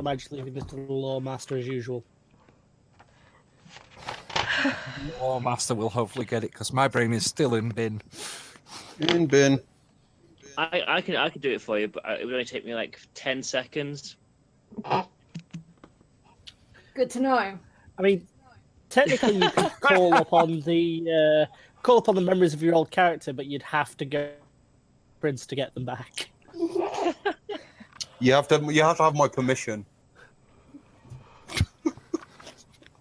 am I just leaving this to the Lore Master as usual? Lore Master will hopefully get it because my brain is still in bin. In bin. I can do it for you, but it would only take me like 10 seconds. Good to know. I mean, technically, you could call upon the memories of your old character, but you'd have to go Prince to get them back. You have to have my permission.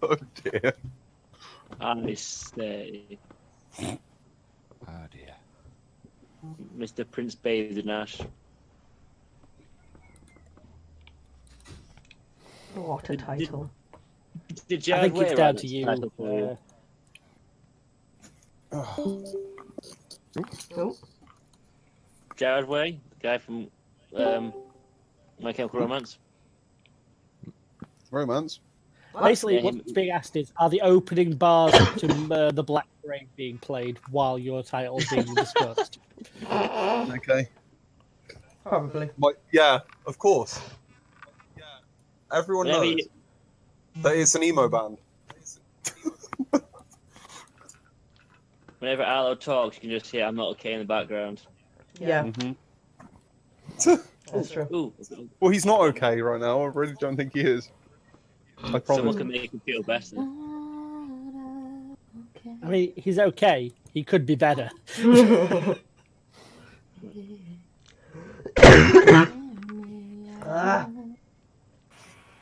Oh dear. I say, Oh dear. Mr. Prince Bathinash. What a title. Did I Jared think it's Way down write to this you. title for you? Oh, Jared Way, the guy from My Chemical Romance. Romance. Basically, Yeah, what's being asked is, are the opening bars to the Black Parade being played while your title's being discussed? Okay. probably. Yeah, of course. Everyone Whenever knows you- that it's an emo band. Whenever Arlo talks, you can just hear "I'm not okay" in the background. Yeah, Mm-hmm. that's true. Ooh, Well, he's not okay right now. I really don't think he is. I promise. someone can make him feel better. I mean, he's okay. He could be better. Ah,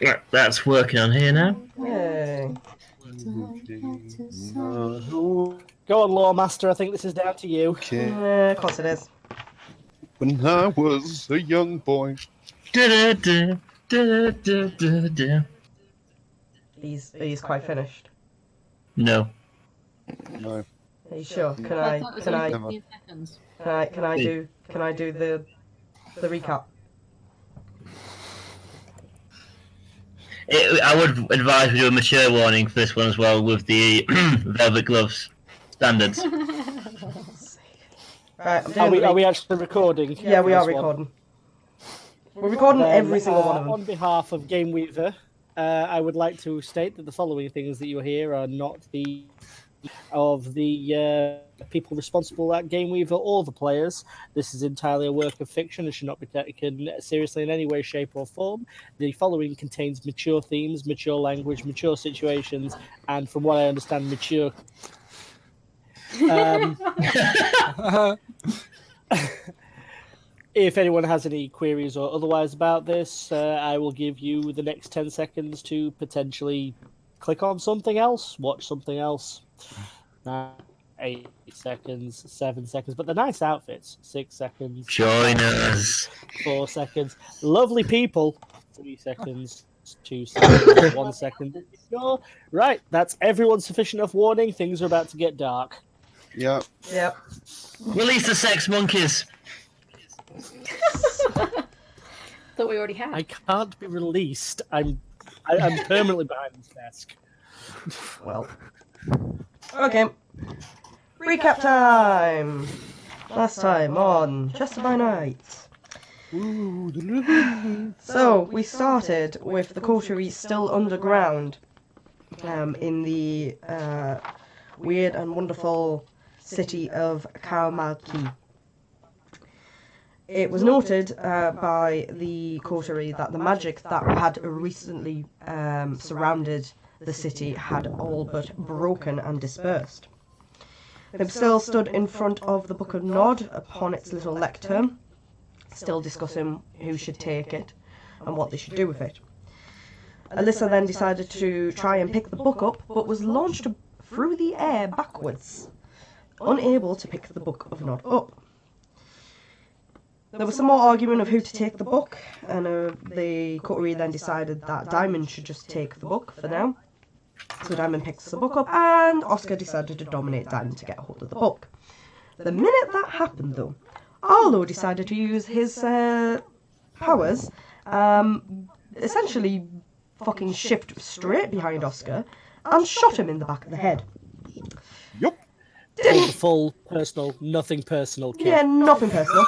Right, that's working on here now. yay. Go on, Lore Master. I think this is down to you. Okay. Of course it is. When I was a young boy. Da-da-da, da-da-da-da-da. He's quite finished. No. No. Are you sure? Can I I thought it was can only I 15 seconds. can I do the recap? I would advise we do a mature warning for this one as well with the velvet gloves standards. Right, I'm Are doing we actually recording? Yeah, we are this one? recording. We're recording Then, every single one of them. On behalf of Game Weaver, I would like to state that the following things that you hear are not the of the people responsible at Game Weaver or the players. This is entirely a work of fiction and should not be taken seriously in any way, shape, or form. The following contains mature themes, mature language, mature situations, and from what I understand, mature. If anyone has any queries or otherwise about this, I will give you the next 10 seconds to potentially click on something else, watch something else. 8 seconds, 7 seconds, but the nice outfits. 6 seconds. Join us. 4 seconds. Lovely people. 3 seconds. 2 seconds. 1 second. Sure. Right, that's everyone's sufficient enough warning. Things are about to get dark. Yeah. Yep. Release the sex monkeys. Thought we already had. I can't be released. I'm permanently behind this desk. Well. Okay. Recap time. Last time on Chester by Night. So we started with the coterie still underground, in the weird and wonderful city of Kaumalki. It was noted by the coterie that the magic that had recently surrounded the city had all but broken and dispersed. They still stood in front of the Book of Nod upon its little lectern, still discussing who should take it and what they should do with it. Alyssa then decided to try and pick the book up, but was launched through the air backwards, unable to pick the Book of Nod up. There was some more argument of who to take the book, and the coterie then decided that Diamond should just take the book for now. So Diamond picks the book up, and Oscar decided to dominate Diamond to get hold of the book. The minute that happened, though, Arlo decided to use his powers, essentially fucking shift straight behind Oscar, and shot him in the back of the head. Yup. The full personal, nothing personal kid. Yeah, nothing personal.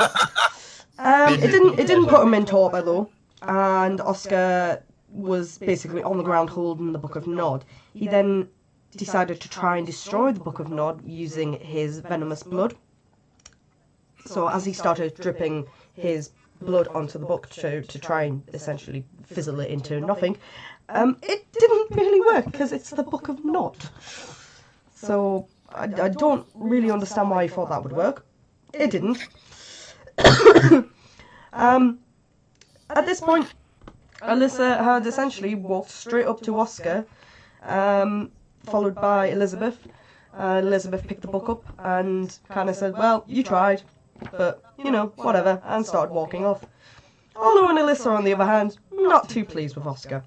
It didn't put him in torpor though, and Oscar was basically on the ground holding the Book of Nod, he then decided to try and destroy the Book of Nod using his venomous blood. So as he started dripping his blood onto the book to try and essentially fizzle it into nothing, it didn't really work because it's the Book of Nod. So I don't really understand why he thought that would work. It didn't. At this point, Alyssa had essentially walked straight up to Oscar, followed by Elizabeth. Elizabeth picked the book up and kind of said, well, you tried, but, you know, whatever, and started walking off. Arlo and Alyssa, on the other hand, not too pleased with Oscar.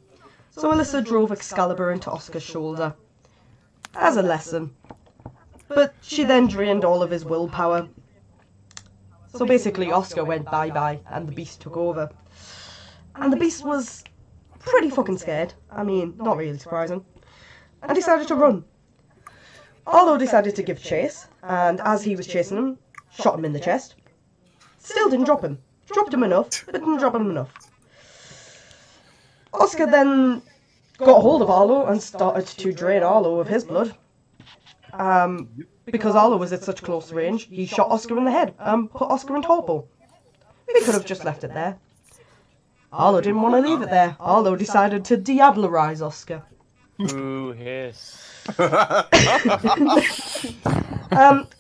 So Alyssa drove Excalibur into Oscar's shoulder as a lesson. But she then drained all of his willpower. So basically Oscar went bye-bye and the Beast took over. And the Beast was pretty fucking scared. I mean, not really surprising. And decided to run. Arlo decided to give chase, and as he was chasing him, shot him in the chest. Still didn't drop him. Dropped him enough, but didn't drop him enough. Oscar then got hold of Arlo and started to drain Arlo of his blood. Because Arlo was at such close range, he shot Oscar in the head and put Oscar in torpor. He could have just left it there. Arlo didn't want to leave it there. Arlo decided to diablerize Oscar. Ooh, hiss.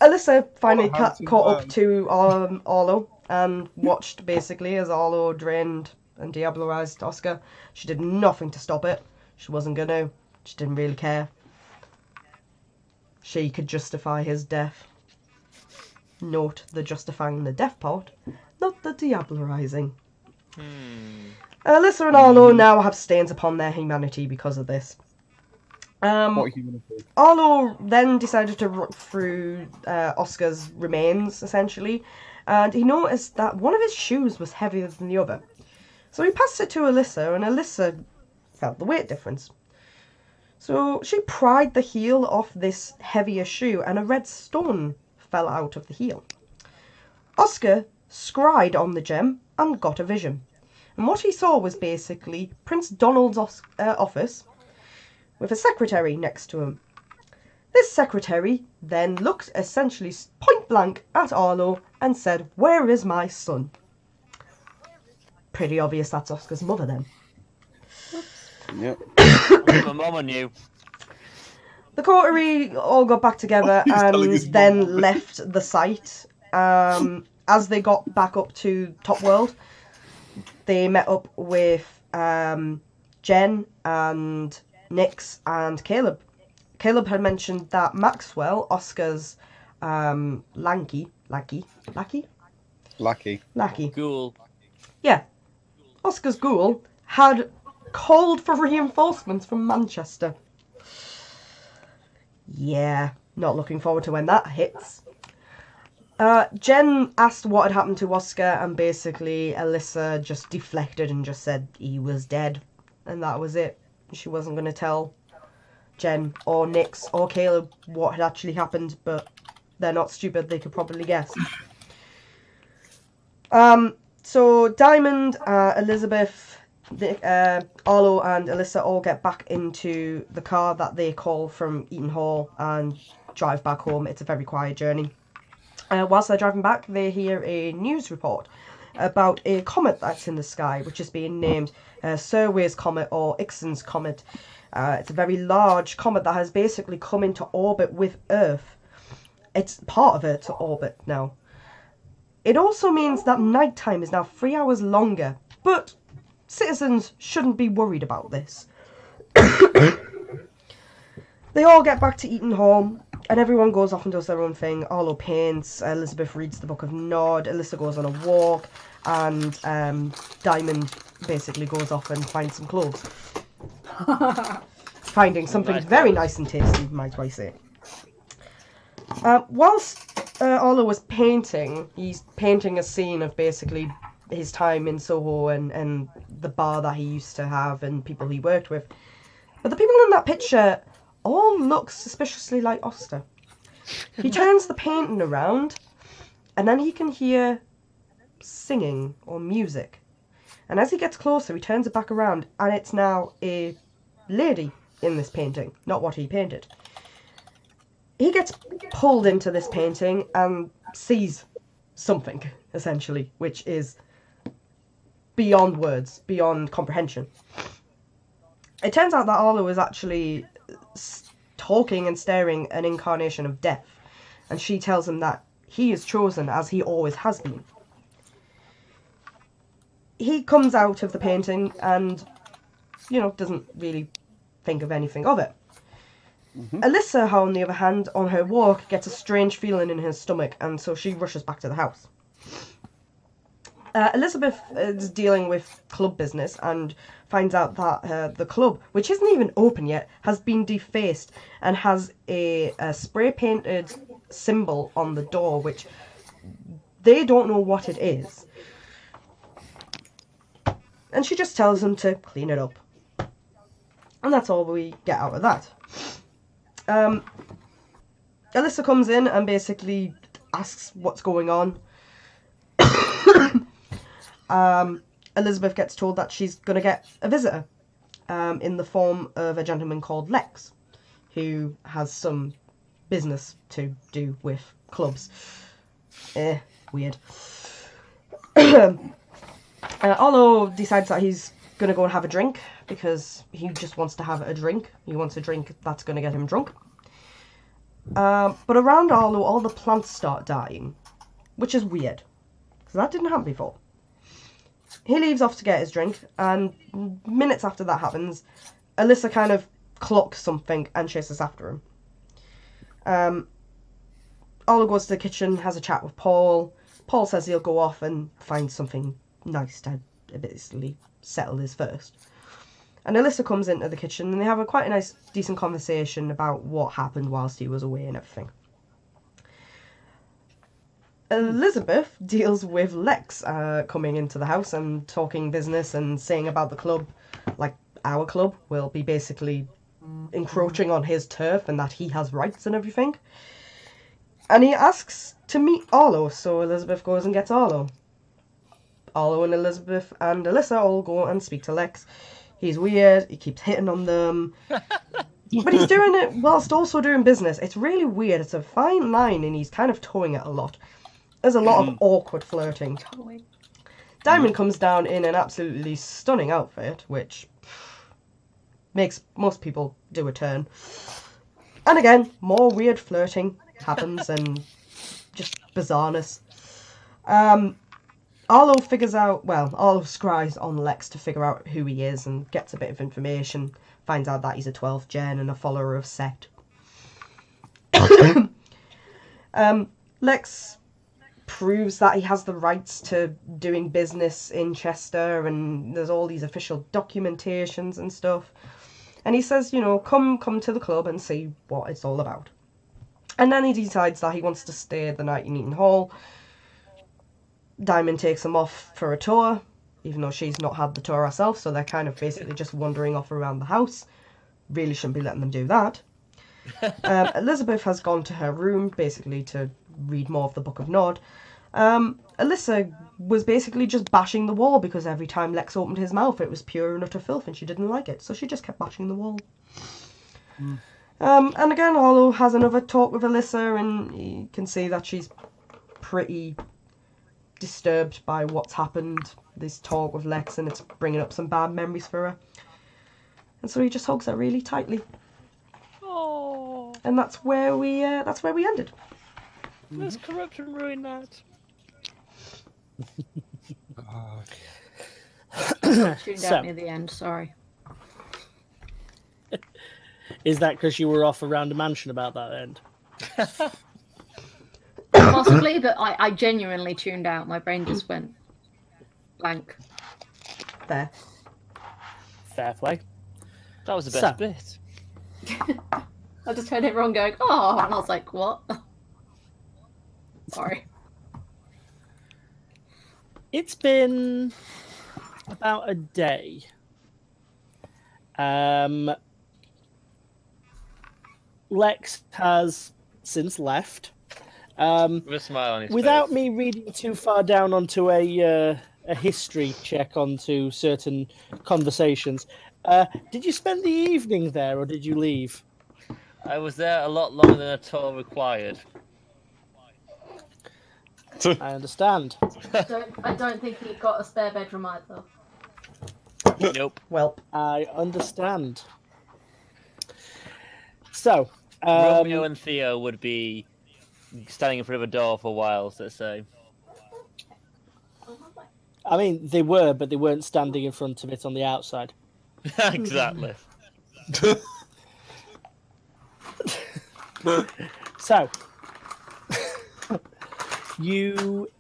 Alyssa finally caught up to Arlo and watched basically as Arlo drained and diablerized Oscar. She did nothing to stop it. She wasn't gonna. She didn't really care. She could justify his death. Note the justifying the death part, not the diablerizing. Alyssa and Arlo now have stains upon their humanity because of this. What humanity? Arlo then decided to look through Oscar's remains, essentially, and he noticed that one of his shoes was heavier than the other. So he passed it to Alyssa, and Alyssa felt the weight difference. So she pried the heel off this heavier shoe, and a red stone fell out of the heel. Oscar scried on the gem and got a vision. And what he saw was basically Prince Donald's office, with a secretary next to him. This secretary then looked essentially point blank at Arlo and said, "Where is my son?" Pretty obvious that's Oscar's mother then. Yep. My mama knew. The coterie all got back together He's telling and his then mum. left the site. As they got back up to Top World, they met up with Jen and Nix and Caleb. Caleb had mentioned that Maxwell, Oscar's lackey, Ghoul. yeah, Oscar's ghoul, had called for reinforcements from Manchester. Yeah, not looking forward to when that hits. Jen asked what had happened to Oscar, and basically Alyssa just deflected and just said he was dead, and that was it. She wasn't going to tell Jen or Nix or Caleb what had actually happened, but they're not stupid, they could probably guess. So Diamond, Elizabeth, Arlo and Alyssa all get back into the car that they call from Eaton Hall and drive back home. It's a very quiet journey. Whilst they're driving back, they hear a news report about a comet that's in the sky, which is being named Survey's Comet or Ixon's Comet. It's a very large comet that has basically come into orbit with Earth. It's part of Earth's orbit now. It also means that nighttime is now 3 hours longer, but citizens shouldn't be worried about this. They all get back to Eaton Hall, and everyone goes off and does their own thing. Arlo paints, Elizabeth reads the Book of Nod, Alyssa goes on a walk, and Diamond basically goes off and finds some clothes. Finding something very nice and tasty, might I say. Whilst Arlo was painting, he's painting a scene of basically his time in Soho and the bar that he used to have and people he worked with. But the people in that picture all look suspiciously like Oscar. He turns the painting around, and then he can hear singing or music. And as he gets closer, he turns it back around, and it's now a lady in this painting, not what he painted. He gets pulled into this painting and sees something, essentially, which is beyond words, beyond comprehension. It turns out that Arlo is actually talking and staring an incarnation of death, and she tells him that he is chosen as he always has been. He comes out of the painting and, doesn't really think of anything of it. Alyssa, on the other hand, on her walk, gets a strange feeling in her stomach, and so she rushes back to the house. Elizabeth is dealing with club business and finds out that the club, which isn't even open yet, has been defaced and has a spray-painted symbol on the door, which they don't know what it is. And she just tells them to clean it up. And that's all we get out of that. Alyssa comes in and basically asks what's going on. Elizabeth gets told that she's going to get a visitor in the form of a gentleman called Lex, who has some business to do with clubs. Weird. Arlo decides that he's going to go and have a drink because he just wants to have a drink. He wants a drink that's going to get him drunk. But around Arlo, all the plants start dying, which is weird, because that didn't happen before. He leaves off to get his drink, and minutes after that happens, Alyssa kind of clocks something and chases after him. Arlo goes to the kitchen, has a chat with Paul. Paul says he'll go off and find something nice to basically settle his thirst. And Alyssa comes into the kitchen and they have quite a nice, decent conversation about what happened whilst he was away and everything. Elizabeth deals with Lex coming into the house and talking business and saying about the club, like our club, will be basically encroaching on his turf and that he has rights and everything. And he asks to meet Arlo, so Elizabeth goes and gets Arlo. Arlo and Elizabeth and Alyssa all go and speak to Lex. He's weird, he keeps hitting on them. But he's doing it whilst also doing business. It's really weird, it's a fine line and he's kind of towing it a lot. There's a lot of awkward flirting. Diamond comes down in an absolutely stunning outfit, which makes most people do a turn. And again, more weird flirting happens and just bizarreness. Arlo scries on Lex to figure out who he is and gets a bit of information, finds out that he's a 12th gen and a follower of Set. Lex proves that he has the rights to doing business in Chester, and there's all these official documentations and stuff. And he says, come to the club and see what it's all about. And then he decides that he wants to stay the night in Eaton Hall. Diamond takes him off for a tour, even though she's not had the tour herself, so they're kind of basically just wandering off around the house. Really shouldn't be letting them do that. Elizabeth has gone to her room, basically to read more of the Book of Nod. Alyssa was basically just bashing the wall because every time Lex opened his mouth it was pure and utter filth and she didn't like it, so she just kept bashing the wall. And again, Arlo has another talk with Alyssa and you can see that she's pretty disturbed by what's happened, this talk with Lex, and it's bringing up some bad memories for her. And so he just hugs her really tightly. Oh, And that's where we ended. let's corrupt and ruin that. Tuned So- out near the end, sorry. Is that because you were off around a mansion about that end? Possibly, but I genuinely tuned out. My brain just went blank. There. Fair play. That was the So- best bit. I just heard everyone going, oh, and I was like, what? Sorry. It's been about a day. Lex has since left. With a smile on his Without face. me reading too far down onto a a history check onto certain conversations. Did you spend the evening there, or did you leave? I was there a lot longer than a tour required. I understand. I don't think he got a spare bedroom either. Nope. Well, I understand. So, Romeo and Theo would be standing in front of a door for a while, let's say. I mean, they were, but they weren't standing in front of it on the outside. Exactly. So, you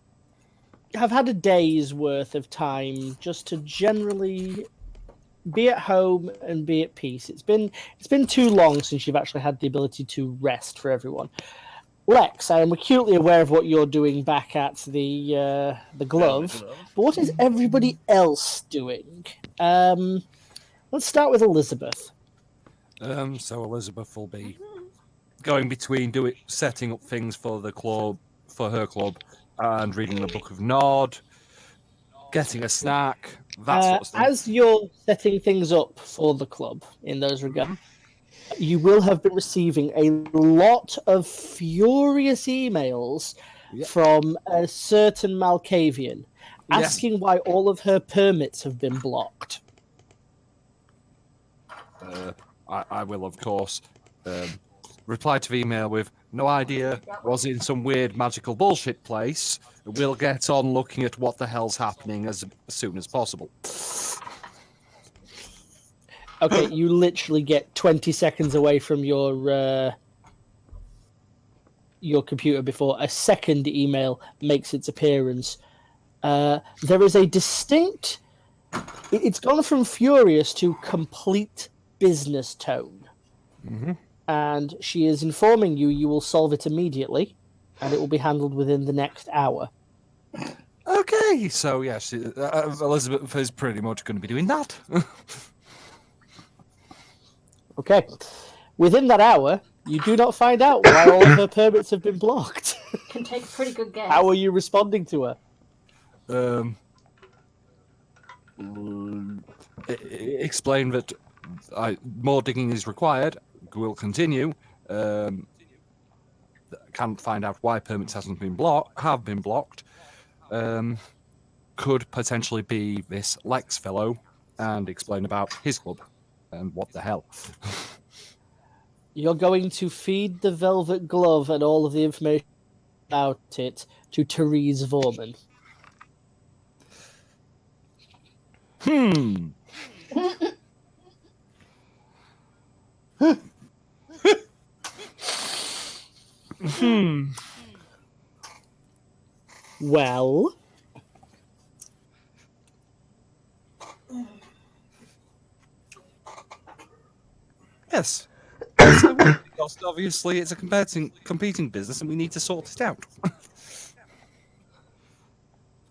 have had a day's worth of time just to generally be at home and be at peace. It's been too long since you've actually had the ability to rest for everyone. Lex, I am acutely aware of what you're doing back at the glove, but what is everybody else doing? Let's start with Elizabeth. So Elizabeth will be going between setting up things for the club, for her club, and reading the Book of Nod, getting a snack, that sort of stuff. As you're setting things up for the club in those regards, you will have been receiving a lot of furious emails from a certain Malkavian asking why all of her permits have been blocked. I will, of course, reply to the email with no idea, was in some weird magical bullshit place. We'll get on looking at what the hell's happening as soon as possible. Okay, you literally get 20 seconds away from your computer before a second email makes its appearance. There is a distinct... It's gone from furious to complete business tone. Mm-hmm. And she is informing you will solve it immediately, and it will be handled within the next hour. Okay, so yes, Elizabeth is pretty much going to be doing that. Okay. Within that hour, you do not find out why all of her permits have been blocked. Can take a pretty good guess. How are you responding to her? Explain that more digging is required. We'll continue. Can't find out why permits have been blocked. Could potentially be this Lex fellow, and explain about his club and what the hell. You're going to feed the Velvet Glove and all of the information about it to Therese Vorman. Well, Yes. Because obviously it's a competing business and we need to sort it out.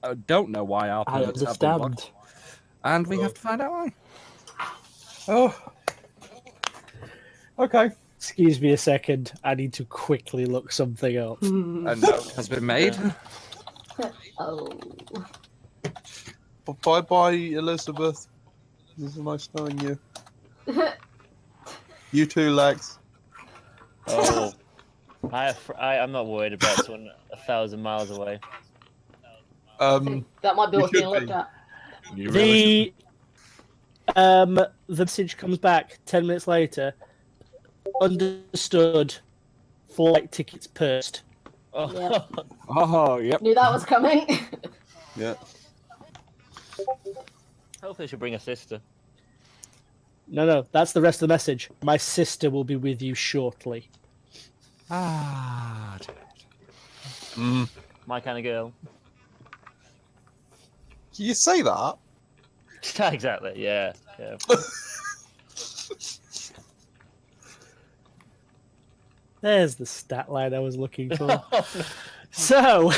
I don't know why our I permits have been understand. blocked, and we have to find out why. Oh. Okay. Excuse me a second. I need to quickly look something up. A note has been made. Oh. Bye bye, Elizabeth. It was nice knowing you. You too, Lex. Oh. I'm not worried about someone 1,000 miles away. That might be You what's being should looked be. at. You really The message comes back 10 minutes later. Understood. Flight tickets pursed. Oh. Yeah. Oh, yep. Knew that was coming. Yeah. Hopefully she'll bring a sister. No, that's the rest of the message. My sister will be with you shortly. Ah. My kind of girl. Can you say that? Exactly, yeah. There's the stat line I was looking for. So,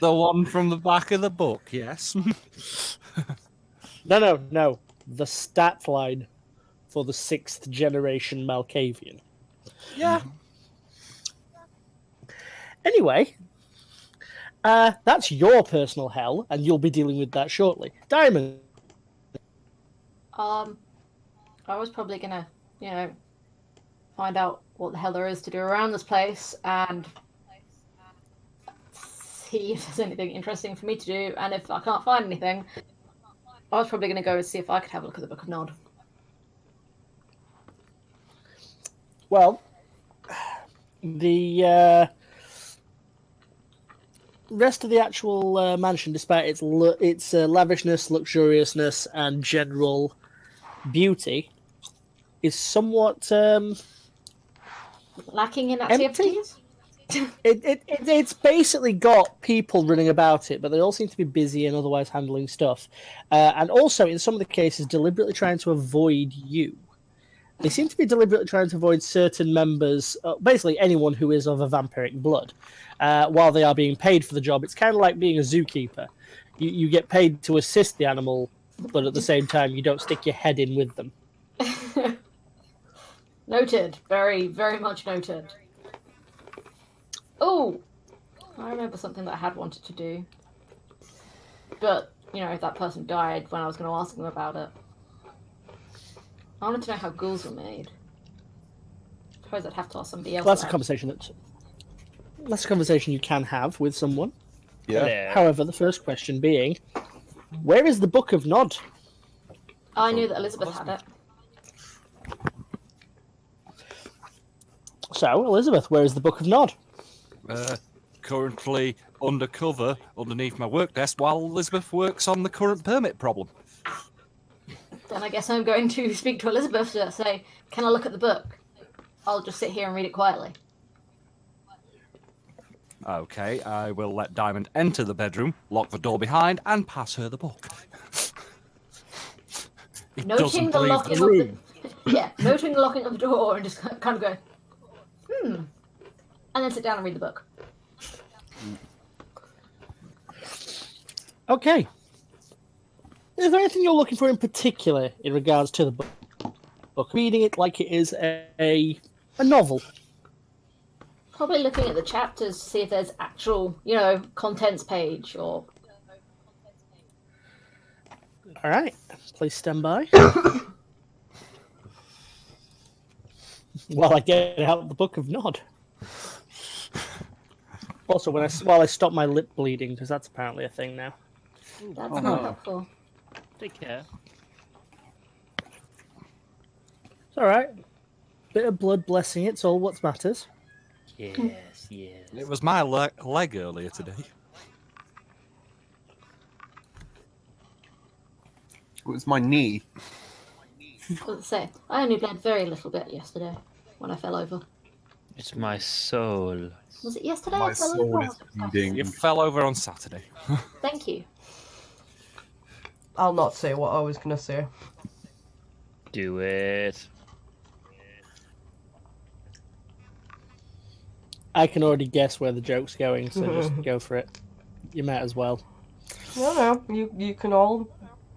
The one from the back of the book, yes. no. The stat line for the 6th generation Malkavian. Yeah. Anyway, That's your personal hell, and you'll be dealing with that shortly. Diamond. I was probably gonna, find out what the hell there is to do around this place and see if there's anything interesting for me to do. And if I can't find anything, I was probably gonna go and see if I could have a look at the Book of Nod. Well, the rest of the actual mansion, despite its lavishness, luxuriousness, and general beauty, is somewhat Lacking in empty. activities? It's basically got people running about it, but they all seem to be busy and otherwise handling stuff. And also, in some of the cases, deliberately trying to avoid you. They seem to be deliberately trying to avoid certain members, basically anyone who is of a vampiric blood, while they are being paid for the job. It's kind of like being a zookeeper. You get paid to assist the animal, but at the same time, you don't stick your head in with them. Noted. Very, very much noted. Oh! I remember something that I had wanted to do. But, that person died when I was going to ask them about it. I wanted to know how ghouls were made. I suppose I'd have to ask somebody else. Well, that's a conversation you can have with someone. Yeah. Hello. However, the first question being, where is the Book of Nod? I knew that Elizabeth had it. So, Elizabeth, where is the Book of Nod? Currently undercover underneath my work desk while Elizabeth works on the current permit problem. Then I guess I'm going to speak to Elizabeth to say, can I look at the book? I'll just sit here and read it quietly. Okay, I will let Diamond enter the bedroom, lock the door behind, and pass her the book. He Noting doesn't the leave locking the of the... room. Yeah, noting the locking of the door and just kind of go, and then sit down and read the book. Okay. Is there anything you're looking for in particular in regards to the book? Reading it like it is a novel. Probably looking at the chapters to see if there's actual, contents page or... All right. Please stand by. While I get out the Book of Nod. Also, while I stop my lip bleeding, because that's apparently a thing now. That's not helpful. Take care. It's all right. Bit of blood blessing it's all what matters. Yes, yes. It was my leg earlier today. It was my knee. Let's say, I only bled very little bit yesterday when I fell over. It's my soul. Was it yesterday My I fell soul over? is bleeding. You fell over on Saturday. Thank you. I'll not say what I was going to say. Do it. I can already guess where the joke's going, so just go for it. You might as well. No, you can all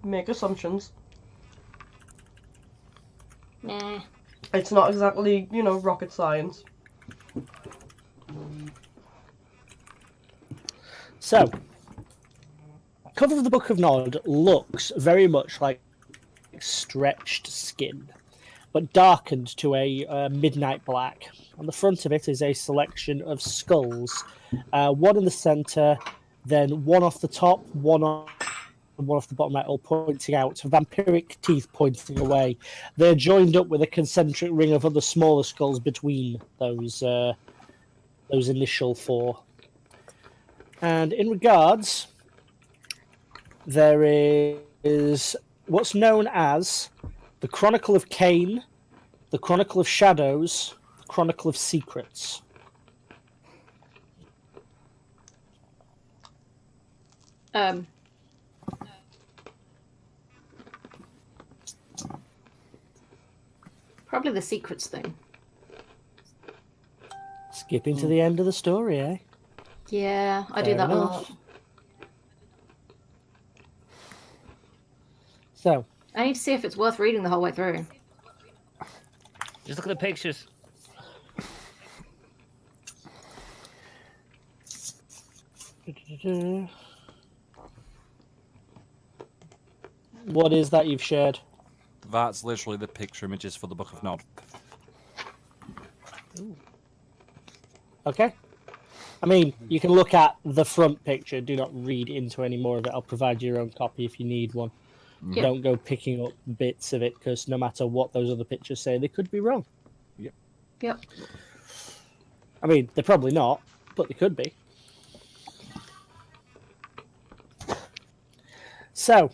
make assumptions. Nah. It's not exactly, rocket science. So, cover of the Book of Nod looks very much like stretched skin, but darkened to a midnight black. On the front of it is a selection of skulls, one in the centre, then one off the top, one off the bottom right, all pointing out, vampiric teeth pointing away. They're joined up with a concentric ring of other smaller skulls between those initial four. And in regards, there is what's known as the Chronicle of Cain, the Chronicle of Shadows, the Chronicle of Secrets. Probably the secrets thing. Skipping to the end of the story, eh? Yeah, I do Fair that a enough. lot. So, I need to see if it's worth reading the whole way through. Just look at the pictures. What is that you've shared? That's literally the picture images for the Book of Nod. Okay. I mean, you can look at the front picture. Do not read into any more of it. I'll provide you your own copy if you need one. Yeah. Don't go picking up bits of it, because no matter what those other pictures say, they could be wrong. Yep. I mean, they're probably not, but they could be. So,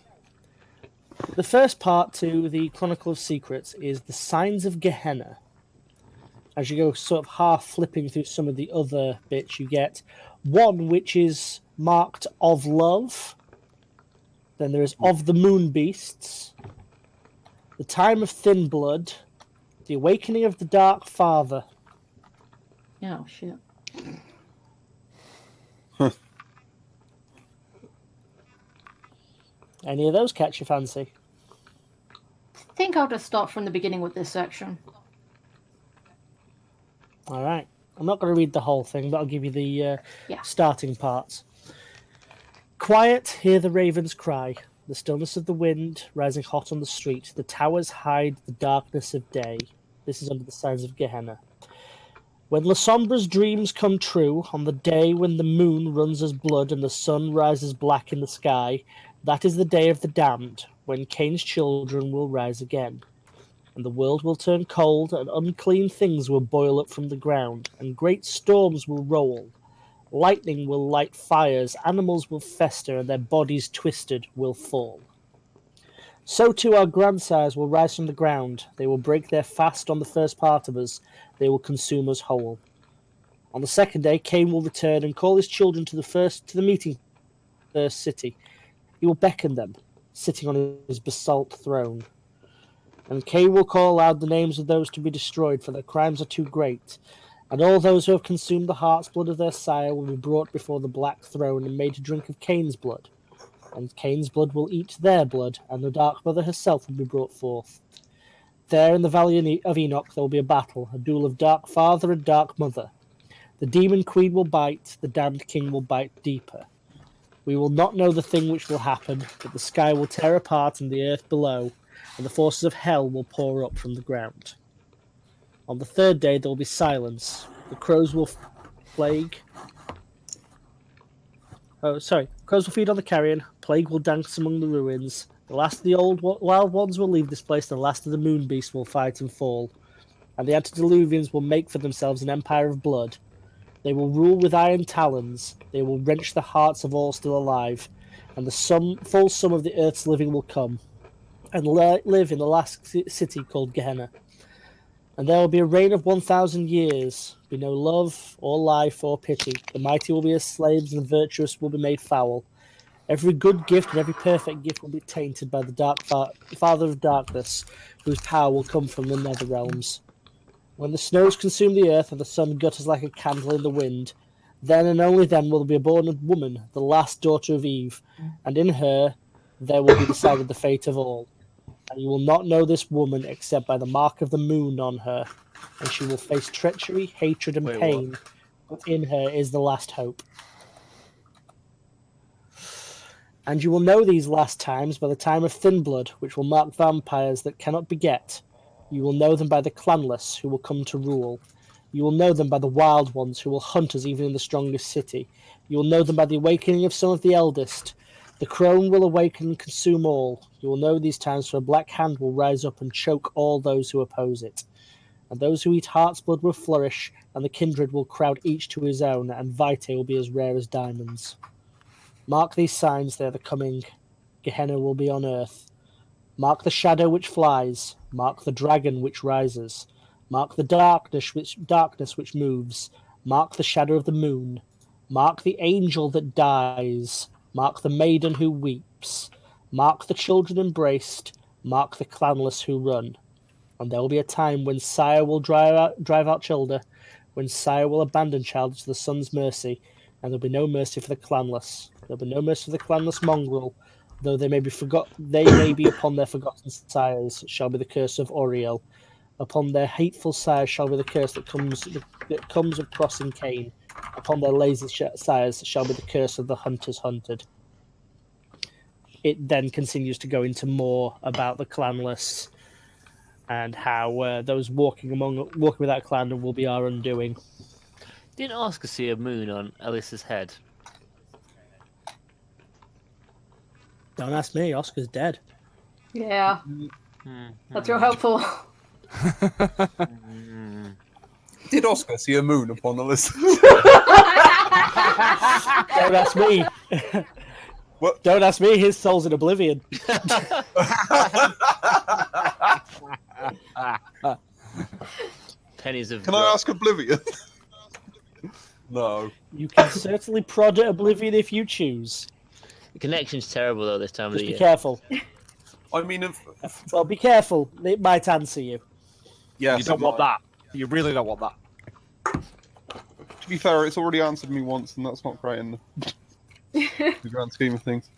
the first part to the Chronicle of Secrets is the Signs of Gehenna. As you go sort of half flipping through some of the other bits, you get one which is marked of love. Then there is of the moon beasts, the time of thin blood, the awakening of the dark father. Oh, shit. Any of those catch your fancy? I think I'll just start from the beginning with this section. All right. I'm not going to read the whole thing, but I'll give you the starting parts. Quiet, hear the ravens cry. The stillness of the wind, rising hot on the street. The towers hide the darkness of day. This is under the signs of Gehenna. When Lasombra's dreams come true, on the day when the moon runs as blood and the sun rises black in the sky, that is the day of the damned, when Cain's children will rise again. And the world will turn cold, and unclean things will boil up from the ground, and great storms will roll. Lightning will light fires, animals will fester, and their bodies twisted will fall. So too our grandsires will rise from the ground. They will break their fast on the first part of us. They will consume us whole. On the second day, Cain will return and call his children to the meeting first city. He will beckon them, sitting on his basalt throne. And Cain will call aloud the names of those to be destroyed, for their crimes are too great. And all those who have consumed the heart's blood of their sire will be brought before the black throne and made to drink of Cain's blood. And Cain's blood will eat their blood, and the Dark Mother herself will be brought forth. There in the valley of Enoch there will be a battle, a duel of Dark Father and Dark Mother. The demon queen will bite, the damned king will bite deeper. We will not know the thing which will happen, but the sky will tear apart and the earth below, and the forces of hell will pour up from the ground. On the third day there will be silence. The crows will plague. Crows will feed on the carrion. Plague will dance among the ruins. The last of the old wild ones will leave this place. The last of the moon beasts will fight and fall. And the antediluvians will make for themselves an empire of blood. They will rule with iron talons. They will wrench the hearts of all still alive. And the full sum of the earth's living will come and live in the last city called Gehenna. And there will be a reign of 1,000 years, be no love, or life, or pity. The mighty will be as slaves, and the virtuous will be made foul. Every good gift and every perfect gift will be tainted by the dark father of darkness, whose power will come from the nether realms. When the snows consume the earth, and the sun gutters like a candle in the wind, then and only then will there be born a woman, the last daughter of Eve, and in her there will be decided the fate of all. And you will not know this woman except by the mark of the moon on her, and she will face treachery, hatred, and pain, but in her is the last hope. And you will know these last times by the time of thin blood, which will mark vampires that cannot beget. You will know them by the clanless, who will come to rule. You will know them by the wild ones, who will hunt us even in the strongest city. You will know them by the awakening of some of the eldest. The crone will awaken and consume all. You will know these times, for a black hand will rise up and choke all those who oppose it. And those who eat heart's blood will flourish, and the kindred will crowd each to his own, and vitae will be as rare as diamonds. Mark these signs, they are the coming. Gehenna will be on earth. Mark the shadow which flies. Mark the dragon which rises. Mark the darkness which moves. Mark the shadow of the moon. Mark the angel that dies. Mark the maiden who weeps. Mark the children embraced. Mark the clanless who run. And there will be a time when sire will drive out childer, when sire will abandon child to the son's mercy, and there will be no mercy for the clanless. There will be no mercy for the clanless mongrel, though they may be upon their forgotten sires shall be the curse of Oriel. Upon their hateful sires shall be the curse that comes of crossing Cain, upon their lazy sires shall be the curse of the hunters hunted. It then continues to go into more about the clanless and how those walking with that clan will be our undoing. Didn't Oscar see a moon on Alice's head? Don't ask me. Oscar's dead. Yeah, Hmm. that's real helpful. Did Oscar see a moon upon the list? Don't ask me. What? Don't ask me. His soul's in oblivion. Pennies of. Can I ask Oblivion? No. You can certainly prod at oblivion if you choose. The connection's terrible though this time of Just the be year. careful. I mean, Well, be careful. It might answer you. yes. You don't want that. You really don't want that. To be fair, it's already answered me once, and that's not great in the grand scheme of things.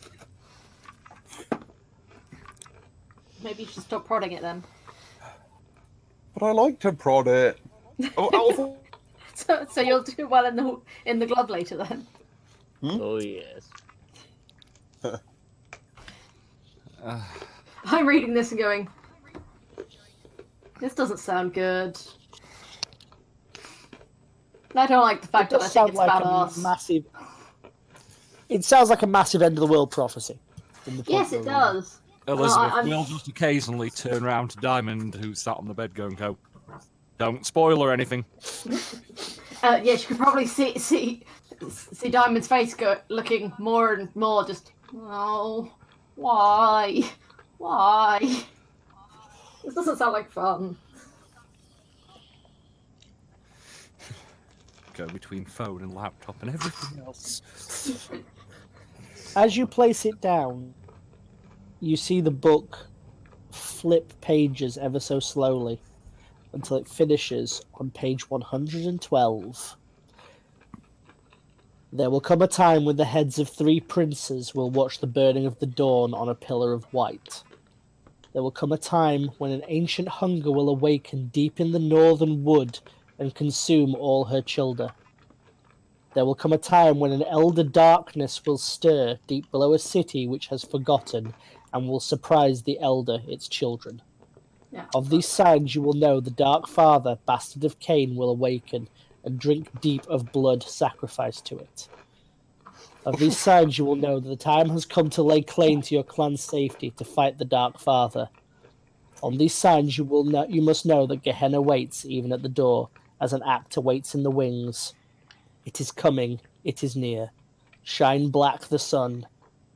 Maybe you should stop prodding it then. But I like to prod it. Oh, out of all- So you'll do well in the glove later then. Oh yes. I'm reading this and going, this doesn't sound good. I don't like the fact that I think it's about us. massive. It sounds like a massive end of the world prophecy. From the point Yes, of it view. does. Elizabeth I'm- will just occasionally turn round to Diamond, who's sat on the bed, going, "Go, don't spoil or anything." Yes, you can probably see Diamond's face looking more and more just, oh, why? This doesn't sound like fun. Go between phone and laptop and everything else. As you place it down, you see the book flip pages ever so slowly until it finishes on page 112. There will come a time when the heads of 3 princes will watch the burning of the dawn on a pillar of white. There will come a time when an ancient hunger will awaken deep in the northern wood and consume all her children. There will come a time when an elder darkness will stir deep below a city which has forgotten and will surprise the elder, its children. Yeah. Of these signs you will know the dark father, bastard of Cain, will awaken and drink deep of blood sacrificed to it. Of these signs you will know that the time has come to lay claim to your clan's safety, to fight the dark father. On these signs you must know that Gehenna waits even at the door, as an act awaits in the wings. It is coming, it is near. Shine black the sun,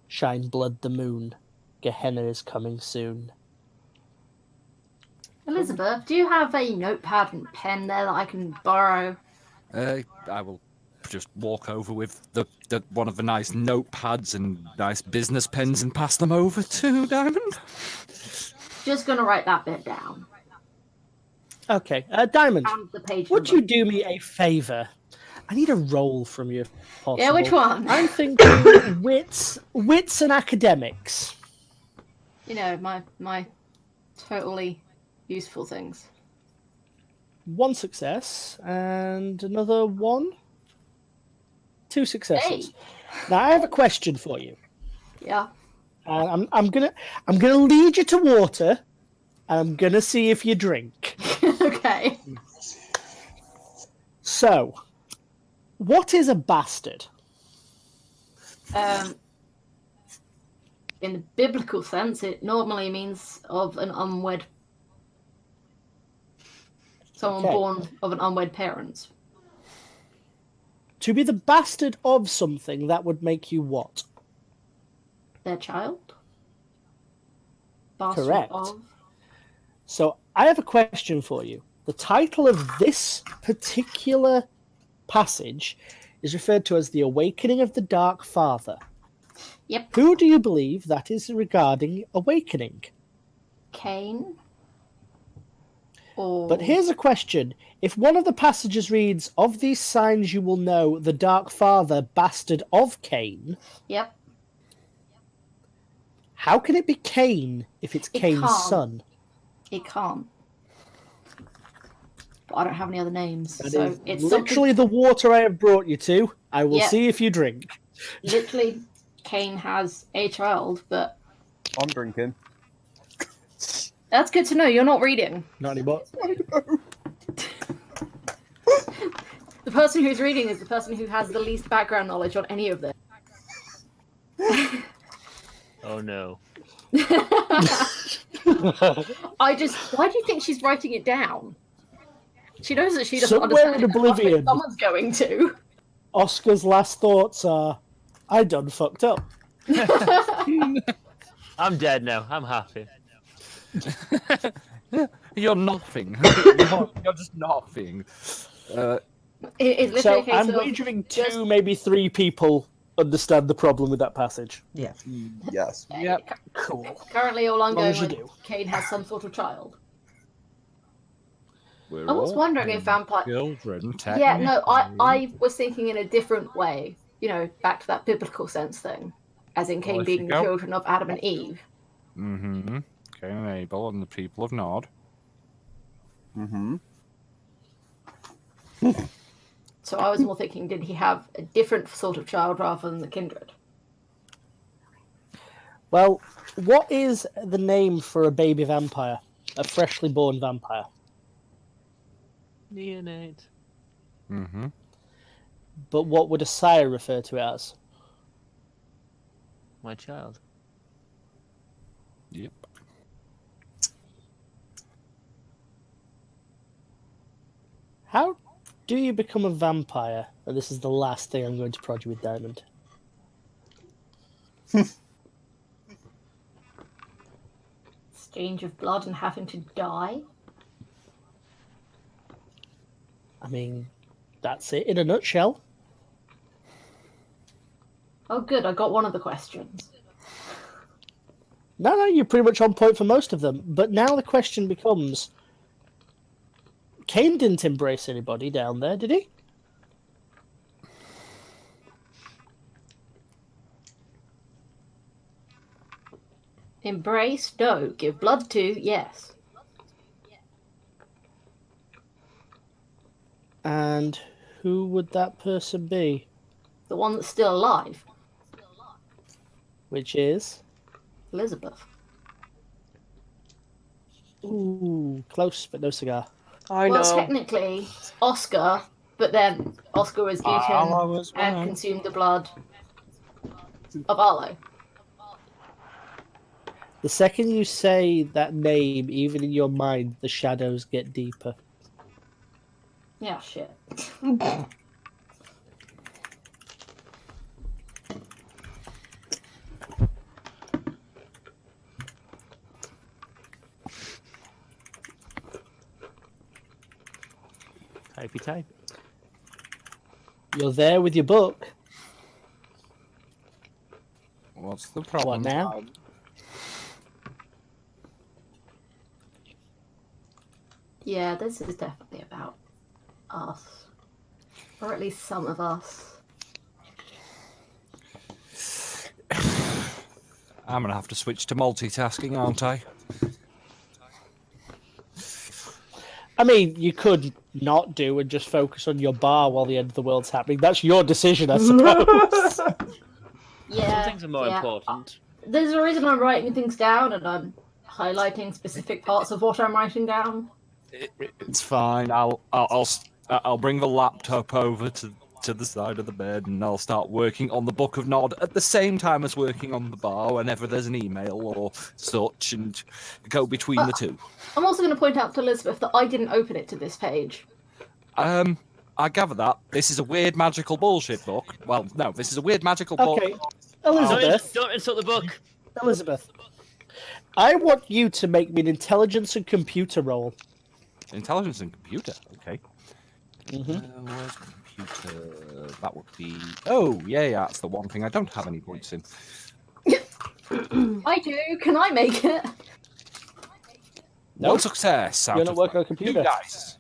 shine blood the moon. Gehenna is coming soon. Elizabeth, do you have a notepad and pen there that I can borrow? I will just walk over with the one of the nice notepads and nice business pens and pass them over to Diamond. Just gonna write that bit down. Okay, Diamond, And the page would number. you do me a favour? I need a roll from you, if possible. Yeah, which one? I'm thinking wits and academics. You know, my totally useful things. 1 success and another 1. 2 successes. Hey. Now I have a question for you. Yeah. I'm gonna lead you to water, and I'm gonna see if you drink. Okay. So, what is a bastard? In the biblical sense, it normally means of an unwed. Someone Okay. born of an unwed parent. To be the bastard of something, that would make you what? Their child? Bastard Correct. of? So, I have a question for you. The title of this particular passage is referred to as the Awakening of the Dark Father. Yep. Who do you believe that is regarding awakening? Cain? Or... But here's a question. If one of the passages reads, "Of these signs you will know the dark father, bastard of Cain," Yep. how can it be Cain if it's It Cain's can't. son? It can't. but I don't have any other names. That so is it's literally the water I have brought you to. I will Yeah. see if you drink. literally Kane has a child, but I'm drinking. that's good to know. You're not reading. Not anymore. The person who's reading is the person who has the least background knowledge on any of this. Oh no. Why do you think she's writing it down? She knows that she doesn't Somewhere understand in it, but oblivion. someone's going to. Oscar's last thoughts are, I done fucked up. I'm dead now. I'm happy. You're nothing. You're just nothing. It's literally So a case I'm of wagering just- 2, maybe 3 people understand the problem with that passage. Yeah. Yes. Yep. Cool. Currently, all I'm As long going as you with, do. Kane has some sort of child. We're I was all wondering if vampire. children. Yeah, no, technically. I was thinking in a different way. You know, back to that biblical sense thing, as in Cain Well, if being you the go- children of Adam and Eve. Mm-hmm. Cain and Abel and the people of Nod. Mm-hmm. So I was more thinking, did he have a different sort of child rather than the kindred? Well, what is the name for a baby vampire? A freshly born vampire? Neonate. Mm-hmm. But what would a sire refer to it as? My child. Yep. How do you become a vampire? And this is the last thing I'm going to prod you with, Diamond. Exchange of blood and having to die? I mean, that's it in a nutshell. Oh, good, I got one of the questions. No, you're pretty much on point for most of them. But now the question becomes... Cain didn't embrace anybody down there, did he? Embrace? No. Give blood to? Yes. And who would that person be? The one that's still alive? Which is... Elizabeth. Ooh, close, but no cigar. I Well, know. technically, Oscar, but then Oscar was eaten Arlo as and well. consumed the blood of Arlo. The second you say that name, even in your mind, the shadows get deeper. Yeah, shit. Typey type. You're there with your book. What's the problem? What now? Yeah, this is definitely about us. Or at least some of us. I'm gonna have to switch to multitasking, aren't I? I mean, you could not do and just focus on your bar while the end of the world's happening. That's your decision, I suppose. Some Yeah. things are more yeah. important. There's a reason I'm writing things down and I'm highlighting specific parts of what I'm writing down. It's fine. I'll bring the laptop over to the side of the bed and I'll start working on the Book of Nod at the same time as working on the bar whenever there's an email or such, and go between the two. I'm also going to point out to Elizabeth that I didn't open it to this page. I gather that this is a weird magical bullshit book. Well, no, this is a weird magical book. Okay, Elizabeth. Don't insult the book. Elizabeth. I want you to make me an intelligence and computer roll. Intelligence and computer. Okay. Mm-hmm. Where's computer? That would be. Oh, yeah, that's the one thing I don't have any points in. I do. Can I make it? No success. You're not working on a computer. Two dice.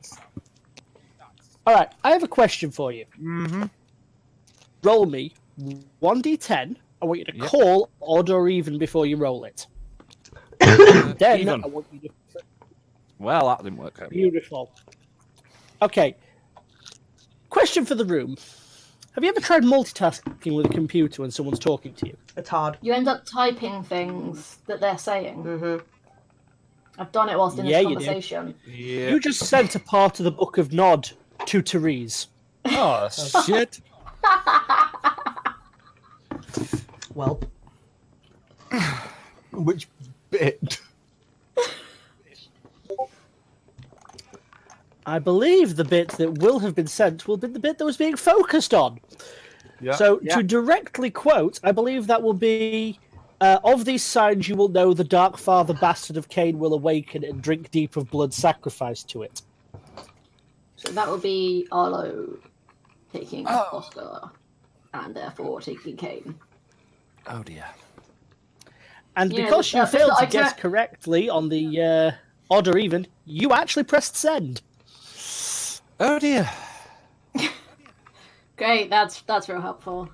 All right, I have a question for you. Mm-hmm. Roll me 1d10. I want you to Yep. call odd or even before you roll it. Then Even. I want you to... Well, that didn't work out. Beautiful. Okay. Question for the room. Have you ever tried multitasking with a computer when someone's talking to you? It's hard. You end up typing things that they're saying. Mm-hmm. I've done it whilst in Yeah, this you do. conversation. Yeah. You just sent a part of the Book of Nod to Therese. Oh, shit. Well, Which bit? I believe the bit that will have been sent will be the bit that was being focused on. Yeah. So, to directly quote, I believe that will be, of these signs you will know the Dark Father Bastard of Cain will awaken and drink deep of blood sacrificed to it. So that would be Arlo taking Oh. Oscar, and therefore taking Kane. Oh, dear. And Yeah, because you that's failed the to guess correctly on the odd or even, you actually pressed send. Oh, dear. Great, that's real helpful.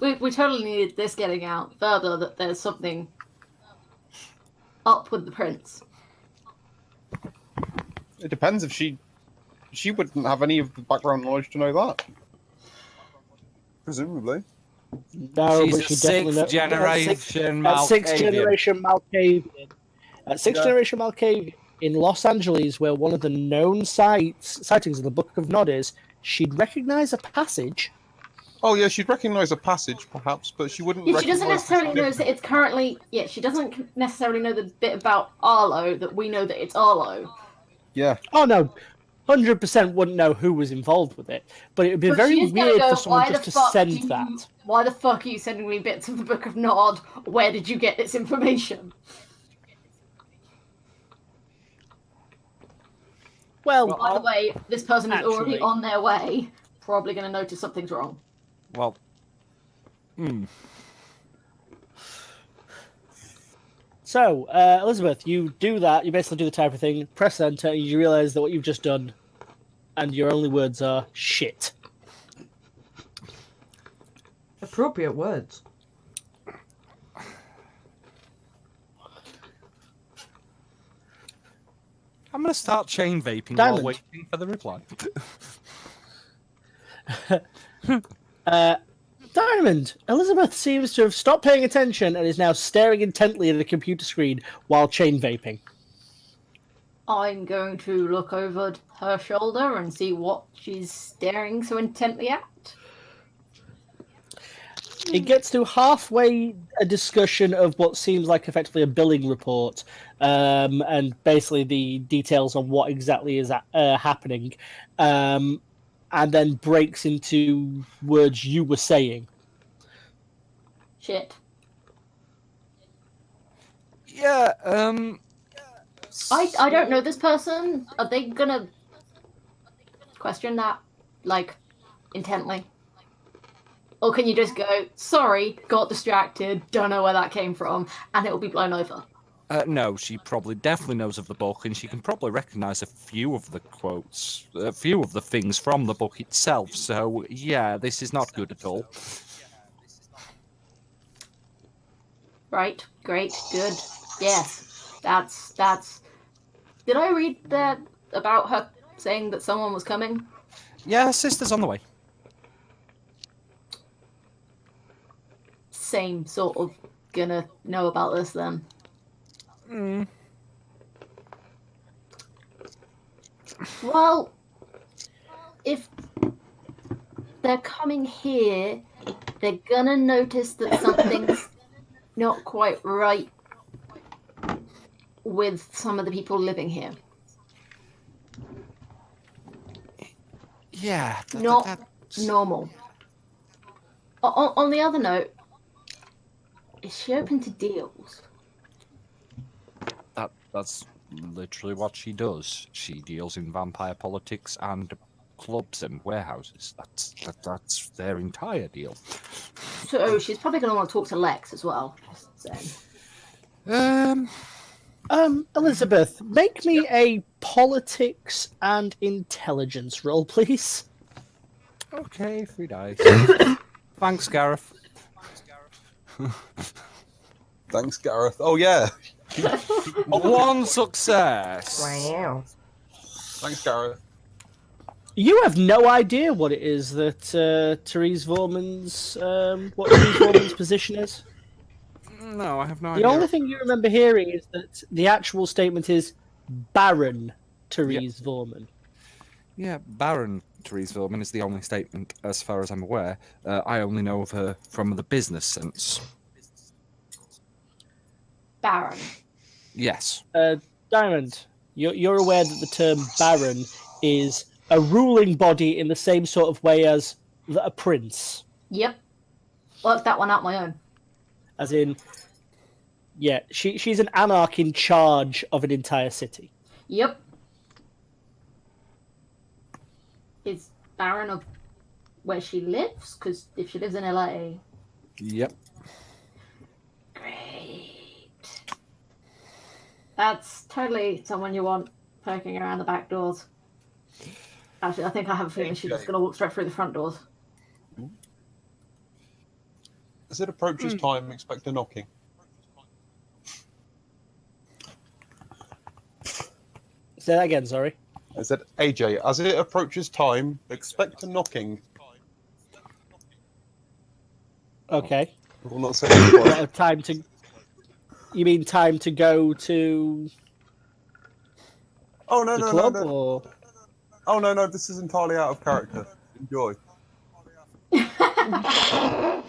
We totally needed this getting out further, that there's something up with the prince. It depends if she wouldn't have any of the background knowledge to know that. Presumably. No, She's but a she definitely sixth generation sixth Malkavian. generation Malkavian. Sixth Yeah. generation Malkavian in Los Angeles, where one of the known sightings of the Book of Nod is, she'd recognise a passage. Oh yeah, she'd recognise a passage perhaps, but she wouldn't. Yeah, she doesn't recognise the necessarily know that significance. it's currently. Yeah, she doesn't necessarily know the bit about Arlo that we know that it's Arlo. Yeah. Oh no, 100% wouldn't know who was involved with it, but it would be But very she's gonna weird go, for someone "Why just the to fuck send do you- that. Why the fuck are you sending me bits of the Book of Nod? Where did you get this information?" Well, By the way, this person is already Actually- on their way. Probably going to notice something's wrong. Well, so Elizabeth, you do that. You basically do the type of thing. Press enter, and you realise that what you've just done, and your only words are shit. appropriate words. I'm going to start chain vaping Diamond. while waiting for the reply. Diamond, Elizabeth seems to have stopped paying attention and is now staring intently at the computer screen while chain vaping. I'm going to look over her shoulder and see what she's staring so intently at. It gets to halfway a discussion of what seems like effectively a billing report, and basically the details on what exactly is happening, and then breaks into words you were saying. Shit. Yeah, I don't know this person. Are they gonna question that, like, intently? Or can you just go, sorry, got distracted, don't know where that came from, and it will be blown over? No, she definitely knows of the book, and she can probably recognise a few of the quotes, a few of the things from the book itself. So, yeah, this is not good at all. Right, great, good. Yes, that's... Did I read that about her saying that someone was coming? Yeah, her sister's on the way. Same sort of gonna know about this then. Well, if they're coming here, they're gonna notice that something's not quite right with some of the people living here. Yeah. Not normal. On the other note, is she open to deals? That's literally what she does. She deals in vampire politics and clubs and warehouses. That's their entire deal. So she's probably going to want to talk to Lex as well. Just saying. Elizabeth, make me a politics and intelligence roll, please. Okay, 3 dice. Thanks, Gareth. Thanks, Gareth. Oh yeah. 1 success. Wow. Thanks, Gareth. You have no idea what it is that Therese Vorman's what Therese Vorman's position is. No, I have no The idea. only thing you remember hearing is that the actual statement is Baron Therese Vorman. Yeah, Baron Therese Vorman is the only statement, as far as I'm aware. I only know of her from the business sense. Baron. Yes. Diamond, you're aware that the term Baron is a ruling body in the same sort of way as a prince. Yep. Worked that one out my own. As in, yeah, she's an anarch in charge of an entire city. Yep. Is Baron of where she lives? Because if she lives in LA... Yep. Great. That's totally someone you want poking around the back doors. Actually, I think I have a feeling she's just going to walk straight through the front doors. As it approaches time, expect a knocking. Say that again, sorry. I said, AJ, as it approaches time, expect a knocking. Okay. I will not say it twice. What, time to... You mean time to go to Oh, no, the no, club, no, no. or... Oh, no, no, this is entirely out of character. Enjoy. I'm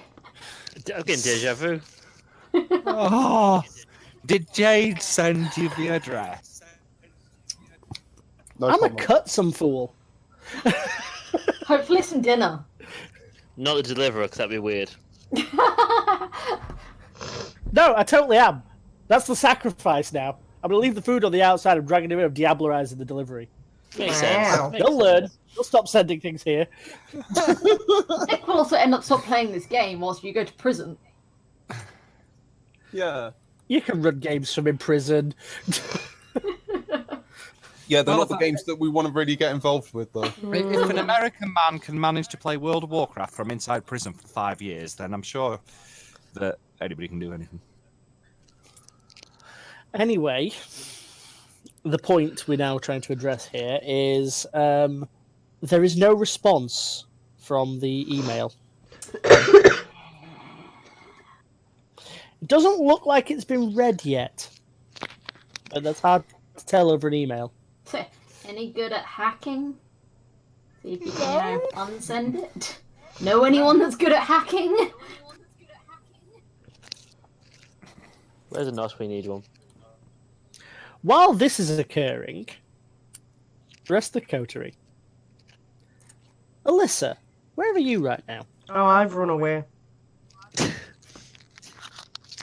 getting deja vu. Oh, did Jade send you the address? No I'm a comment. cutsome fool. Hopefully some dinner. Not the deliverer, because that'd be weird. No, I totally am. That's the sacrifice now. I'm going to leave the food on the outside. I'm dragging it in. I'm diablerizing the delivery. Makes Wow. sense. Makes They'll learn. sense. They'll stop sending things here. Nick will also end up stop playing this game whilst you go to prison. Yeah. You can run games from in prison. Yeah, they're Well, not the games that we want to really get involved with, though. If an American man can manage to play World of Warcraft from inside prison for 5 years, then I'm sure that anybody can do anything. Anyway, the point we're now trying to address here is there is no response from the email. It doesn't look like it's been read yet, but that's hard to tell over an email. Any good at hacking? See if you can, unsend it. Know anyone that's good at hacking? Where's the NOS? We need one. While this is occurring, the rest of the coterie. Alyssa, where are you right now? Oh, I've run away.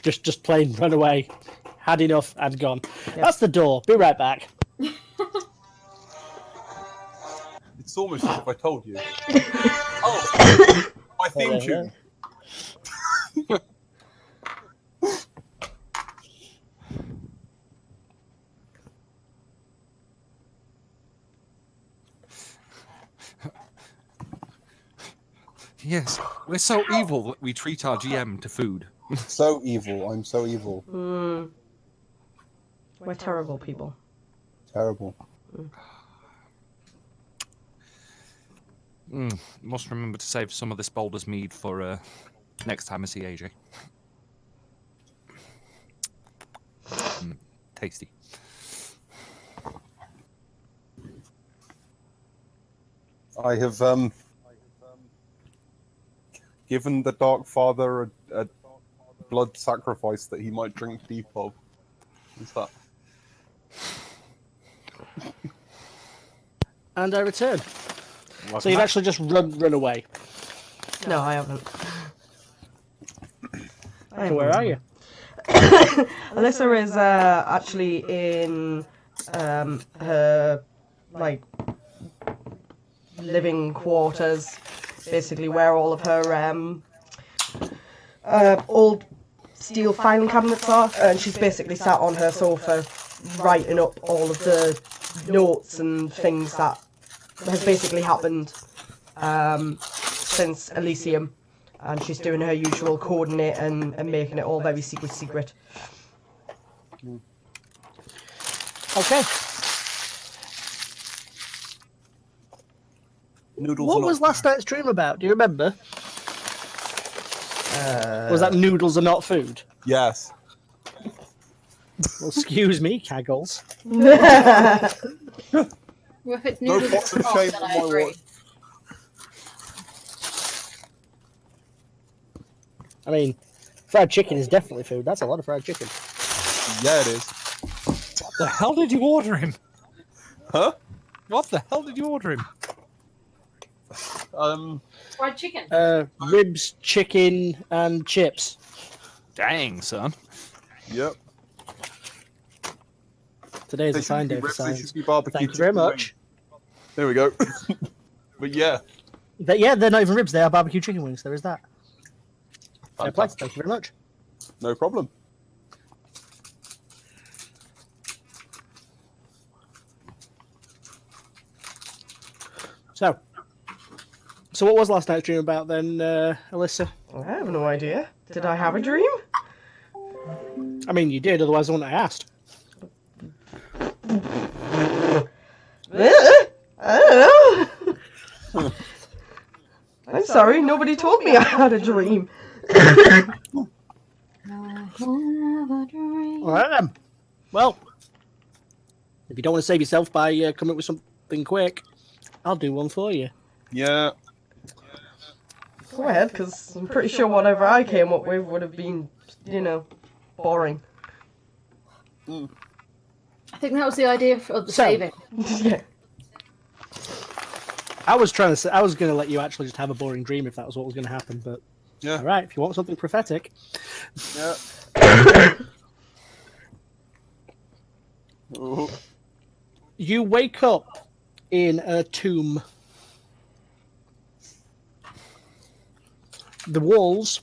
Just plain run away. Had enough and gone. That's the door. Be right back. It's almost as if I told you. Oh, my theme tune. Yes, we're so evil that we treat our GM to food. So evil. I'm so evil. We're terrible people. Terrible. Must remember to save some of this Boulder's mead for next time I see AJ. Tasty. I have given the Dark Father a blood sacrifice that he might drink deep of. What's that? And I return. So you've actually just run away. No, I haven't. So where are you? Alyssa is actually in her like living quarters, basically where all of her old steel filing cabinets are, and she's basically sat on her sofa writing up all of the notes and things that has basically happened since Elysium, and she's doing her usual coordinate and making it all very secret. Okay. Noodles. What are was not- last night's dream about? Do you remember? Was that Uh, noodles are not food? Yes. Well, excuse me, Caggles. Well, if it's No noodles, pots of it's shame then on I my agree. watch. I mean, fried chicken is definitely food. That's a lot of fried chicken. Yeah, it is. What the hell did you order him? Huh? What the hell did you order him? Fried chicken. Ribs, chicken, and chips. Dang, son. Yep. Today's They a fine shouldn't be day for ribs, they science. should be barbecue Thank you very chicken much. wings. There we go. But yeah. Yeah, they're not even ribs. They are barbecue chicken wings. There is that. Fair play. Fantastic. Thank you very much. No problem. So what was last night's dream about then, Alyssa? I have no idea. Did I have a dream? I mean, you did. Otherwise, I wouldn't have asked. I don't know. I'm sorry, nobody told me I had a dream. All right then. Well, if you don't want to save yourself by coming up with something quick, I'll do one for you. Yeah. Go ahead, because I'm pretty sure whatever I came up with would have been, you know, boring. I think that was the idea of the So- saving. Yeah. I was trying to say, I was going to let you actually just have a boring dream if that was what was going to happen, but Yeah. all right, if you want something prophetic. Yeah. Ooh. You wake up in a tomb. The walls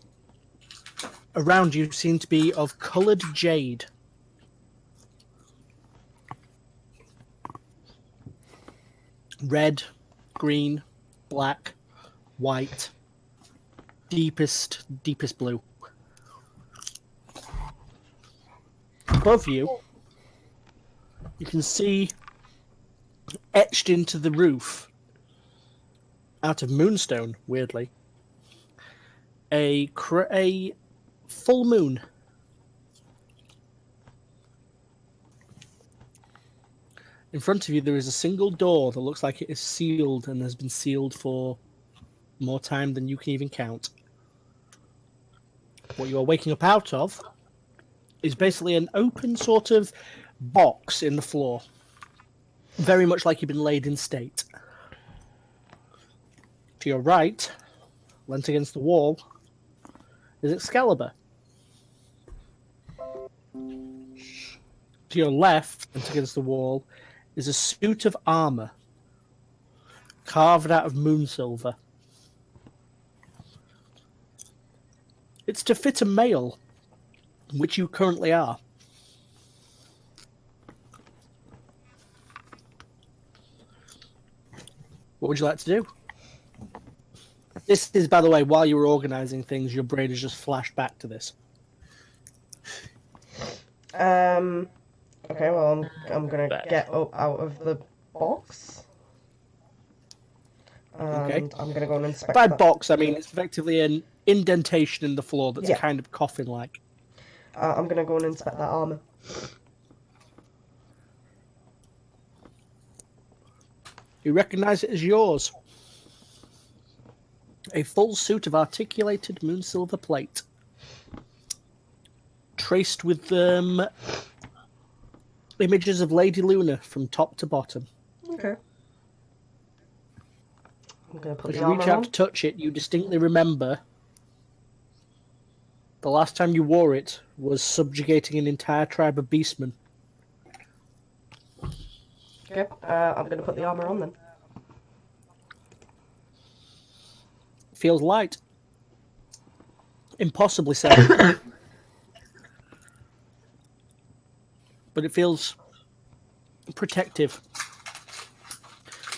around you seem to be of coloured jade. Red, green, black, white, deepest blue. Above you, you can see etched into the roof, out of moonstone, weirdly, a full moon. In front of you, there is a single door that looks like it is sealed and has been sealed for more time than you can even count. What you are waking up out of is basically an open sort of box in the floor. Very much like you've been laid in state. To your right, leant against the wall, is Excalibur. To your left, leant against the wall, is a suit of armor carved out of moon silver. It's to fit a male, which you currently are. What would you like to do? This is, by the way, while you were organising things, your brain has just flashed back to this. Okay, well, I'm gonna get up out of the box. And Okay. I'm gonna go and inspect By that. box, I mean it's effectively an indentation in the floor that's Yeah. kind of coffin-like. I'm gonna go and inspect that armor. You recognise it as yours. A full suit of articulated moon silver plate. Traced with images of Lady Luna from top to bottom. Okay. I'm gonna put As the you reach armor out on. to touch it, you distinctly remember the last time you wore it was subjugating an entire tribe of beastmen. Okay. I'm gonna put the armor on then. Feels light. Impossibly so. But it feels protective.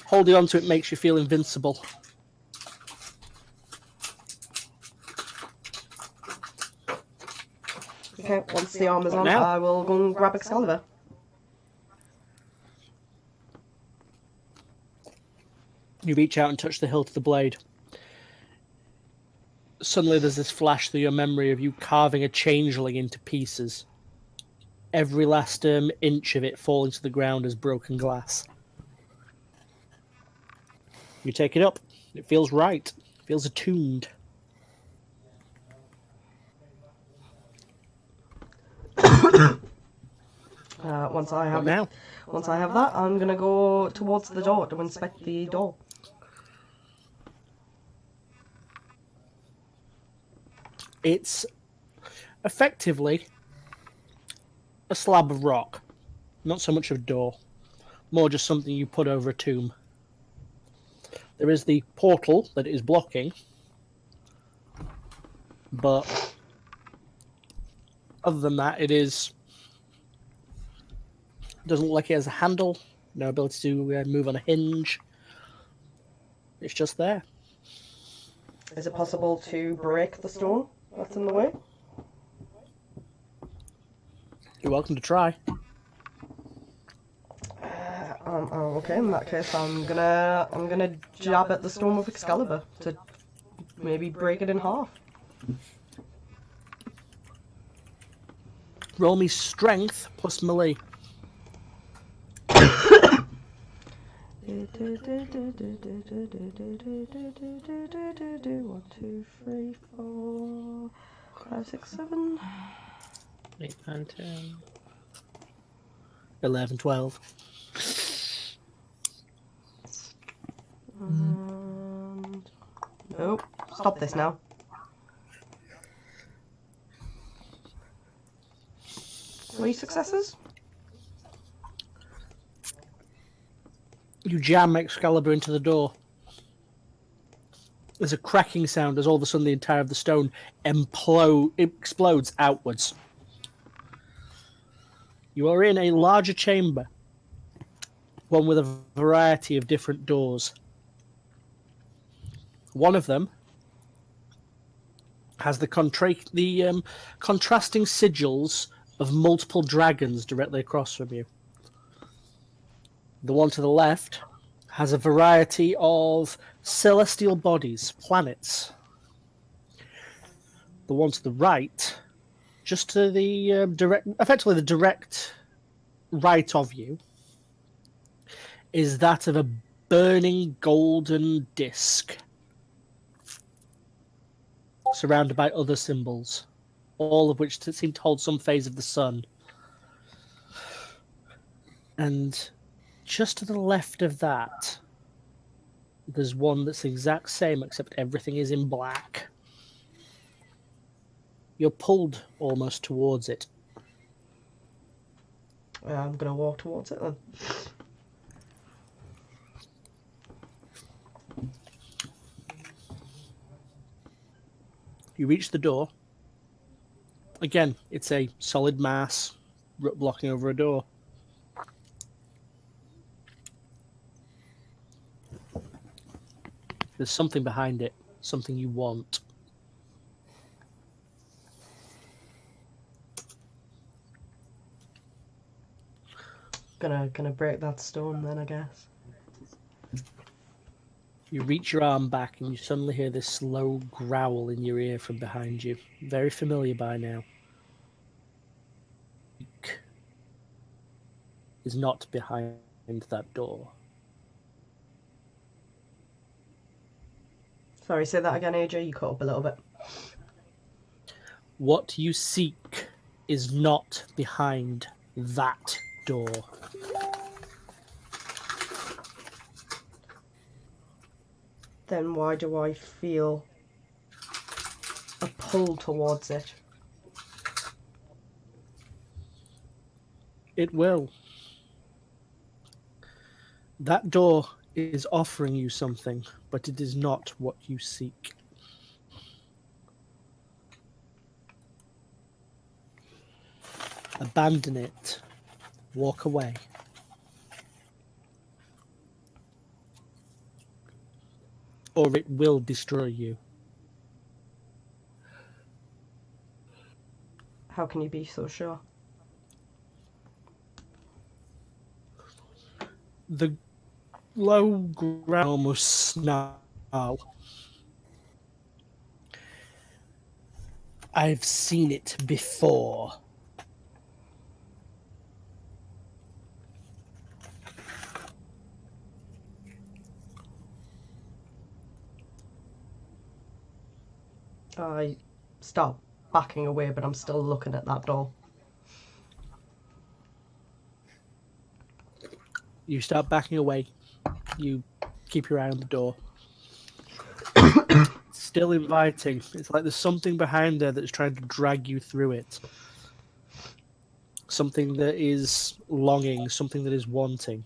Holding on to it makes you feel invincible. Okay. Once the armor's on, Now? I will go and grab Excalibur. You reach out and touch the hilt of the blade. Suddenly there's this flash through your memory of you carving a changeling into pieces. Every last inch of it falling to the ground as broken glass. You take it up. It feels right. It feels attuned. Once I What have now? Once I have that, I'm gonna go towards the door to inspect the door. It's effectively a slab of rock. Not so much of a door. More just something you put over a tomb. There is the portal that it is blocking. But other than that, it doesn't look like it has a handle, no ability to move on a hinge. It's just there. Is it possible to break the stone that's in the way? You're welcome to try. Okay, in that case, I'm gonna jab at the stone with Excalibur to maybe break it in half. Roll me strength plus melee. 1, 2, 3, 4, 5, 6, 7. 8, 9, 10. 11, 12. And... Nope. Stop this now. Three successes? You jam Excalibur into the door. There's a cracking sound as all of a sudden the entire of the stone explodes outwards. You are in a larger chamber, one with a variety of different doors. One of them has the contrasting sigils of multiple dragons directly across from you. The one to the left has a variety of celestial bodies, planets. The one to the right, just to the effectively the direct right of you, is that of a burning golden disc, surrounded by other symbols, all of which seem to hold some phase of the sun. And just to the left of that, there's one that's the exact same, except everything is in black. You're pulled almost towards it. I'm gonna walk towards it then. You reach the door. Again, it's a solid mass blocking over a door. There's something behind it, something you want. Gonna break that stone then, I guess. You reach your arm back and you suddenly hear this slow growl in your ear from behind you. Very familiar by now. Is not behind that door. Sorry, say that again, AJ. You cut up a little bit. What you seek is not behind that door. Then why do I feel a pull towards it? It will. That door is offering you something, but it is not what you seek. Abandon it. Walk away. Or it will destroy you. How can you be so sure? The low growl, almost snarl. I've seen it before. I start backing away, but I'm still looking at that door. You start backing away. You keep your eye on the door. Still inviting. It's like there's something behind there that's trying to drag you through it. Something that is longing, something that is wanting.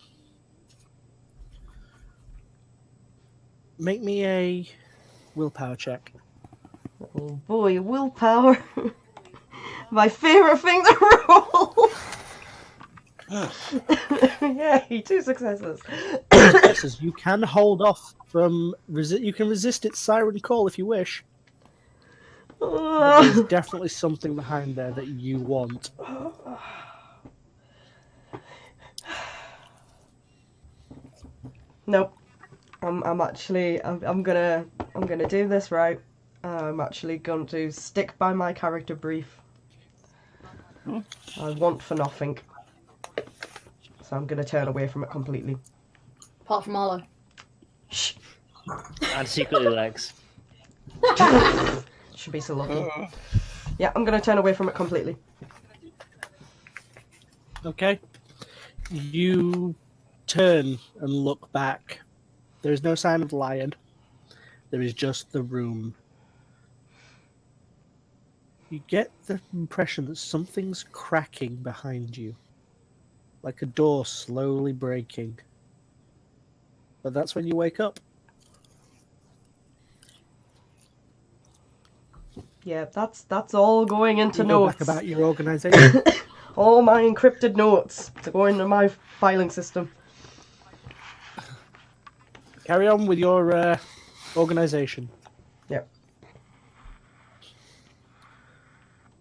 Make me a willpower check. Oh boy, willpower. My favourite thing to roll. Yay, 2 successes. Successes. You can hold off from you can resist its siren call if you wish. But there's definitely something behind there that you want. Nope. I'm gonna do this right. I'm actually going to stick by my character brief. I want for nothing. So I'm gonna turn away from it completely. Apart from Arlo. Shh. And secretly Lex. Should be so lucky. Yeah, I'm gonna turn away from it completely. Okay. You turn and look back. There is no sign of the lion. There is just the room. You get the impression that something's cracking behind you. Like a door slowly breaking. But that's when you wake up. Yeah, that's all going into You go notes. back about your organisation. All my encrypted notes to go into my filing system. Carry on with your organisation. Yep.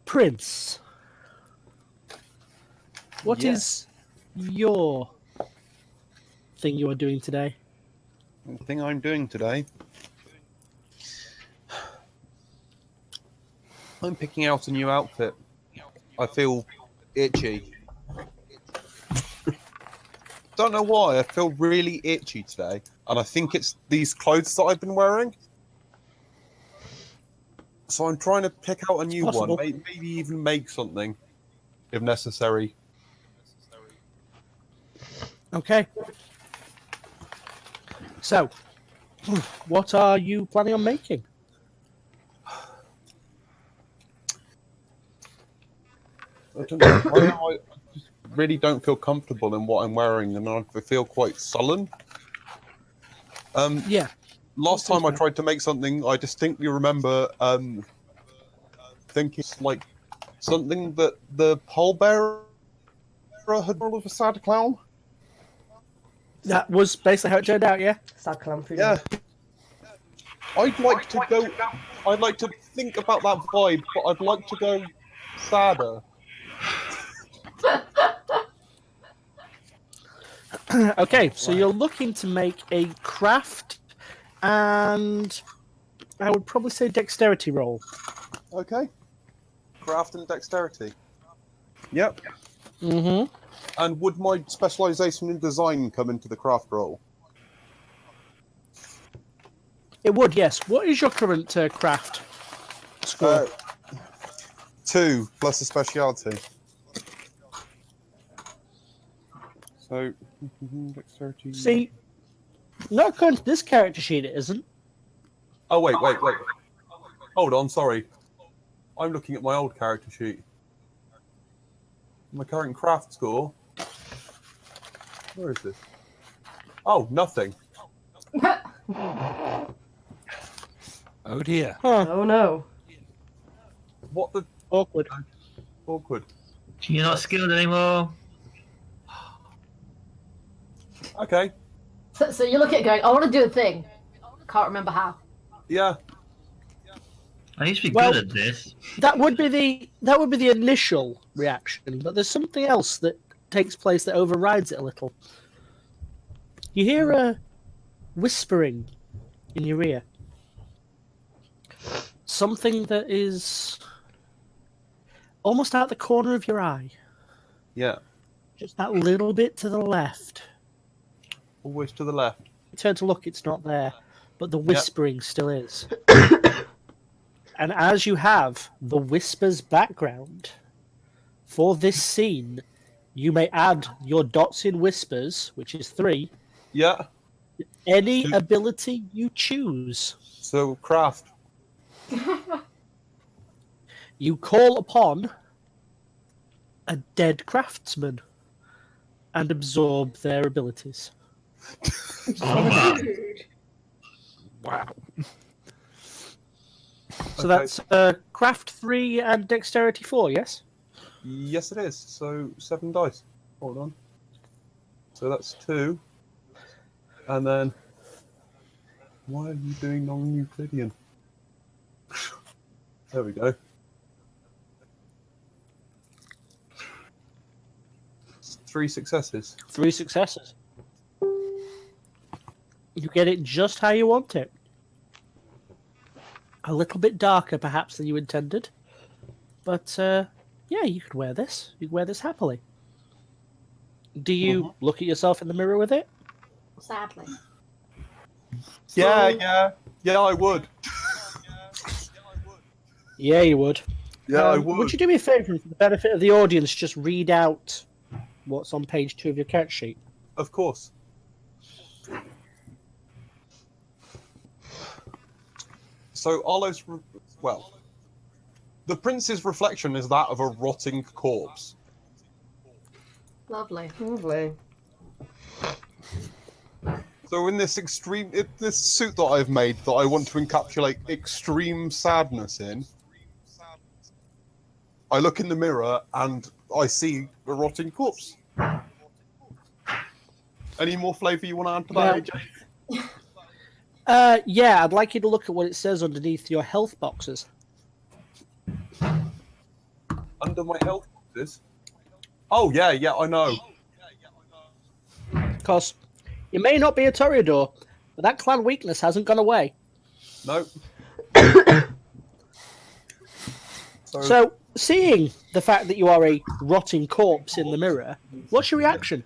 Prince. What Yes. is your thing you are doing today? The thing I'm doing today, I'm picking out a new outfit. I feel itchy. Don't know why, I feel really itchy today. And I think it's these clothes that I've been wearing. So I'm trying to pick out a new possible. one. Maybe even make something, if necessary. Okay. So, what are you planning on making? I don't know. Right now, I just really don't feel comfortable in what I'm wearing, and I feel quite sullen. Yeah. Last time I tried to make something, I distinctly remember thinking it's like something that the pallbearer had role of a sad clown. That was basically how it turned out, yeah? Sad clown food. Yeah. I'd like to think about that vibe, but I'd like to go sadder. Okay, so you're looking to make a craft and I would probably say dexterity roll. Okay. Craft and dexterity. Yep. Mm-hmm. And would my specialisation in design come into the craft roll? It would, yes. What is your current craft score? 2 plus a speciality. So, dexterity. See, not according to this character sheet, it isn't. Oh, wait. Hold on, sorry. I'm looking at my old character sheet. My current craft score. Where is this? Oh, nothing. Oh dear. Huh. Oh no. What the Awkward. awkward. You're not skilled anymore. Okay. So you look at it going, I want to do a thing. Can't remember how. Yeah. I used to be Well- good at this. That would be the initial reaction, but there's something else that takes place that overrides it a little. You hear a whispering in your ear. Something that is almost out the corner of your eye. Yeah. Just that little bit to the left. Always to the left. You turn to look, it's not there. But the whispering still is. And as you have the whisper's background for this scene, you may add your dots in whispers, which is 3, Yeah. any ability you choose. So craft. You call upon a dead craftsman and absorb their abilities. Oh, Wow. So that's craft 3 and dexterity 4, yes? Yes, it is. So 7 dice. Hold on. So that's 2. And then, why are you doing non-Euclidean? There we go. 3 successes. 3 successes. You get it just how you want it. A little bit darker, perhaps, than you intended. But, yeah, you could wear this. You could wear this happily. Do you look at yourself in the mirror with it? Sadly. Yeah, I would. Yeah, you would. Yeah, I would. Would you do me a favour, for the benefit of the audience, just read out what's on page 2 of your character sheet? Of course. So Arlo's, well, the prince's reflection is that of a rotting corpse. Lovely. Lovely. So in this this suit that I've made that I want to encapsulate extreme sadness in, I look in the mirror and I see a rotting corpse. Any more flavour you want to add to that, AJ? Yeah, I'd like you to look at what it says underneath your health boxes. Under my health boxes? Oh, yeah, I know. Because you may not be a Toreador, but that clan weakness hasn't gone away. No. So, seeing the fact that you are a rotting corpse in the mirror, what's your reaction?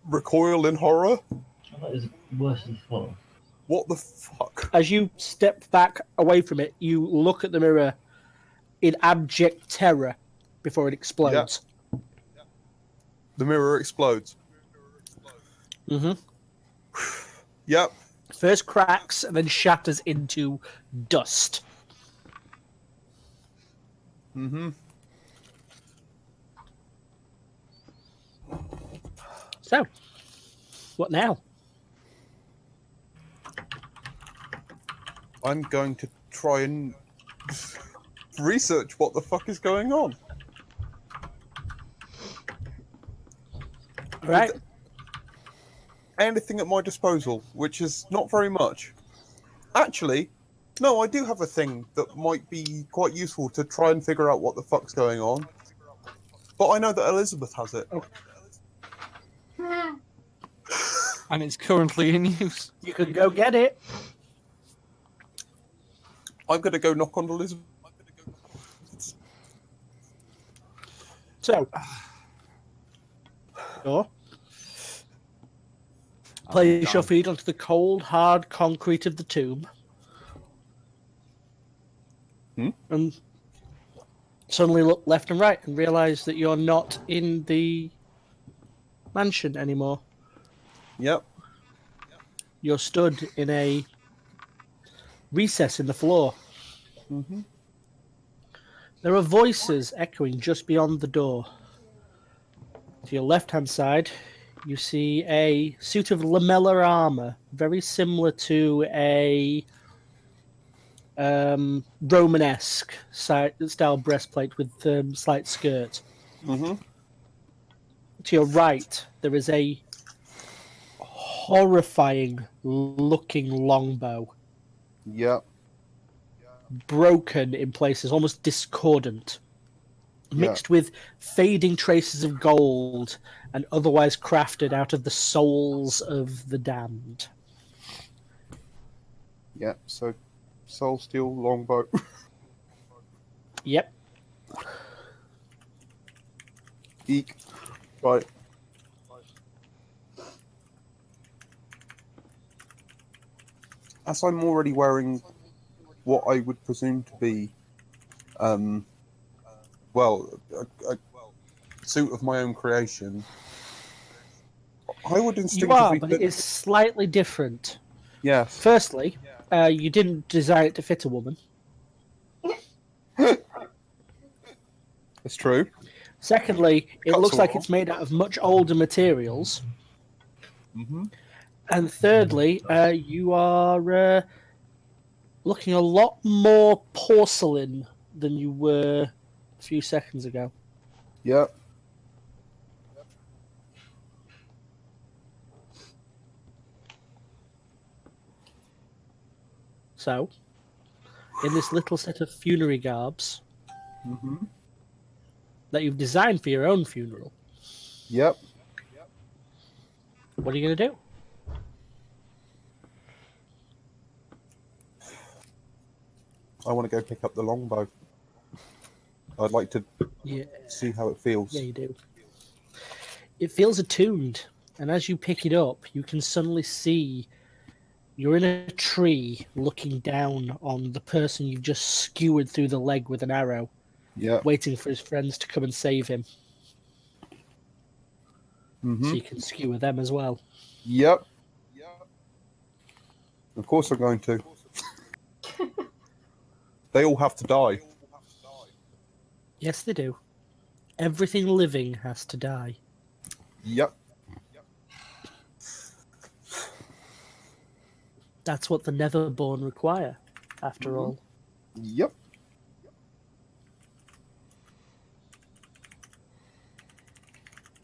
Recoil in horror? that is worse than full. What the fuck? As you step back away from it, you look at the mirror in abject terror before it explodes. The mirror explodes. Mm-hmm. Yep. First cracks and then shatters into dust. Mm-hmm. So, what now? I'm going to try and research what the fuck is going on. Right. Anything at my disposal, which is not very much. Actually, no, I do have a thing that might be quite useful to try and figure out what the fuck's going on. But I know that Elizabeth has it. And it's currently in use. You can go get it. I'm going to go knock on Elizabeth. So, door. Place your feet onto the cold, hard concrete of the tomb. And suddenly look left and right and realise that you're not in the mansion anymore. Yep. You're stood in a recess in the floor. Mm-hmm. There are voices echoing just beyond the door. To your left-hand side, you see a suit of lamellar armor, very similar to a Romanesque style breastplate with slight skirt. Mm-hmm. To your right, there is a horrifying looking longbow, Yep. broken in places, almost discordant. mixed with fading traces of gold and otherwise crafted out of the souls of the damned. Yeah, so soul steel longbow. Yep. Eek. Right. As I'm already wearing what I would presume to be, well, a suit of my own creation, I would You are, instinctively but it is slightly different. Yes. Firstly, you didn't design it to fit a woman. It's true. Secondly, it Cuts looks a like lot. it's made out of much older materials. Mm-hmm. And thirdly, you are looking a lot more porcelain than you were a few seconds ago. Yep. So, in this little set of funerary garbs Mm-hmm. that you've designed for your own funeral, Yep. what are you going to do? I want to go pick up the longbow. I'd like to Yeah, see how it feels. yeah, you do. It feels attuned, and as you pick it up, you can suddenly see you're in a tree looking down on the person you've just skewered through the leg with an arrow, Yep. waiting for his friends to come and save him, Mm-hmm. so you can skewer them as well. Yep. Of course I'm going to. They all have to die. Yes, they do. Everything living has to die. Yep. That's what the Netherborn require, after all. Yep.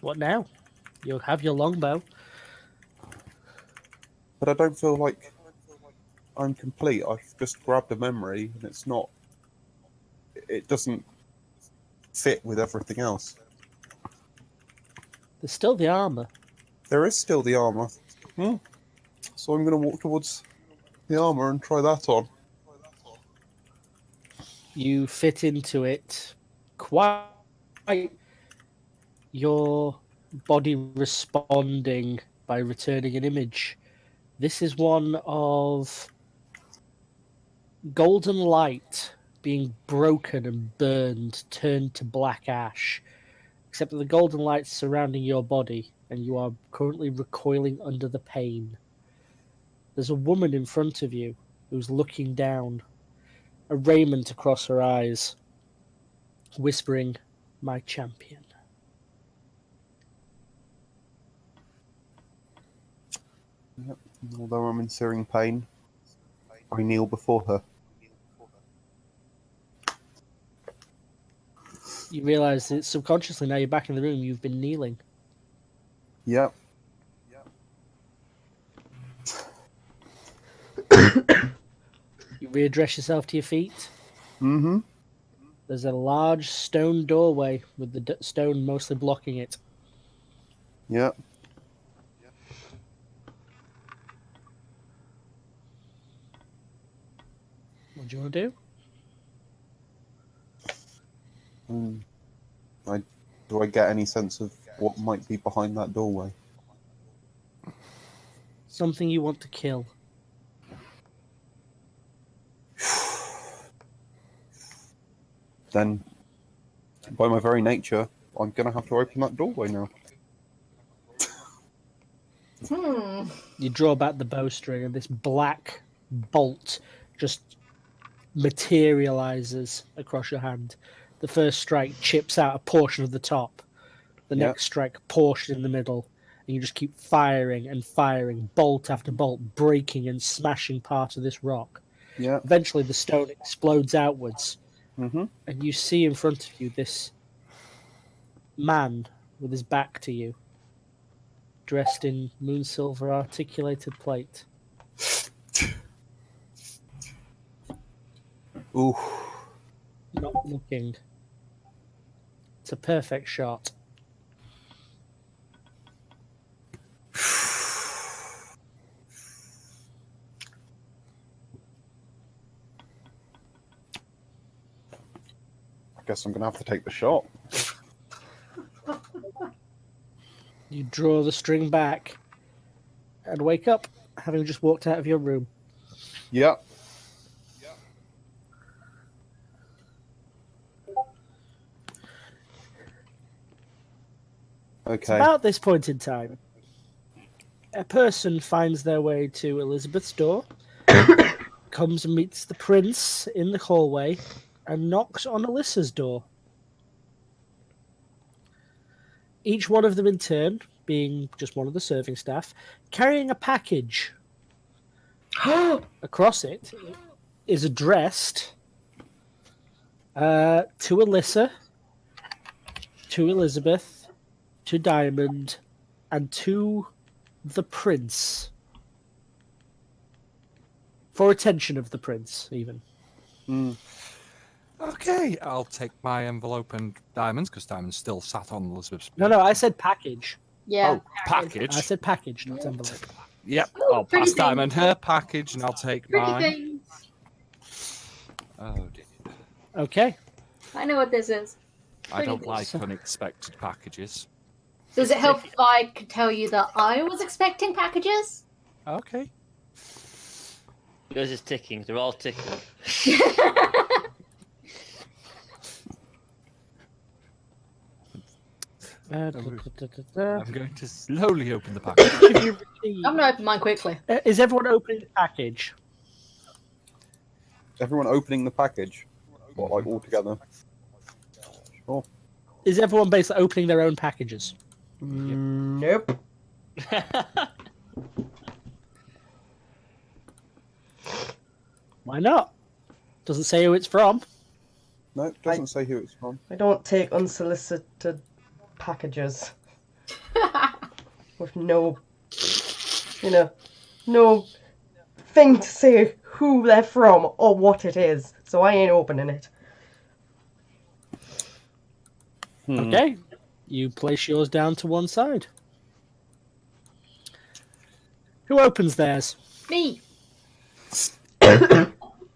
What now? You'll have your longbow. But I don't feel like I'm complete. I've just grabbed a memory and it's not. It doesn't fit with everything else. There's still the armor. There is still the armor. So I'm going to walk towards the armor and try that on. You fit into it quite. Your body responding by returning an image. This is one of golden light being broken and burned, turned to black ash. Except that the golden light's surrounding your body, and you are currently recoiling under the pain. There's a woman in front of you who's looking down, a raiment across her eyes, whispering, "My champion." Although I'm in searing pain, I kneel before her. You realise that subconsciously, now you're back in the room, you've been kneeling. Yep. You readdress yourself to your feet. Mm-hmm. There's a large stone doorway with the stone mostly blocking it. Yep. What do you want to do? Do I get any sense of what might be behind that doorway? Something you want to kill. Then, by my very nature, I'm going to have to open that doorway now. You draw back the bowstring, and this black bolt just materializes across your hand. The first strike chips out a portion of the top. The Yeah. next strike, a portion in the middle. And you just keep firing and firing, bolt after bolt, breaking and smashing part of this rock. Yeah. Eventually, the stone explodes outwards, Mm-hmm. and you see in front of you this man with his back to you, dressed in moon silver articulated plate. Ooh. Not looking. It's a perfect shot. I guess I'm going to have to take the shot. You draw the string back and wake up, having just walked out of your room. Yeah. It's Okay. about this point in time, a person finds their way to Elizabeth's door, comes and meets the prince in the hallway, and knocks on Alyssa's door. Each one of them in turn, being just one of the serving staff, carrying a package. Across it is addressed to Alyssa, to Elizabeth, to Diamond, and to the prince. For attention of the prince, even. Okay, I'll take my envelope and Diamonds, because Diamonds still sat on Elizabeth's. No, I said package. Yeah. Oh, package. I said package, not envelope. Yep, Ooh, I'll pretty pass Diamond things. her package, and I'll take Pretty mine. things. Oh dear. Okay. I know what this is. I don't Pretty like things. unexpected packages. Does it help if I could tell you that I was expecting packages? Okay. Yours is ticking. They're all ticking. I'm going to slowly open the package. I'm gonna open mine quickly. Is everyone opening the package? Everyone opening the package? What, like all together? Sure. Is everyone basically opening their own packages? Nope. Why not? Doesn't say who it's from. No, it doesn't say who it's from. I don't take unsolicited packages with no, no thing to say who they're from or what it is. So I ain't opening it. Okay. You place yours down to one side. Who opens theirs? Me.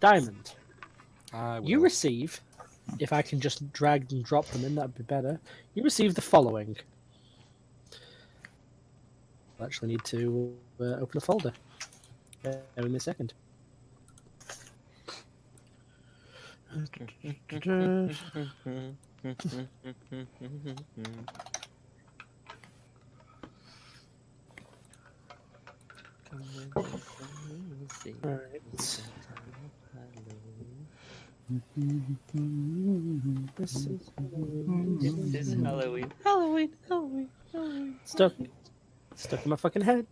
Diamond. I will. You receive, if I can just drag and drop them in, that'd be better. You receive the following. I actually need to open a folder. Bear with me a second. Right. This is Halloween. Halloween. stuck in my fucking head.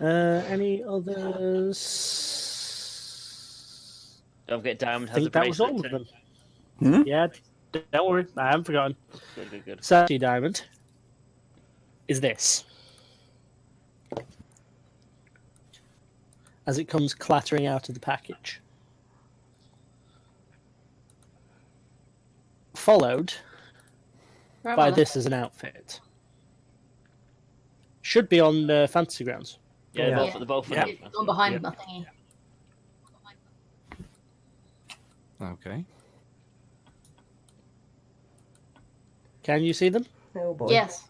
Any others? Don't forget Diamond I has a think that was bracelet all of too. them. Yeah, don't worry, I haven't forgotten. Good. So, Diamond, is this. As it comes clattering out of the package. Followed Right by on then. this as an outfit. Should be on Fantasy Grounds. Yeah, Yeah. they're both Yeah. It's on behind Yeah. my thingy. Okay. Can you see them? Oh boy. Yes.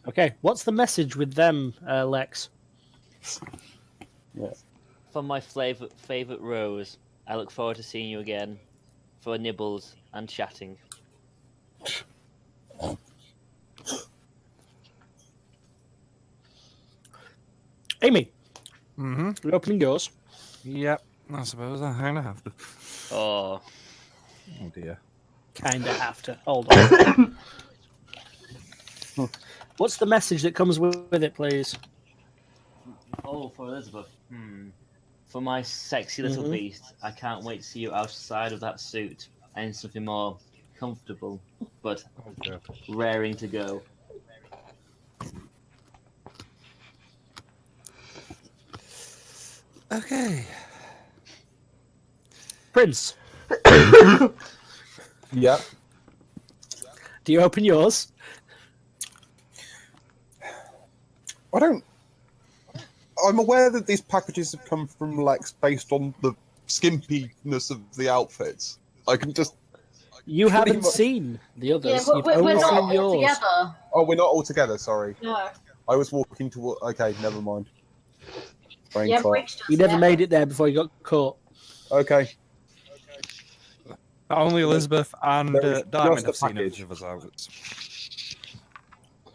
Okay, what's the message with them, Lex? From my favorite Rose, I look forward to seeing you again for nibbles and chatting. Amy, Mm-hmm. you're opening yours. Yep. I suppose I kind of have to. Oh, Oh dear. Kinda have to. Hold on. What's the message that comes with it, please? oh, for Elizabeth. For my sexy little Mhm. beast, I can't wait to see you outside of that suit and something more comfortable, but Oh dear. raring to go. Okay. Prince, Yeah. Do you open yours? I'm aware that these packages have come from Lex based on the skimpiness of the outfits. I can just. You Pretty haven't much- seen the Yeah, others. we're, You've we're only not seen all yours. together. Oh, we're not all together. Sorry, No. I was walking toward. Okay, never mind. Brain You haven't fart. reached us You never yet. made it there before you got caught. Okay, Only Elizabeth and There is Diamond just a have seen package. each other's outfits.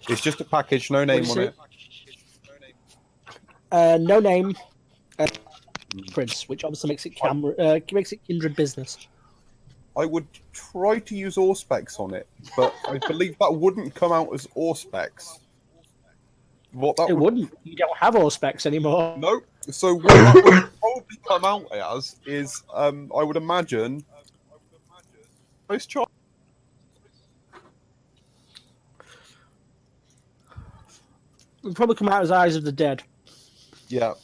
it's just a package, no name What'd on you it. No name. Prince, which obviously makes it kindred business. I would try to use Auspex on it, but I believe that wouldn't come out as Auspex. What that It would wouldn't. You don't have all specs anymore. No. So what that would probably come out as is, I would imagine, most child. It would probably come out as Eyes of the Dead. Yeah,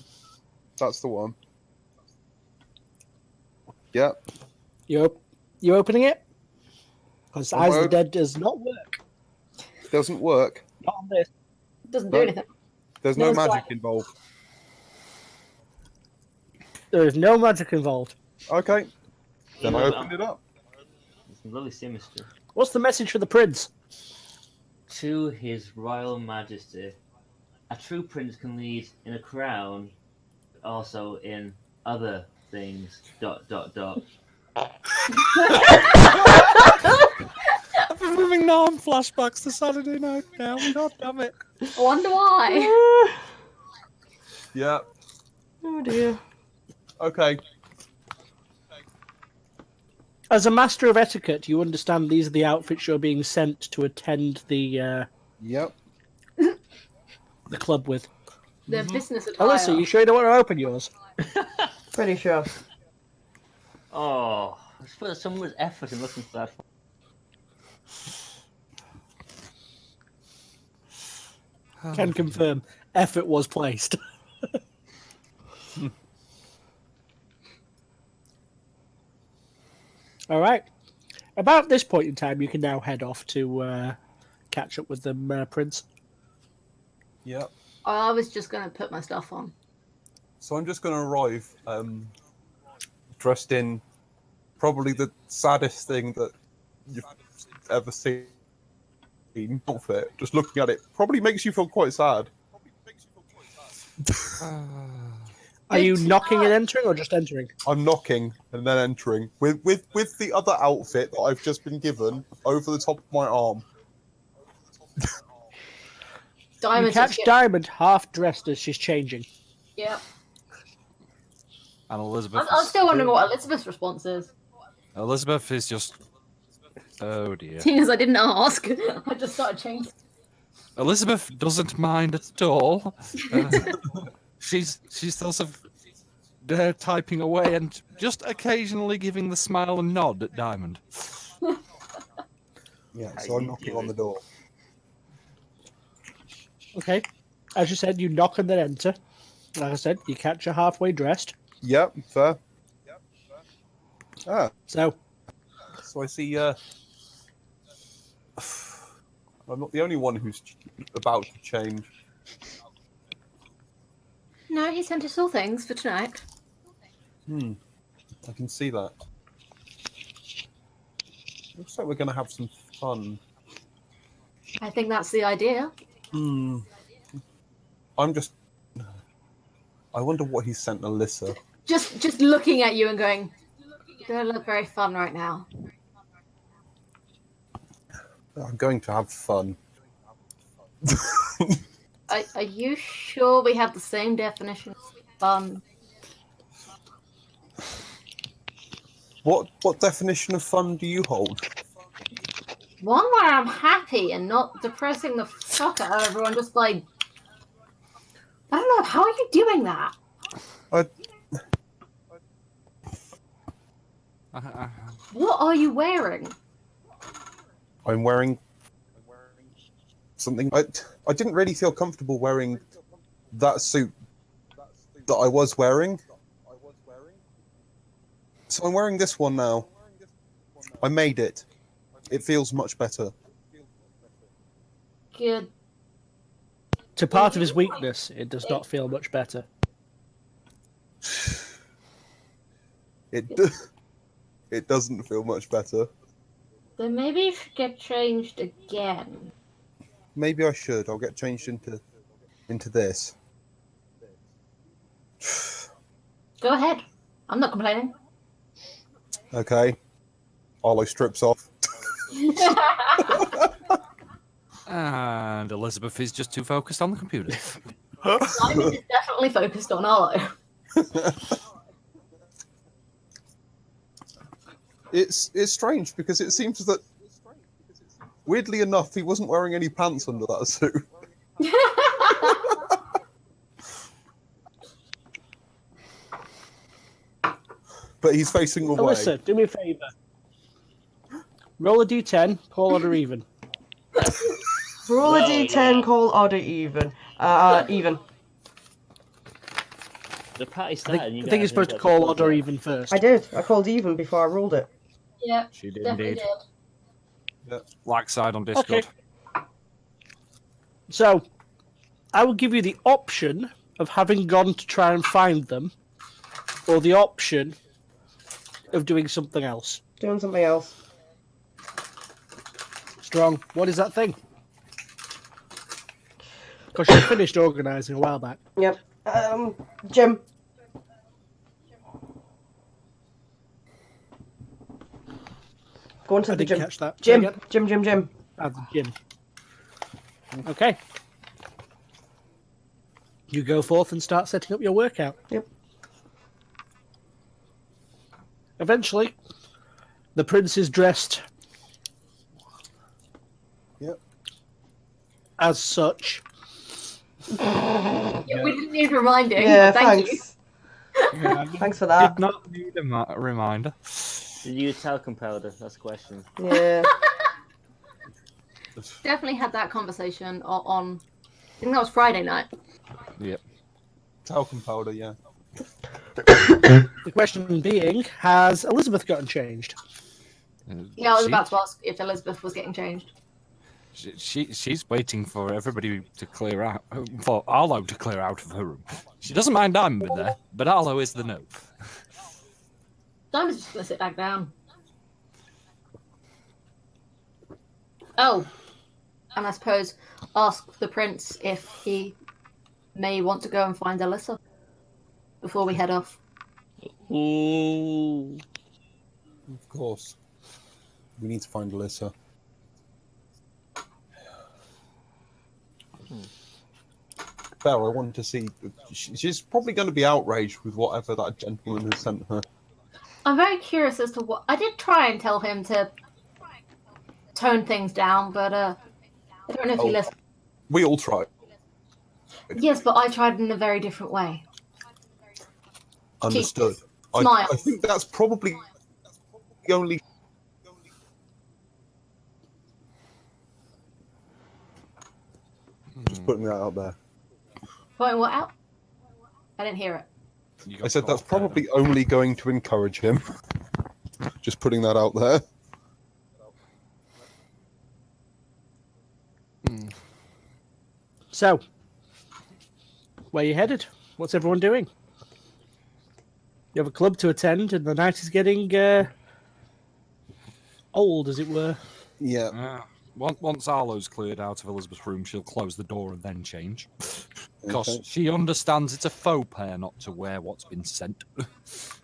that's the one. Yeah. You opening it? Because Oh, Eyes of no. the Dead does not work. Doesn't work. Not on this. It doesn't do No. anything. There's No, no it's magic like- involved. There is no magic involved. Okay. Then I Yeah, opened it up. Some lovely symmetry. What's the message for the prince? To His Royal Majesty, a true prince can lead in a crown, also in other things. ... I'm having non-flashbacks to Saturday night now. God damn it. I wonder why. Yeah. Oh dear. Okay. As a master of etiquette, you understand these are the outfits you're being sent to attend the Yep. club with. The business attire. Alyssa, you sure you don't want to open yours? Pretty sure. Oh, I suppose someone's effort in looking for that. Can confirm. Effort was placed. All right. About this point in time, you can now head off to catch up with them, Prince. Yep. I was just going to put my stuff on. So I'm just going to arrive dressed in probably the saddest thing that you've ever seen. Outfit. Just looking at it probably makes you feel quite sad. Are you knocking and entering or just entering? I'm knocking and then entering with the other outfit that I've just been given over the top of my arm. Diamond You catch just get- Diamond half dressed as she's changing. Yeah. And Elizabeth. I'm is still wondering what Elizabeth's response is. Elizabeth is just. Oh dear. Seeing as I didn't ask, I just started changing. Elizabeth doesn't mind at all. She's sort of typing away and just occasionally giving the smile and nod at Diamond. Yeah, so I'm knocking on the door. Okay. As you said, you knock and then enter. Like I said, you catch her halfway dressed. Yep, fair. Ah, So, so I see. I'm not the only one who's about to change. No, he sent us all things for tonight. I can see that. Looks like we're going to have some fun. I think that's the idea. I'm just. I wonder what he sent Alyssa. Just looking at you and going, you don't look very fun right now. I'm going to have fun. Are you sure we have the same definition of fun? What definition of fun do you hold? One where I'm happy and not depressing the fuck out of everyone, just like... I don't know, how are you doing that? What are you wearing? I'm wearing something. I didn't really feel comfortable wearing that suit that I was wearing. So I'm wearing this one now. I made it. It feels much better. good. To part of his weakness, it does not feel much better. It doesn't feel much better. Then maybe you should get changed again. Maybe I should. I'll get changed into this. Go ahead. I'm not complaining. Okay. Arlo strips off. And Elizabeth is just too focused on the computer. Simon is definitely focused on Arlo. It's strange because it seems that, weirdly enough, he wasn't wearing any pants under that suit. But he's facing away. Alyssa, do me a favour. Roll a d10, call odd or even. Roll a d10, call odd or even. Even. The party I started. think, and you I think you're guys supposed to got call odd or yeah. even first. I did. I called even before I rolled it. Yeah, She did definitely indeed. Like side on Discord. Okay. So, I will give you the option of having gone to try and find them, or the option of doing something else. Doing something else. Strong. What is that thing? Because you finished organising a while back. Yep. Jim. Go on to I the didn't gym. catch that. Jim. Say again? Jim. At the gym. Okay. You go forth and start setting up your workout. Yep. Eventually, the prince is dressed Yep. as such. Yeah, we didn't need reminding. Yeah, Thank you. thanks. Thanks for that. Did not need a reminder. Did you use talcum powder? That's the question. Yeah. Definitely had that conversation on. I think that was Friday night. Yep. Talcum powder, yeah. The question being, has Elizabeth gotten changed? Yeah, I was about to ask if Elizabeth was getting changed. She's waiting for everybody to clear out, for Arlo to clear out of her room. She doesn't mind I'm there, but Arlo is the no. Simon's just gonna sit back down. Oh, and I suppose ask the prince if he may want to go and find Alyssa before we head off. Ooh. Of course. We need to find Alyssa. Belle, I wanted to see. She's probably going to be outraged with whatever that gentleman has sent her. I'm very curious as to what. I did try and tell him to tone things down, but I don't know if he listened. We all tried. Yes, but I tried in a very different way. Understood. Smile. I think that's probably the only. Just putting that out there. Pointing what out? I didn't hear it. I said that's probably only going to encourage him. Just putting that out there. So, where are you headed? What's everyone doing? You have a club to attend, and the night is getting old, as it were. Yeah. Once Arlo's cleared out of Elizabeth's room, she'll close the door and then change. Because Okay. she understands it's a faux pas not to wear what's been sent.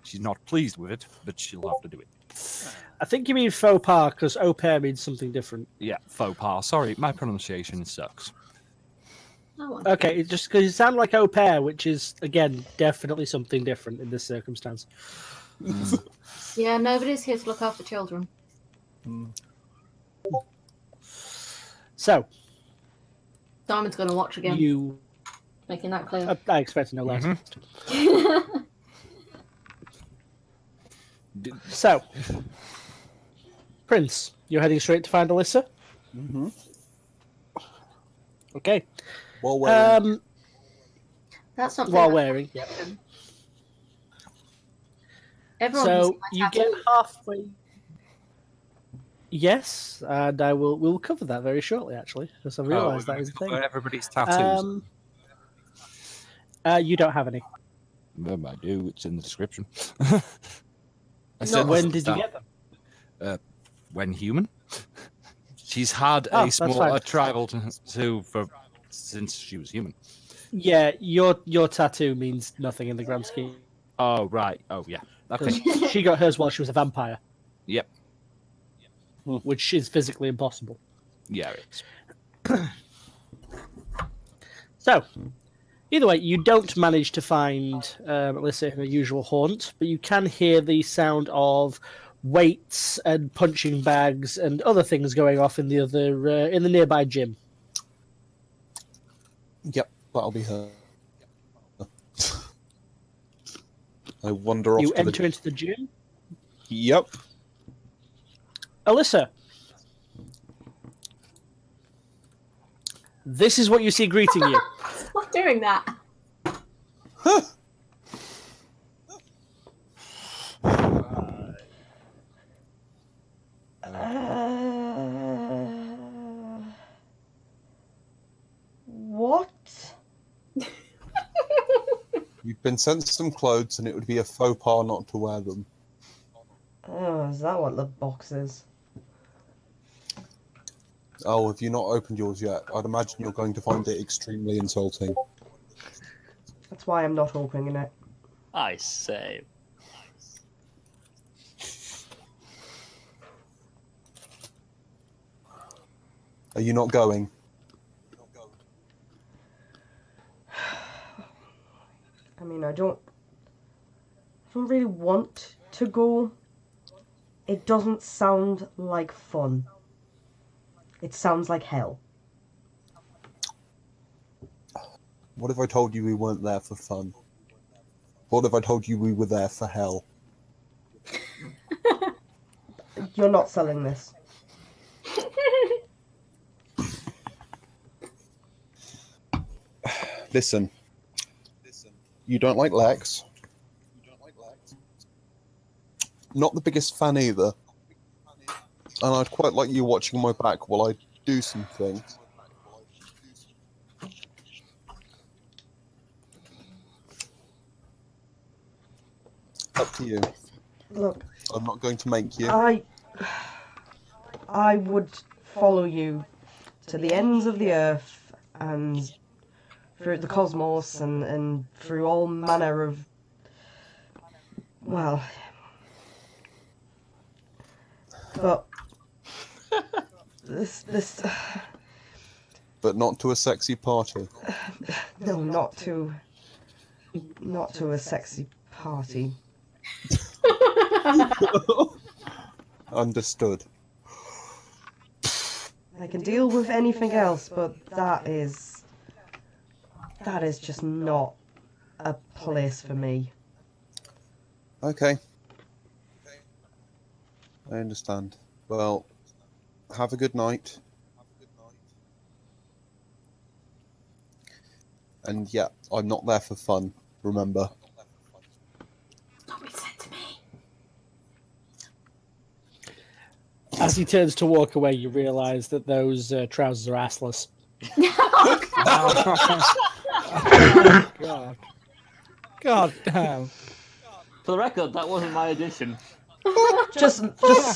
She's not pleased with it, but she'll have to do it. I think you mean faux pas, because au pair means something different. Yeah, faux pas. Sorry, my pronunciation sucks. Oh, Okay, it's just because you sound like au pair, which is, again, definitely something different in this circumstance. yeah, nobody's here to look after children. So, Simon's going to watch again, you... making that clear. I expect no less. So, Prince, you're heading straight to find Alyssa? Mm-hmm. Okay. While wearing, That's something. While that- wearing, yeah. Everyone can So, see my you get tattoo. halfway... Yes, and we'll cover that very shortly, actually, because I realise that is a thing. Everybody's tattoos. You don't have any. I do. It's in the description. No, when did you get them? When human. She's had Oh, a that's small fine. tribal tattoo since she was human. Yeah, your tattoo means nothing in the grand scheme. Oh right. Oh yeah. Okay. 'Cause she got hers while she was a vampire, Yep. which is physically impossible. Yeah. It's... So, either way, you don't manage to find Alyssa in her usual haunt, but you can hear the sound of weights and punching bags and other things going off in the nearby gym. Yep, that'll be her. I wander off You to enter the... into the gym. Yep. Alyssa, this is what you see greeting you. Stop doing that. What? You've been sent some clothes and it would be a faux pas not to wear them. Oh, is that what the box is? Oh, have you not opened yours yet? I'd imagine you're going to find it extremely insulting. That's why I'm not opening it. I say. Are you not going? I mean, I don't really want to go. It doesn't sound like fun. It sounds like hell. What if I told you we weren't there for fun? What if I told you we were there for hell? You're not selling this. Listen. You don't like Lex. Not the biggest fan either. And I'd quite like you watching my back while I do some things. Up to you. Look, I'm not going to make you. I would follow you to the ends of the earth and through the cosmos and through all manner of, well, but this But not to a sexy party. no, not to a sexy party. Understood. I can deal with anything else, but that is just not a place for me. Okay. I understand. Well, have a good night. And yeah, I'm not there for fun, remember. Don't be said to me. As he turns to walk away, you realise that those trousers are assless. God. God damn. For the record, that wasn't my addition. Just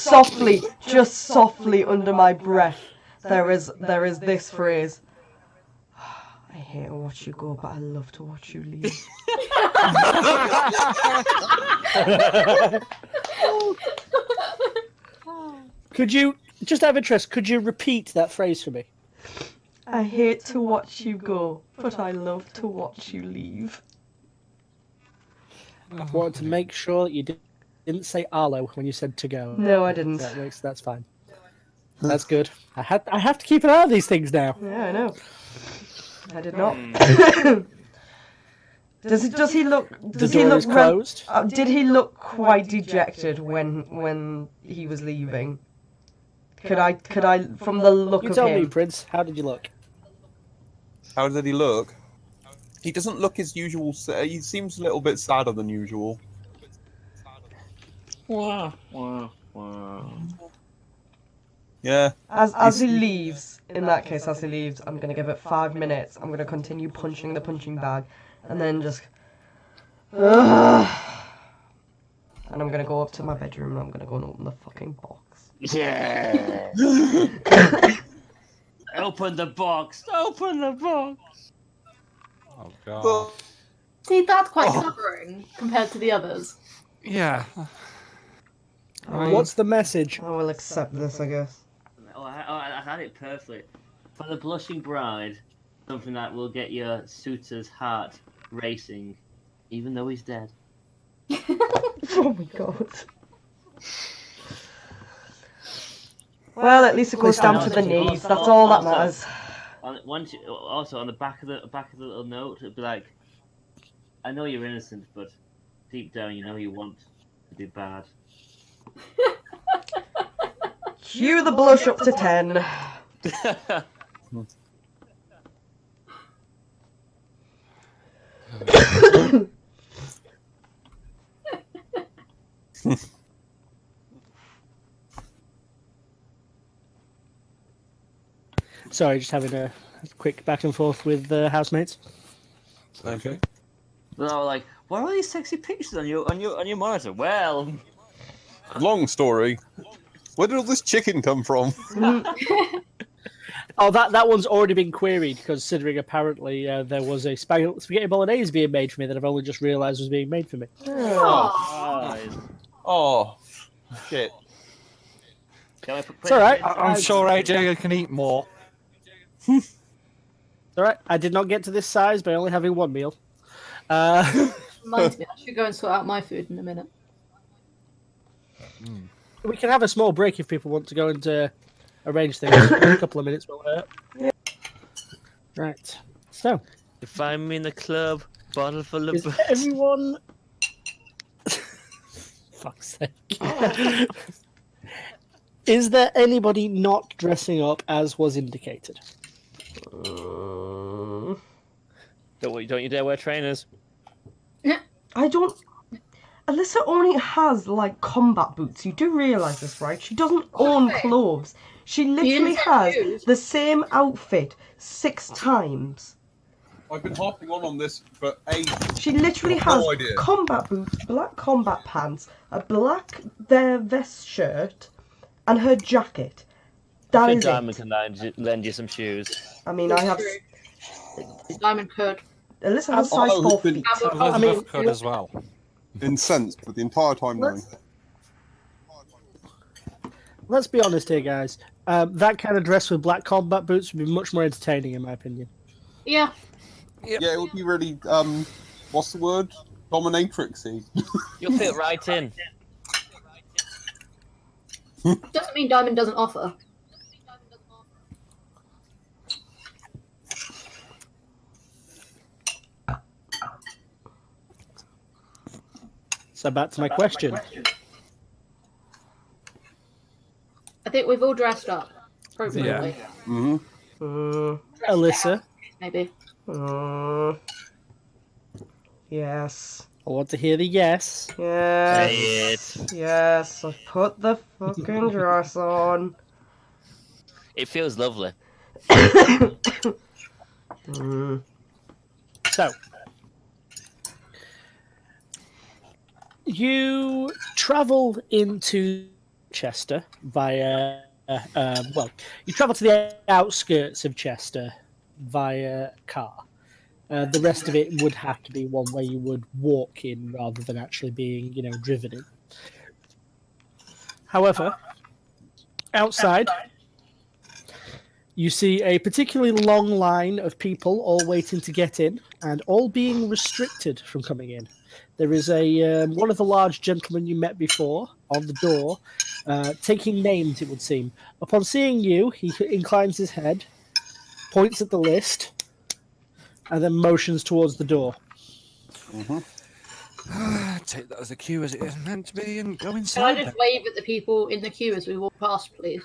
softly under my breath, there is this phrase. I hate to watch you go, but I love to watch you leave. Could you, just out of interest, could you repeat that phrase for me? I hate to watch you go, but I love to watch you leave. I wanted to make sure that you didn't say Arlo when you said to go. No, I didn't. That's fine. That's good. I have to keep an eye on these things now. Yeah, I know. I did not. Does he look? Does The he door look is closed. did he look quite dejected when he was leaving? Could I from the look You of tell him? me, Prince. How did you look? How did he look? He doesn't look his usual. He seems a little bit sadder than usual. Wow, wow, wow. Yeah. As he leaves, in that case, as he leaves, I'm gonna give it 5 minutes. I'm gonna continue punching the punching bag, and then just. And I'm gonna go up to my bedroom and I'm gonna go and open the fucking box. Yeah. Open the box. Open the box. Oh god. See, that's quite Oh. covering compared to the others. Yeah. What's the message? I will accept this, I guess. Oh, I had it perfectly. For the blushing bride, something that will get your suitor's heart racing, even though he's dead. Oh my god. Well, at least it goes down to the knees. That's all that matters. Also on the back of the little note, it'd be like, "I know you're innocent, but deep down, you know you want to be bad." Cue the blush up to 10. Sorry, just having a quick back and forth with housemates. Okay. But I was like, "What are these sexy pictures on your monitor?" Well, Long story. Where did all this chicken come from? Oh, that one's already been queried, considering apparently there was a spaghetti bolognese being made for me that I've only just realised was being made for me. Oh, shit. It's all right. I'm sure AJ can eat more. It's all right. I did not get to this size by only having one meal. Reminds me, I should go and sort out my food in a minute. We can have a small break if people want to go and arrange things. A couple of minutes will hurt. Right. So, You find me in the club, bottle full is of everyone... Fuck's sake. Is there anybody not dressing up as was indicated? Don't you dare wear trainers. I don't. Alyssa only has, like, combat boots. You do realise this, right? She doesn't own clothes. She literally has the same outfit 6 times. I've been harping on this for ages. She literally I've has no idea. combat boots, black combat pants, a black vest shirt, and her jacket. That is Diamond it. can lend you some shoes. I mean, I have. Diamond could. Alyssa has Oh, size 4 it's been- feet. Elizabeth could as well. Incensed for the entire time now. Let's be honest here, guys. That kind of dress with black combat boots would be much more entertaining, in my opinion. Yeah. Yeah, it would be really, what's the word? Dominatrixy. You'll fit right in. Doesn't mean Diamond doesn't offer. So back to my question. I think we've all dressed up appropriately. Mm-hmm. Alyssa, Maybe. Yes. I want to hear the yes. Yes. Yes. I put the fucking dress on. It feels lovely. So, you travel into Chester via, you travel to the outskirts of Chester via car. The rest of it would have to be one where you would walk in rather than actually being, driven in. However, outside, you see a particularly long line of people all waiting to get in and all being restricted from coming in. There is one of the large gentlemen you met before on the door, taking names, it would seem. Upon seeing you, he inclines his head, points at the list, and then motions towards the door. Take that as a cue as it is meant to be and go Can I inside. just wave at the people in the queue as we walk past, please?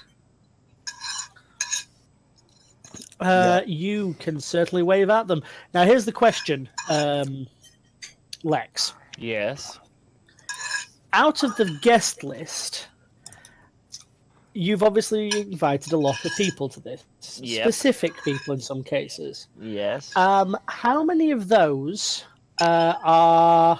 You can certainly wave at them. Now, here's the question, Lex. Yes. Out of the guest list, you've obviously invited a lot of people to this, Yep. specific people in some cases. Yes. How many of those are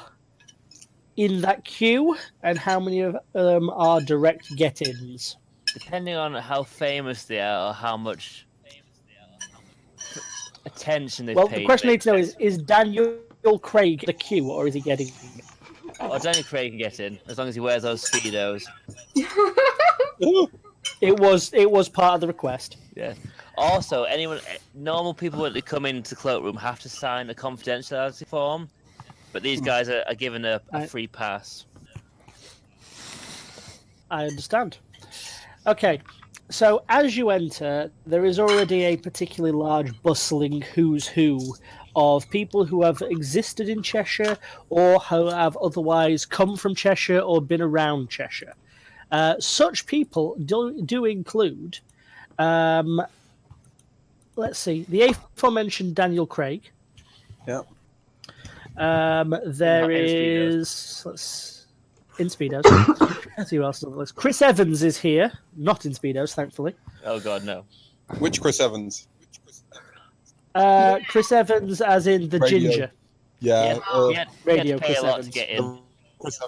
in that queue, and how many of them are direct get-ins? Depending on how famous they are or how much attention they've Well, paid. the question I need to know basically. is Daniel Craig in the queue, or is he getting? Oh, Daniel Craig can get in as long as he wears those speedos. It was part of the request. Yeah. Also, normal people when they come into the cloakroom have to sign a confidentiality form, but these guys are given a free pass. I understand. Okay, so as you enter, there is already a particularly large, bustling who's who of people who have existed in Cheshire or who have otherwise come from Cheshire or been around Cheshire. Such people do include, let's see, the aforementioned Daniel Craig. Yeah. There is in Speedos. Let's see who else is on the list. Chris Evans is here, not in Speedos, thankfully. Oh God, no. Which Chris Evans? Chris Evans, as in the Radio. ginger. Yeah. He had Radio to pay Chris a lot Evans. to get in. Chris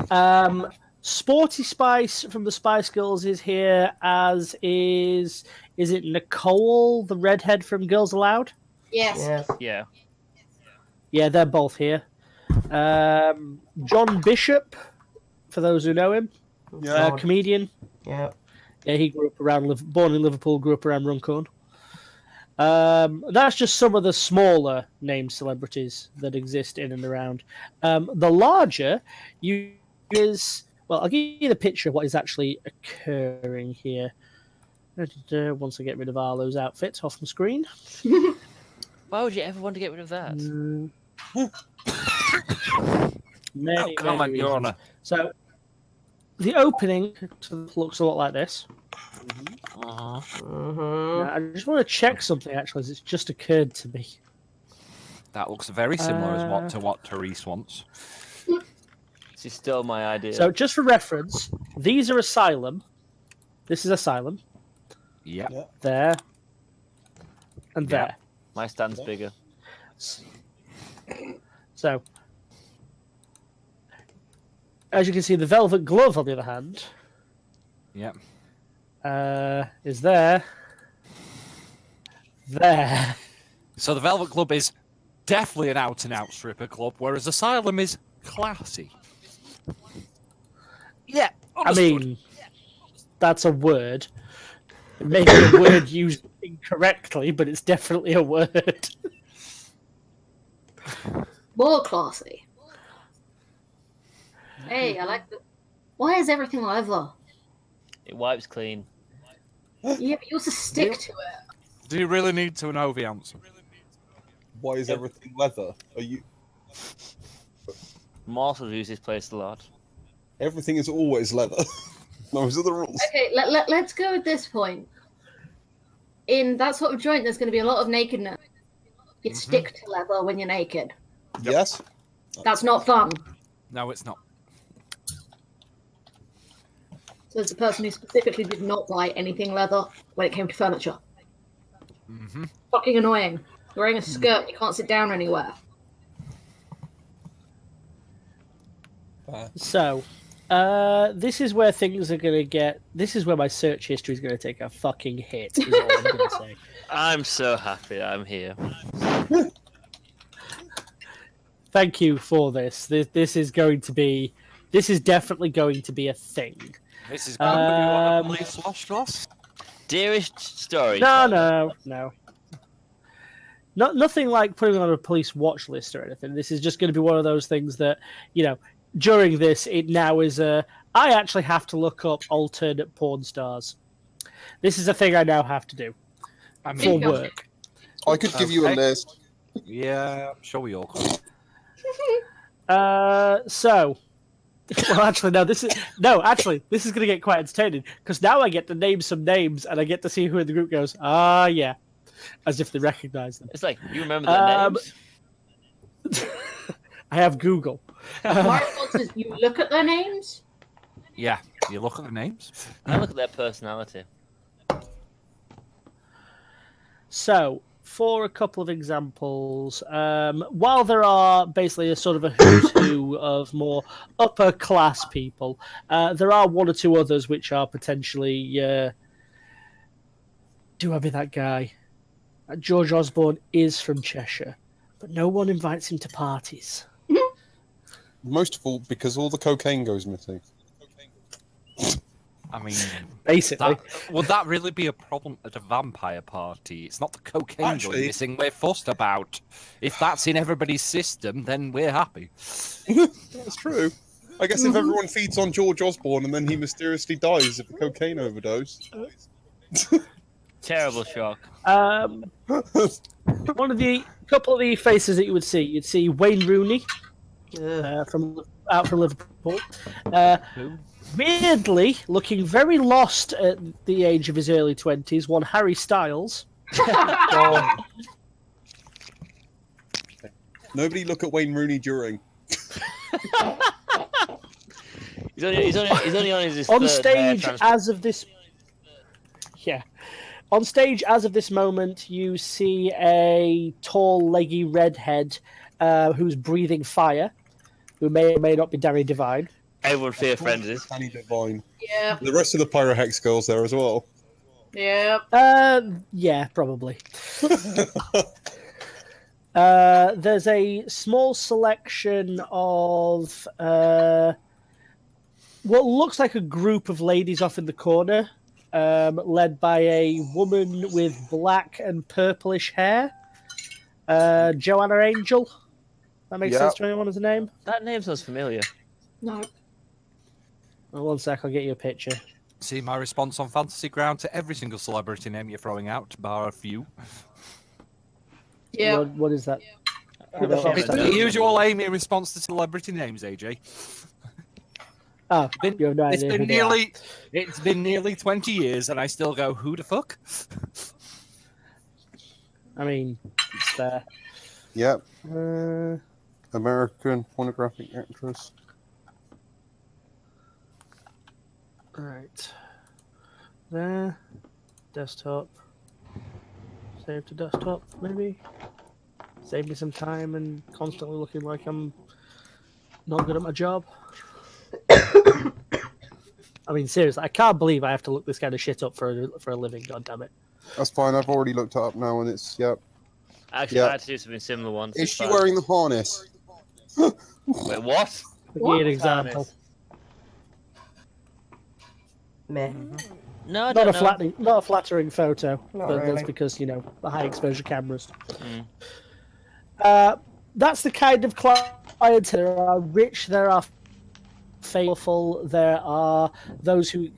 Evans. Sporty Spice from the Spice Girls is here, as is it Nicole, the redhead from Girls Aloud? Yes. Yes. Yeah. Yeah, they're both here. John Bishop, for those who know him, Yeah. comedian. Yeah. Yeah, he grew up born in Liverpool, grew up around Runcorn. That's just some of the smaller named celebrities that exist in and around. The larger I'll give you the picture of what is actually occurring here. Once I get rid of Arlo's outfit off the screen. Why would you ever want to get rid of that? Many Comment, Your reasons. Honour. So, the opening looks a lot like this. Mm-hmm. Now, I just want to check something, actually, as it's just occurred to me. That looks very similar to what Therese wants. She stole my idea. So, just for reference, these are Asylum. This is Asylum. Yeah. There. And Yeah. there. My stand's bigger. So, as you can see, the Velvet Glove, on the other hand, Yeah. is there. There. So the Velvet Club is definitely an out-and-out stripper club, whereas Asylum is classy. Yeah. I Understood. mean, that's a word. It may be a word used incorrectly, but it's definitely a word. More classy. Hey, I like the. Why is everything leather? It wipes clean. Yeah, but you also stick to it. Do you really need to know the answer? Why is everything leather? Are you? Morsel use this place a lot. Everything is always leather. Those are the rules. Okay, let's go at this point. In that sort of joint, there's going to be a lot of nakedness. You stick to leather when you're naked. Yes. That's not fun. No, it's not. So there's a person who specifically did not buy anything leather when it came to furniture. Mm-hmm. Fucking annoying. You're wearing a skirt, you can't sit down anywhere. So, this is where things are going to get. This is where my search history is going to take a fucking hit, is all I'm going to say. I'm so happy I'm here. Thank you for this. This is going to be. This is definitely going to be a thing. This is going to be what the police lost us. Dearest story. No. Nothing like putting on a police watch list or anything. This is just going to be one of those things that, during this, it now is I actually have to look up alternate porn stars. This is a thing I now have to do for work. I could give you a list. Yeah, I'm sure we all could. So, well, actually, no. This is going to get quite entertaining because now I get to name some names and I get to see who in the group goes. Yeah, as if they recognise them. It's like you remember their names. I have Google. My response is you look at their names. Yeah. You look at the names. I look at their personality. So, for a couple of examples, while there are basically a sort of a who's who of more upper class people, there are one or two others which are potentially. Do I be that guy? George Osborne is from Cheshire, but no one invites him to parties. Most of all, because all the cocaine goes missing. I mean, Basically. Would that really be a problem at a vampire party? It's not the cocaine going Actually- missing we're fussed about. If that's in everybody's system, then we're happy. That's true. I guess if everyone feeds on George Osborne and then he mysteriously dies of a cocaine overdose. Terrible shock. One of the couple of the faces that you'd see Wayne Rooney from Liverpool. Weirdly, looking very lost at the age of his early 20s, one Harry Styles. Nobody look at Wayne Rooney during. He's only on his On third stage transport. as of this. Yeah. On stage as of this moment, you see a tall, leggy redhead who's breathing fire, who may or may not be Danny Devine. Everyone fear friends is. Danny Devine. Yeah. The rest of the Pyrohex girls there as well. Yeah. Yeah, probably. There's a small selection of what looks like a group of ladies off in the corner, led by a woman with black and purplish hair. Joanna Angel. That makes sense to anyone as a name? That name sounds familiar. No. Well, one sec, I'll get you a picture. See my response on Fantasy Ground to every single celebrity name you're throwing out, bar a few. Yeah. What is that? Who the fuck It's the usual Amy response to celebrity names, AJ. Oh, you have no It's idea. been who they are. it's been nearly 20 years, and I still go, who the fuck? I mean, it's fair. Yep. Uh, American pornographic actress. right. There. Desktop. Save to desktop, maybe. Save me some time and constantly looking like I'm not good at my job. I mean, seriously, I can't believe I have to look this kind of shit up for a living. God damn it! That's fine. I've already looked it up now, and it's Actually, Yeah. I had to do something similar once. Is she wearing the harness? Wait, what? To give you an example. Meh. No, I Not don't know. not a flattering photo, Not but really. that's because the high exposure cameras. Mm. That's the kind of clients. There are rich, there are faithful, there are those who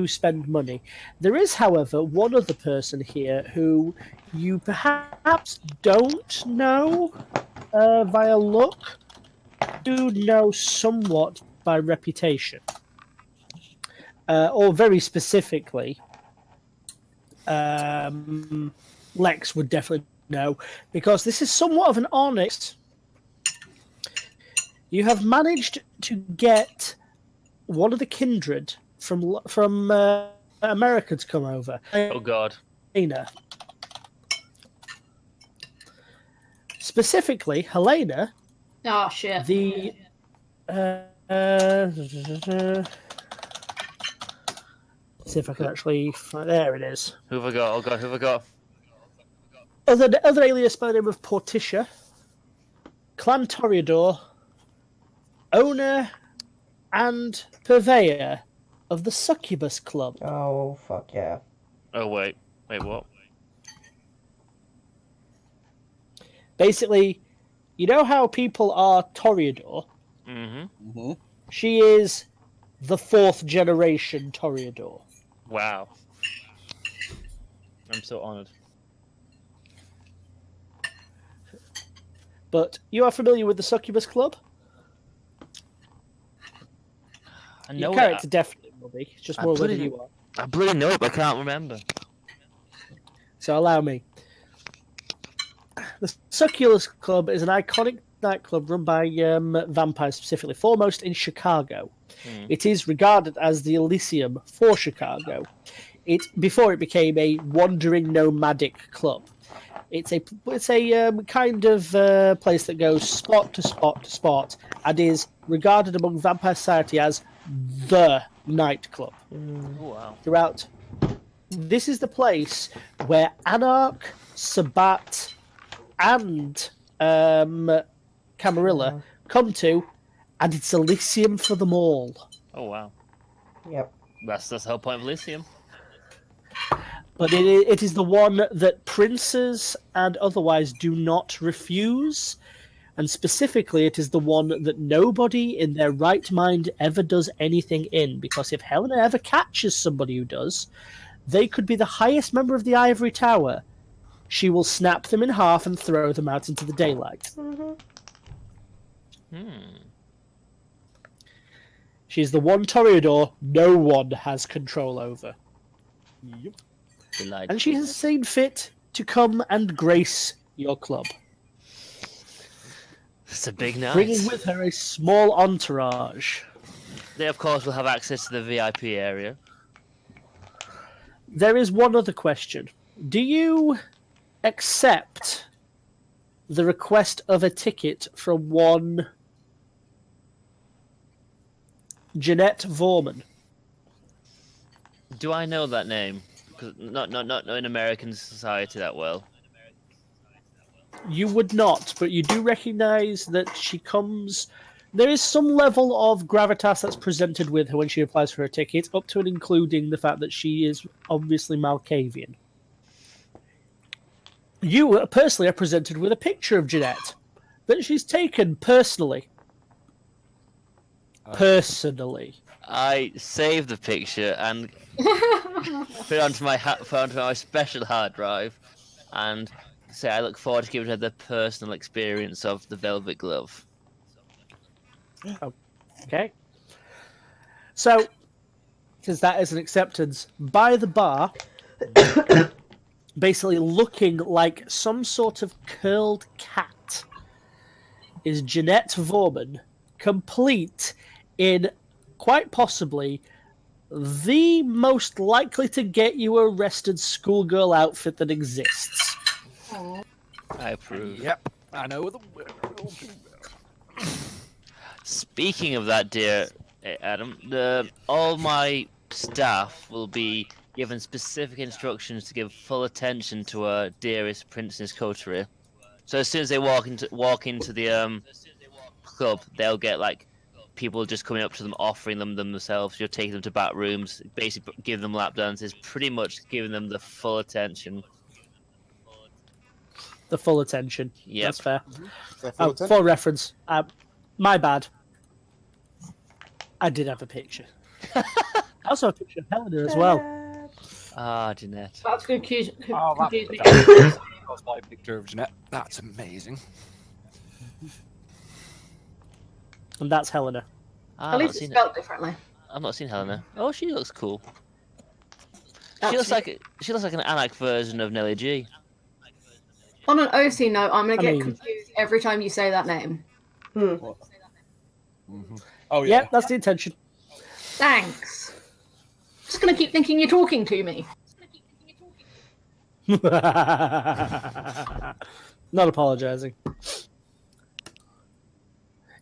spend money. There is, however, one other person here who you perhaps don't know via look, do know somewhat by reputation. Or very specifically, Lex would definitely know, because this is somewhat of an onyx. You have managed to get one of the kindred from America to come over. Oh God. Helena. Specifically, Helena, Oh shit. the see if I can actually find. There it is. Who have I got? Oh God, who have I got? Other alias by the name of Porticia, Clan Toreador, owner and purveyor of the Succubus Club. Oh, fuck yeah. Oh wait, what? Basically, you know how people are Toreador? Mm-hmm. She is the 4th generation Toreador. Wow. I'm so honored. But you are familiar with the Succubus Club? I Your know character it. definitely will be. It's just I more whether bloody- you are. I bloody know it, but I can't remember. So allow me. The Succubus Club is an iconic nightclub run by vampires, specifically, foremost in Chicago. Hmm. It is regarded as the Elysium for Chicago. Before it became a wandering nomadic club. It's a kind of place that goes spot to spot to spot and is regarded among Vampire Society as the nightclub. Oh, wow. Throughout, this is the place where Anarch, Sabat, and Camarilla come to, and it's Elysium for them all. Oh, wow. Yep. That's the whole point of Elysium. But it is the one that princes and otherwise do not refuse. And specifically, it is the one that nobody in their right mind ever does anything in. Because if Helena ever catches somebody who does, they could be the highest member of the Ivory Tower. She will snap them in half and throw them out into the daylight. She's the one Toreador no one has control over. Yep. And she has seen fit to come and grace your club. It's a big night. Bringing with her a small entourage. They, of course, will have access to the VIP area. There is one other question. Do you accept the request of a ticket from one Jeanette Vorman? Do I know that name? Because not in American society that well. You would not, but you do recognise that she comes. There is some level of gravitas that's presented with her when she applies for her ticket, up to and including the fact that she is obviously Malkavian. You personally are presented with a picture of Jeanette that she's taken personally. Personally. I saved the picture and put it onto my special hard drive, and say I look forward to giving her the personal experience of the velvet glove. Okay. So, because that is an acceptance, by the bar, basically looking like some sort of curled cat, is Jeanette Vorman, complete in quite possibly the most likely to get you arrested schoolgirl outfit that exists. I approve. Yep, I know the word. Speaking of that, dear Adam, all my staff will be given specific instructions to give full attention to our dearest princess coterie. So as soon as they walk into the club, they'll get like people just coming up to them, offering them themselves. You're taking them to back rooms, basically giving them lap dances, pretty much giving them the full attention. The full attention. Yep. That's fair. Full attention. For reference, my bad. I did have a picture. I also have a picture of Helena as well. Ah, Jeanette. That's confuse me. That's my picture of Jeanette. That's amazing. And that's Helena. At least it's spelled differently. I've not seen Helena. Oh, she looks cool. That's She looks like an Anak version of Nelly G. On an OC note, I'm going to I get mean- confused every time you say that name. Oh yeah. Yep, that's the intention. Thanks. Just going to keep thinking you're talking to me. Not apologising.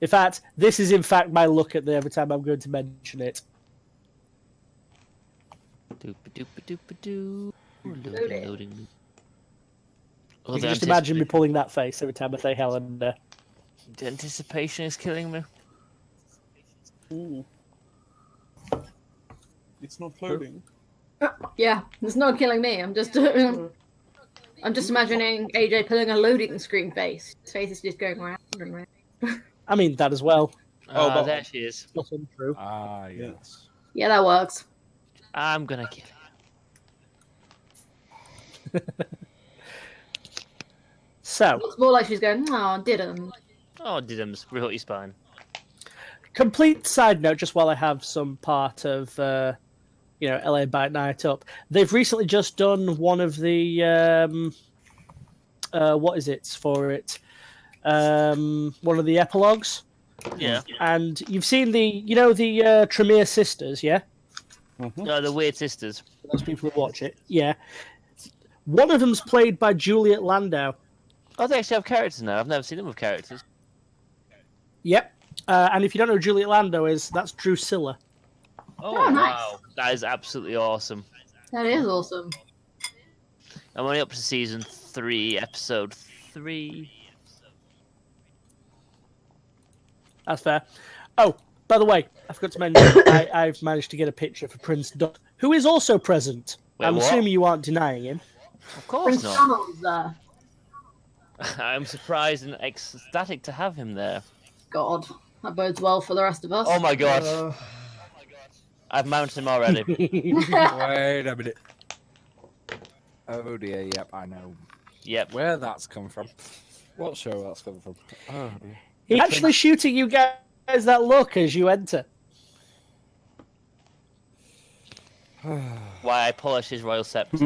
In fact, this is in fact my look at every time I'm going to mention it. Doop-a-doop-a-doop-a-doo. Loading. Loading. You can just imagine me pulling that face every time I say Helena. The anticipation is killing me. Ooh. It's not loading. Yeah, it's not killing me. I'm just imagining AJ pulling a loading screen face. His face is just going round and round. I mean, that as well. Oh, but- There she is. Not untrue. Ah, yes. Yeah, that works. I'm gonna kill you. So, It's more like she's going, oh, didn't. Oh, Didums, real your spine. complete side note, just while I have some part of, LA Bite Night up. They've recently just done one of the, what is it for it? one of the epilogues, Yeah. and you've seen the Tremere sisters, yeah? No, the Weird Sisters. Those people who watch it, yeah. One of them's played by Juliet Landau. Oh, they actually have characters now. I've never seen them with characters. Yep. And if you don't know who Juliet Landau is, that's Drusilla. Oh, nice. wow. That is absolutely awesome. That is awesome. I'm only up to season 3, episode 3. That's fair. Oh, by the way, I forgot to mention, I've managed to get a picture for Prince Dot, who is also present. Wait, I'm what? assuming you aren't denying him. Of course Prince not. Donald's there. I'm surprised and ecstatic to have him there. God, that bodes well for the rest of us. Oh my god. I've mounted him already. Wait a minute. Oh dear, yep, I know Yep. where that's come from. What show that's come from? Oh dear. He's actually shooting you guys that look as you enter. Why I polish his royal scepter.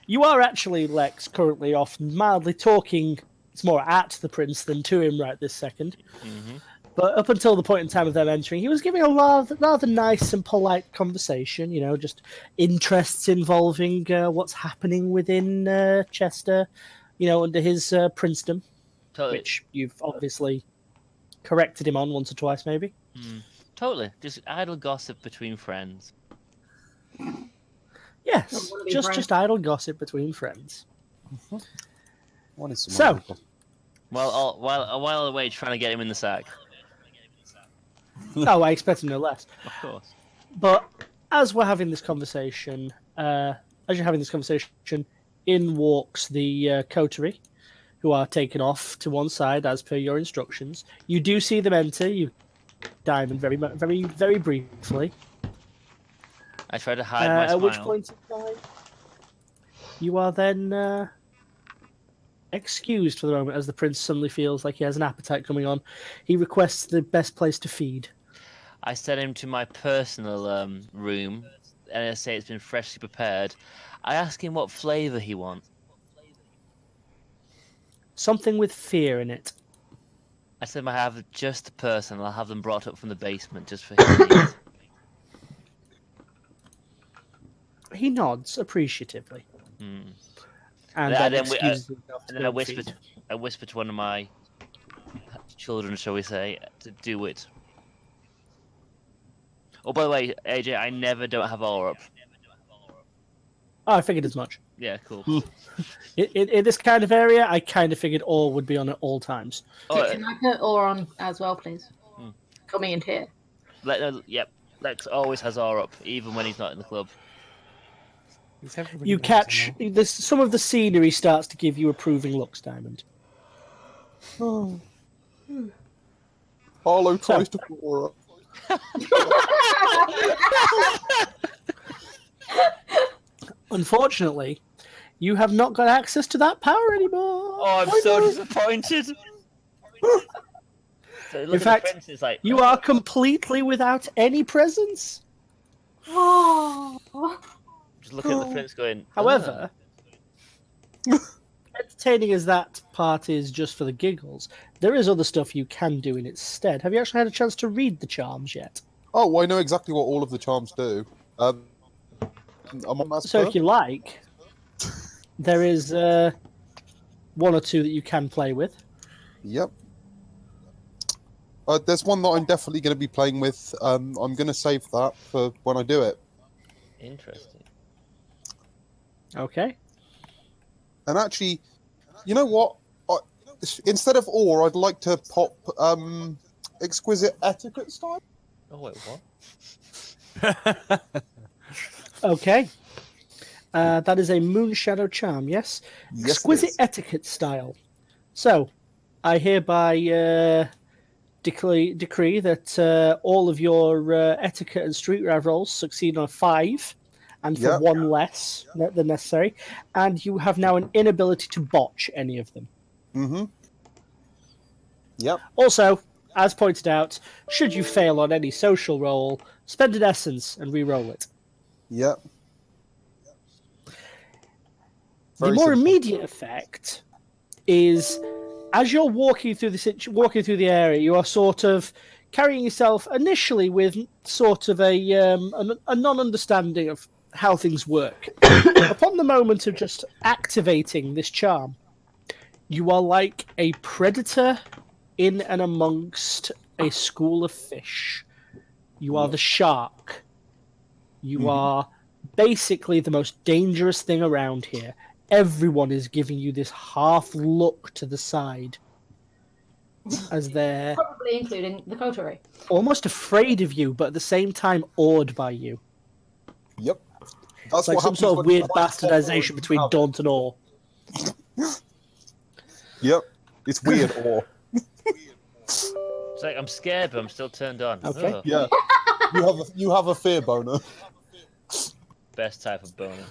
You are actually, Lex, currently off mildly talking. It's more at the prince than to him right this second. Mm-hmm. But up until the point in time of them entering, he was giving a rather nice and polite conversation, just interests involving what's happening within Chester, under his princedom, Totally. which you've obviously corrected him on once or twice, maybe. Totally. Just idle gossip between friends. Yes, wanna be just friends. just idle gossip between friends. What is So- While away trying to get him in the sack. Oh, I expected no less. Of course. But as we're having this conversation, in walks the coterie, who are taken off to one side as per your instructions. You do see them enter. You, Diamond, very, very, very briefly. I try to hide my smile. At which point in time, you are then excused for the moment as the prince suddenly feels like he has an appetite coming on. He requests the best place to feed. I send him to my personal room, and I say it's been freshly prepared. I ask him what flavour he wants. Something with fear in it. I said I have just the person. I'll have them brought up from the basement just for him to eat. He nods appreciatively. Mm. And And then then we- excuses himself to And then go and feed. I whisper to one of my children, shall we say, to do it. Oh, by the way, AJ, I never don't have aura up. Oh, I figured as much. Yeah, cool. In this kind of area, I kind of figured all would be on at all times. Oh, Can I put Aura on as well, please? Hmm. Coming in here. Yep, Lex always has aura up, even when he's not in the club. You catch some of the scenery starts to give you approving looks, Diamond. Harlow tries to pour up. Unfortunately, you have not got access to that power anymore. Oh, I'm so disappointed. So look In at fact, the prince, it's like, You are completely without any presence. Oh. just looking at the prince going. However, entertaining as that part is just for the giggles, there is other stuff you can do in its stead. Have you actually had a chance to read the charms yet? Oh, well, I know exactly what all of the charms do. I'm on that So if you like, there is one or two that you can play with. Yep. There's one that I'm definitely going to be playing with. I'm going to save that for when I do it. Interesting. Okay. And actually, you know what? Instead of ore, I'd like to pop exquisite etiquette style. Oh wait, what? Okay. That is a Moonshadow charm, yes? Yes, it Exquisite is. etiquette style. So, I hereby decree that all of your etiquette and street rev rolls succeed on a 5, and for Yep. one less than necessary, and you have now an inability to botch any of them. Mm-hmm. Yep. Also, as pointed out, should you fail on any social roll, spend an essence and re-roll it. Yep. The more immediate effect is, as you're walking through the area, you are sort of carrying yourself initially with sort of a non-understanding of how things work. Upon the moment of just activating this charm, you are like a predator in and amongst a school of fish. You are the shark. You are basically the most dangerous thing around here. Everyone is giving you this half look to the side as they're Probably including the coterie. almost afraid of you, but at the same time awed by you. Yep. That's It's like what some happens sort of when weird you try and step bastardization forward between and daunt and awe. Yep. It's weird or It's like I'm scared, but I'm still turned on. Okay. Ugh. yeah. You have a fear boner. Best type of boner.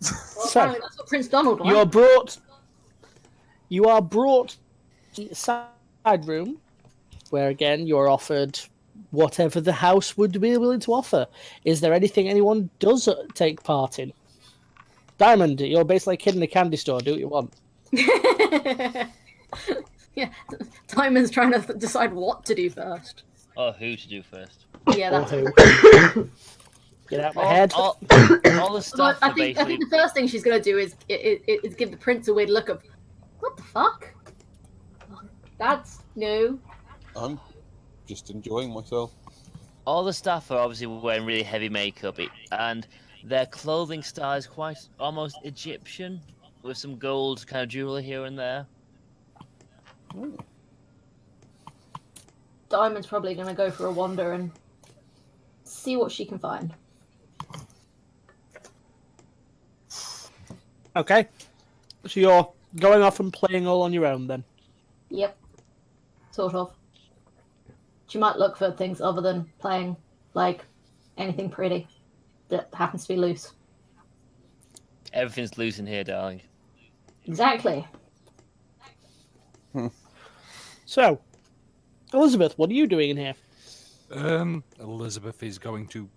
Well, So, apparently that's what Prince Donald wants. You are brought to the side room, where again you're offered whatever the house would be willing to offer. Is there anything anyone does take part in? Diamond, you're basically a kid in a candy store. Do what you want. Yeah, Diamond's trying to decide what to do first. Or who to do first. Yeah, Or that's who? Get out my head. All the Well, stuff I are think basically. the first thing she's gonna do is give the prince a weird look of, what the fuck? That's new. I'm just enjoying myself. All the staff are obviously wearing really heavy makeup, and their clothing style is quite almost Egyptian, with some gold kind of jewelry here and there. Diamond's probably gonna go for a wander and see what she can find. Okay. So you're going off and playing all on your own then? Yep. Sort of. She might look for things other than playing, like anything pretty that happens to be loose. Everything's loose in here, darling. Exactly. So, Elizabeth, what are you doing in here? Elizabeth is going to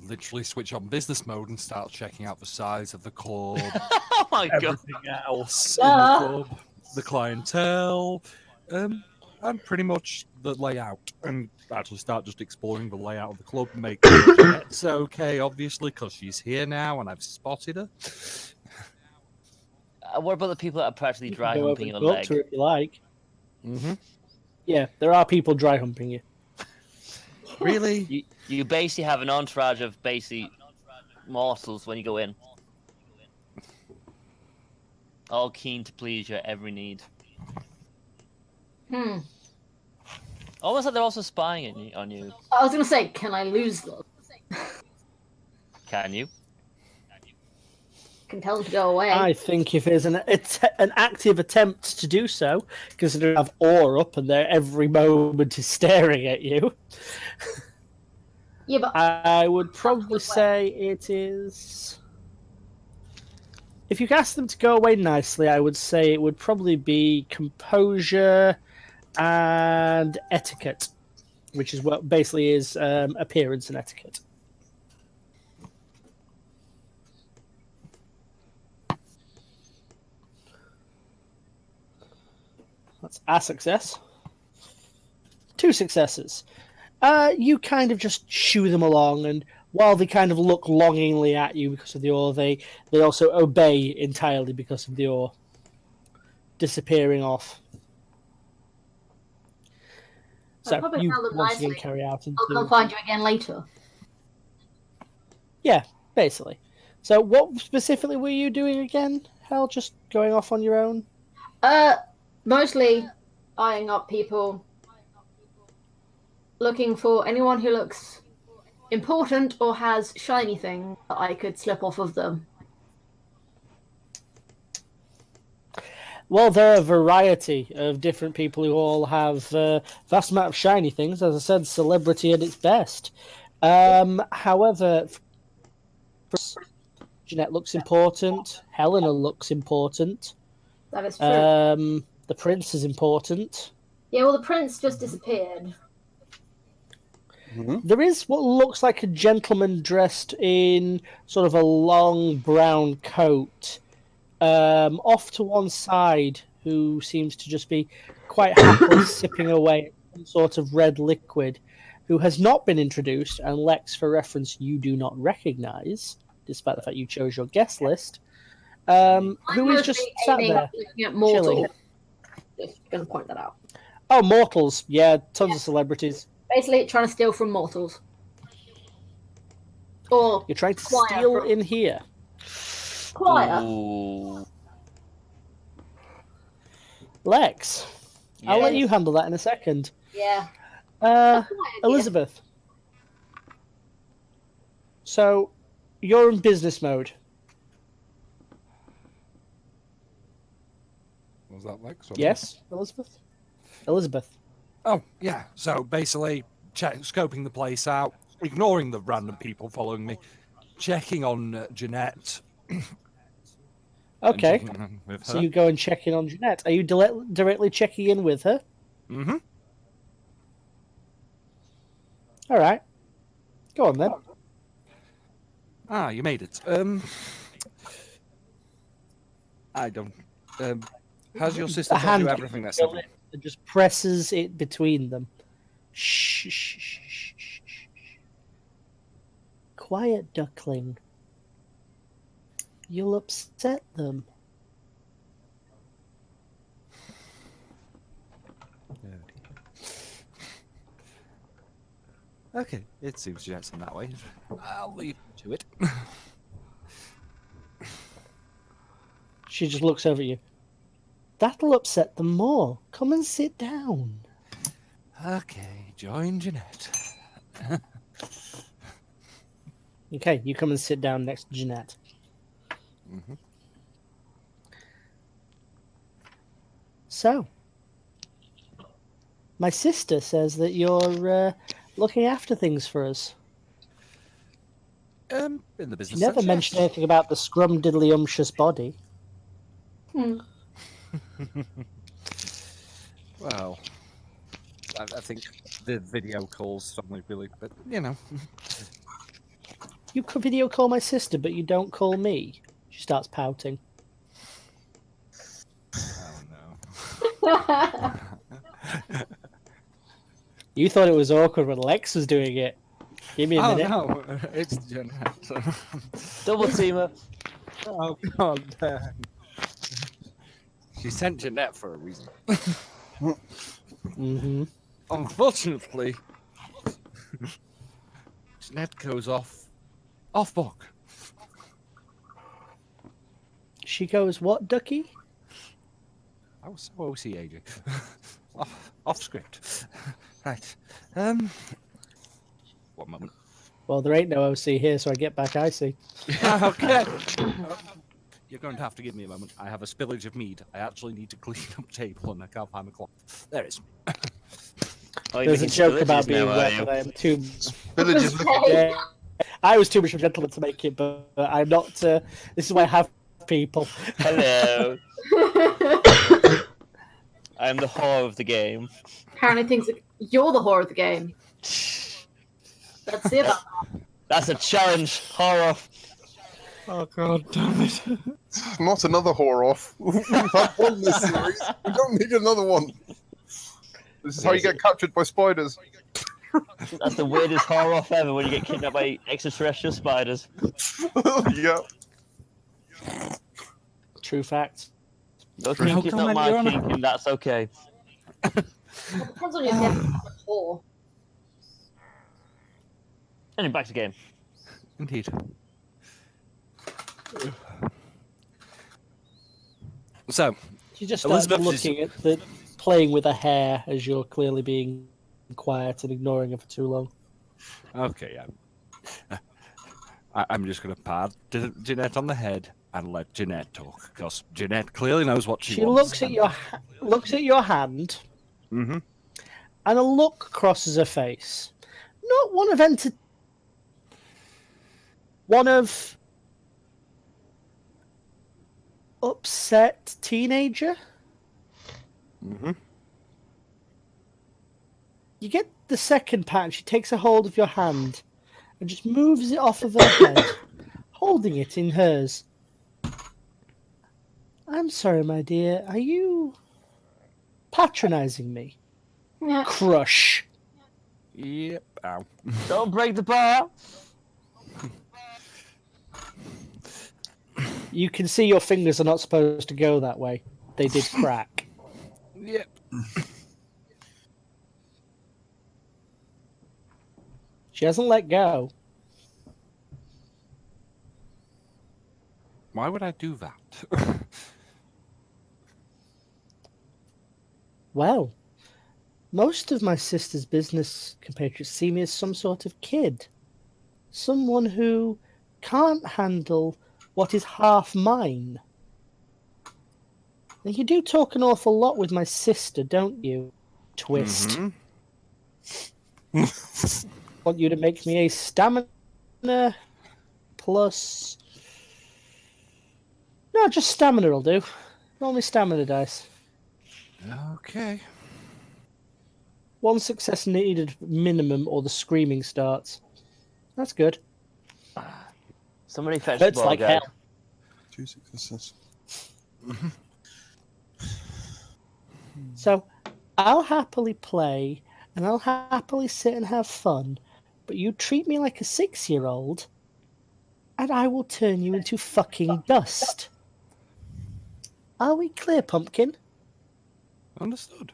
literally switch on business mode and start checking out the size of the club, Oh my god! everything else in the club, the clientele, and pretty much the layout. And actually start just exploring the layout of the club, make sure Jeanette's okay, obviously, because she's here now and I've spotted her. What about the people that are practically dry Go over humping and your talk to her leg? if you like. Mm-hmm. Yeah, there are people dry humping you. Really? You basically have an entourage of basically mortals when you go in. All keen to please your every need. Almost like they're also spying on you. I was gonna say, can I lose them? Can you? Can tell them to go away. I think if there's an active attempt to do so, because they have awe up and their every moment is staring at you, Yeah, but I would probably say it is. If you ask them to go away nicely, I would say it would probably be composure and etiquette, which is what basically is appearance and etiquette. That's a success. 2 successes. You kind of just shoo them along, and while they kind of look longingly at you because of the awe, they also obey entirely because of the awe. Disappearing off. So probably you tell them once again nicely. carry out I'll come find you again later. Yeah, basically. So what specifically were you doing again, Hal? Just going off on your own? Mostly eyeing up people, looking for anyone who looks important or has shiny things that I could slip off of them. Well, there are a variety of different people who all have vast amount of shiny things. As I said, celebrity at its best. However, Jeanette looks important. Helena looks important. That is true. The prince is important. Yeah, well, the prince just disappeared. There is what looks like a gentleman dressed in sort of a long brown coat, off to one side, who seems to just be quite happily sipping away at some sort of red liquid, who has not been introduced, and Lex, for reference, you do not recognise, despite the fact you chose your guest list, who is just sat there, looking at mortals. chilling. Just going to point that out. Oh, mortals. Yeah, tons of celebrities. Basically, trying to steal from mortals. Or You're trying to acquire steal from- in here. Acquire. Ooh. Lex, I'll let Yes. you handle that in a second. Yeah. Acquire, dear. Elizabeth. So, you're in business mode. Was that Lex? or- Yes, Elizabeth? Elizabeth. Oh, yeah. So basically, scoping the place out, ignoring the random people following me, checking on Jeanette. and Okay. checking in with So her. you go and check in on Jeanette. Are you directly checking in with her? Mm-hmm. All right. Go on then. Ah, you made it. I don't. Has your sister A told you hand everything that's your happened? lip and just presses it between them. Shh, shh, shh, shh, shh, shh. Quiet, duckling. You'll upset them. Okay, it seems Jeanette's in that way. I'll leave you to it. She just looks over at you. That'll upset them more. Come and sit down. Okay, join Jeanette. Okay, you come and sit down next to Jeanette. Mhm. So, my sister says that you're looking after things for us. In the She business never sense, mentioned yes. anything about the scrum-diddly-umptious body. Well, I think the video calls suddenly really, but you know. You could video call my sister, but you don't call me. She starts pouting. Oh no. You thought it was awkward when Lex was doing it. Give me a Oh minute. no, it's Jeanette. Double teamer. Oh god damn. She sent Jeanette for a reason. Mm-hmm. Unfortunately, Jeanette goes off book. She goes, what, Ducky? I was so OC, AJ. off script. Right. One moment. Well, there ain't no OC here, so I get back icy. Okay. You're going to have to give me a moment. I have a spillage of mead. I actually need to clean up table and I can't find my cloth. There it is. Oh, you're There's a making joke about spillages being now, are wet, you? but I am too... Villagers look Yeah. I was too much of a gentleman to make it, but I'm not... this is why I have people. Hello. I'm the whore of the game. Apparently thinks that you're the whore of the game. Let's see about that. That's a challenge. Horror. Oh god damn it. Not another horror off. We've had one this series. We don't need another one. This is how you get captured by spiders. That's the weirdest horror off ever when you get kidnapped by extraterrestrial spiders. Yeah. True facts. Your How kink is come not when my you're on a- kink, and that's okay. It depends on your definition of whore. Anyway, back to game. Indeed. So, She just starts Elizabeth is- looking at the... playing with her hair as you're clearly being quiet and ignoring her for too long. okay, I'm just going to pat Jeanette on the head and let Jeanette talk, because Jeanette clearly knows what she She wants. looks at your hand, Mm-hmm. and a look crosses her face. Not one of one of upset teenager. Mm-hmm. You get the second pattern, she takes a hold of your hand and just moves it off of her head, holding it in hers. I'm sorry, my dear. Are you patronizing me? Yeah. Crush. Yep. Ow. Don't break the bar. You can see your fingers are not supposed to go that way. They did crack. Yep. She hasn't let go. Why would I do that? Well, most of my sister's business compatriots see me as some sort of kid. Someone who can't handle what is half mine. Now, you do talk an awful lot with my sister, don't you? Twist. Want you to make me a stamina plus... No, just stamina will do. Roll me stamina dice. Okay. One success needed minimum or the screaming starts. That's good. Somebody fetch the Hurts ball, like guys. hell. 2 successes. So, I'll happily play, and I'll happily sit and have fun, but you treat me like a 6-year-old, and I will turn you into fucking dust. Are we clear, Pumpkin? Understood.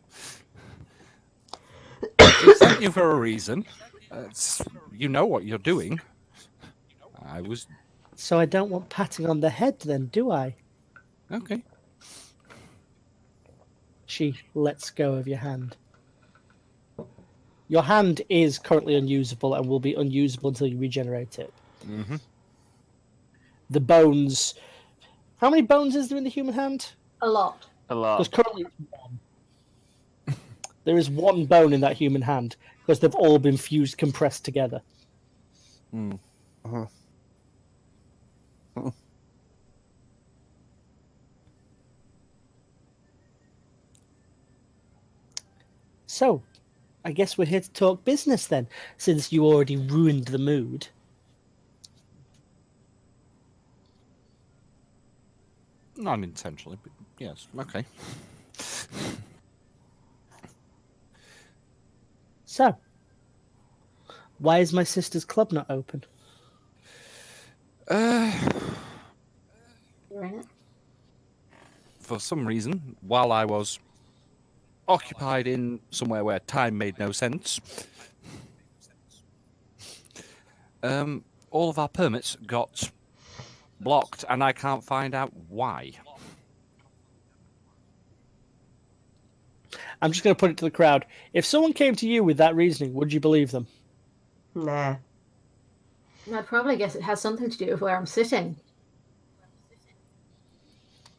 We sent you for a reason. You know what you're doing. I was... So I don't want patting on the head then, do I? Okay. She lets go of your hand. Your hand is currently unusable and will be unusable until you regenerate it. Mm-hmm. The bones... How many bones is there in the human hand? A lot. A lot. Because currently it's 1. There is 1 bone in that human hand, because they've all been fused, compressed together. Uh-huh. So, I guess we're here to talk business then, since you already ruined the mood. Not intentionally, but yes. Okay. So, why is my sister's club not open? You're in it. For some reason, while I was occupied in somewhere where time made no sense, all of our permits got blocked, and I can't find out why. I'm just going to put it to the crowd. If someone came to you with that reasoning, would you believe them? Nah. I'd probably guess it has something to do with where I'm sitting.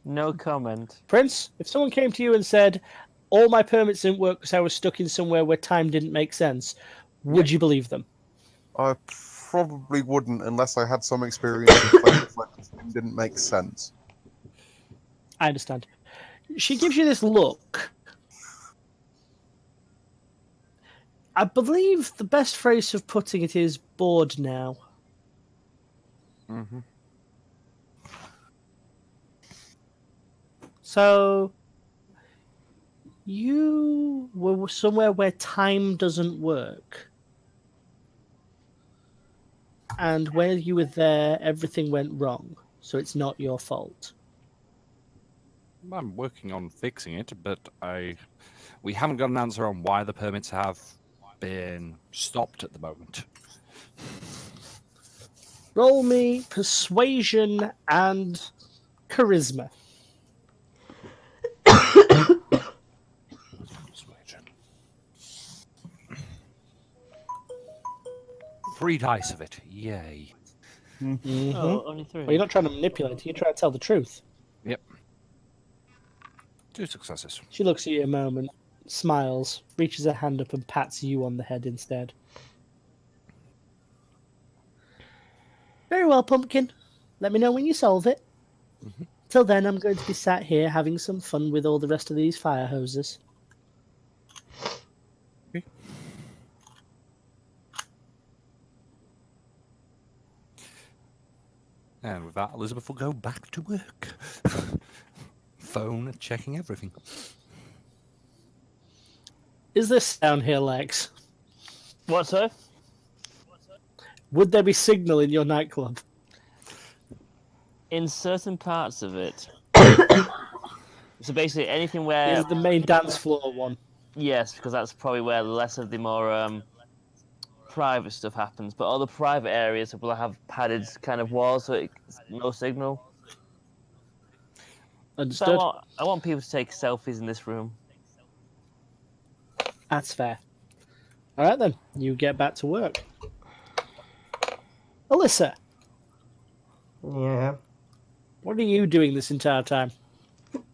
No comment. Prince, if someone came to you and said, all my permits didn't work because I was stuck in somewhere where time didn't make sense, would you believe them? I probably wouldn't unless I had some experience in places where it didn't make sense. I understand. She gives you this look. I believe the best phrase of putting it is bored now. Mm-hmm. So, you were somewhere where time doesn't work. And where you were there, everything went wrong. So it's not your fault. I'm working on fixing it, but we haven't got an answer on why the permits have been stopped at the moment. Roll me persuasion and charisma. Persuasion. 3 dice of it. Yay. Mm-hmm. Oh, only 3. Well, you're not trying to manipulate, you're trying to tell the truth. Yep. 2 successes. She looks at you a moment, smiles, reaches her hand up and pats you on the head instead. Very well, Pumpkin. Let me know when you solve it. Mhm. Till then, I'm going to be sat here having some fun with all the rest of these fire hoses. Okay. And with that, Elizabeth will go back to work. Phone, checking everything. Is this down here, Lex? What, sir? Would there be signal in your nightclub? In certain parts of it. So basically, anything where Is the main dance floor one? yes, because that's probably where less of the more private stuff happens. But all the private areas will have padded kind of walls, so no signal. So Understood. I want people to take selfies in this room. That's fair. All right then, you get back to work. Alyssa, Yeah. what are you doing this entire time?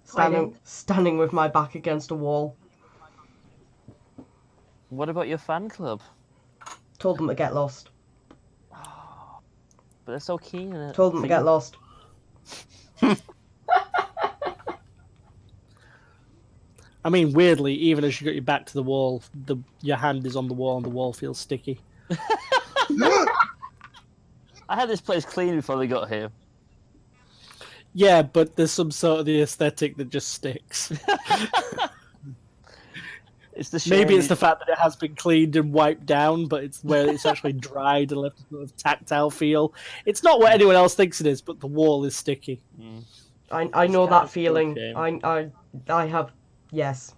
Standing with my back against a wall. What about your fan club? Told them to get lost. But they're so keen on it. Told them to get lost. I mean, weirdly, even as you got your back to the wall, your hand is on the wall and the wall feels sticky. I had this place clean before they got here. Yeah, but there's some sort of the aesthetic that just sticks. It's the Maybe it's the fact that it has been cleaned and wiped down, but it's where it's actually dried and left a sort of tactile feel. It's not what anyone else thinks it is, but the wall is sticky. I know that of feeling. shame. I have. Yes.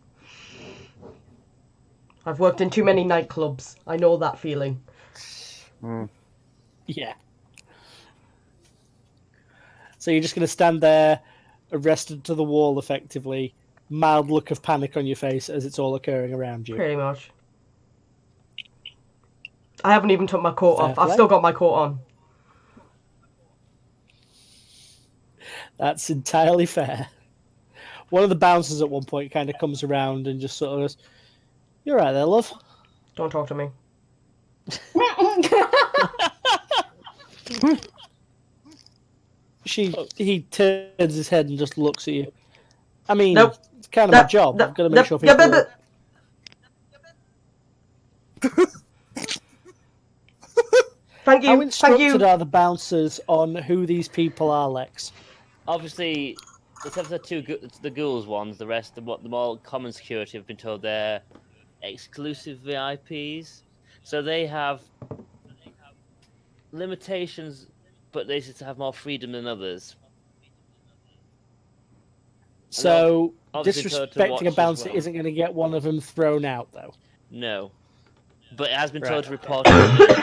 I've worked in too many nightclubs. I know that feeling. Yeah. So you're just going to stand there, arrested to the wall, effectively, mild look of panic on your face as it's all occurring around you. Pretty much. I haven't even took my coat off. Fair I've play. still got my coat on. That's entirely fair. One of the bouncers at one point kind of comes around and just sort of goes, "You're right there, love." Don't talk to me. He turns his head and just looks at you. I mean, Nope. it's kind of my job. I've got to make sure people. Thank How you. Thank instructed you. are the bouncers on who these people are, Lex? Obviously, except for the ghouls ones, the rest of the more common security have been told they're exclusive VIPs. So they have limitations, but they seem to have more freedom than others. So obviously told to watch disrespecting a as bouncer well. isn't going to get one of them thrown out, though. No. But it has been Right, told to okay. report it to me.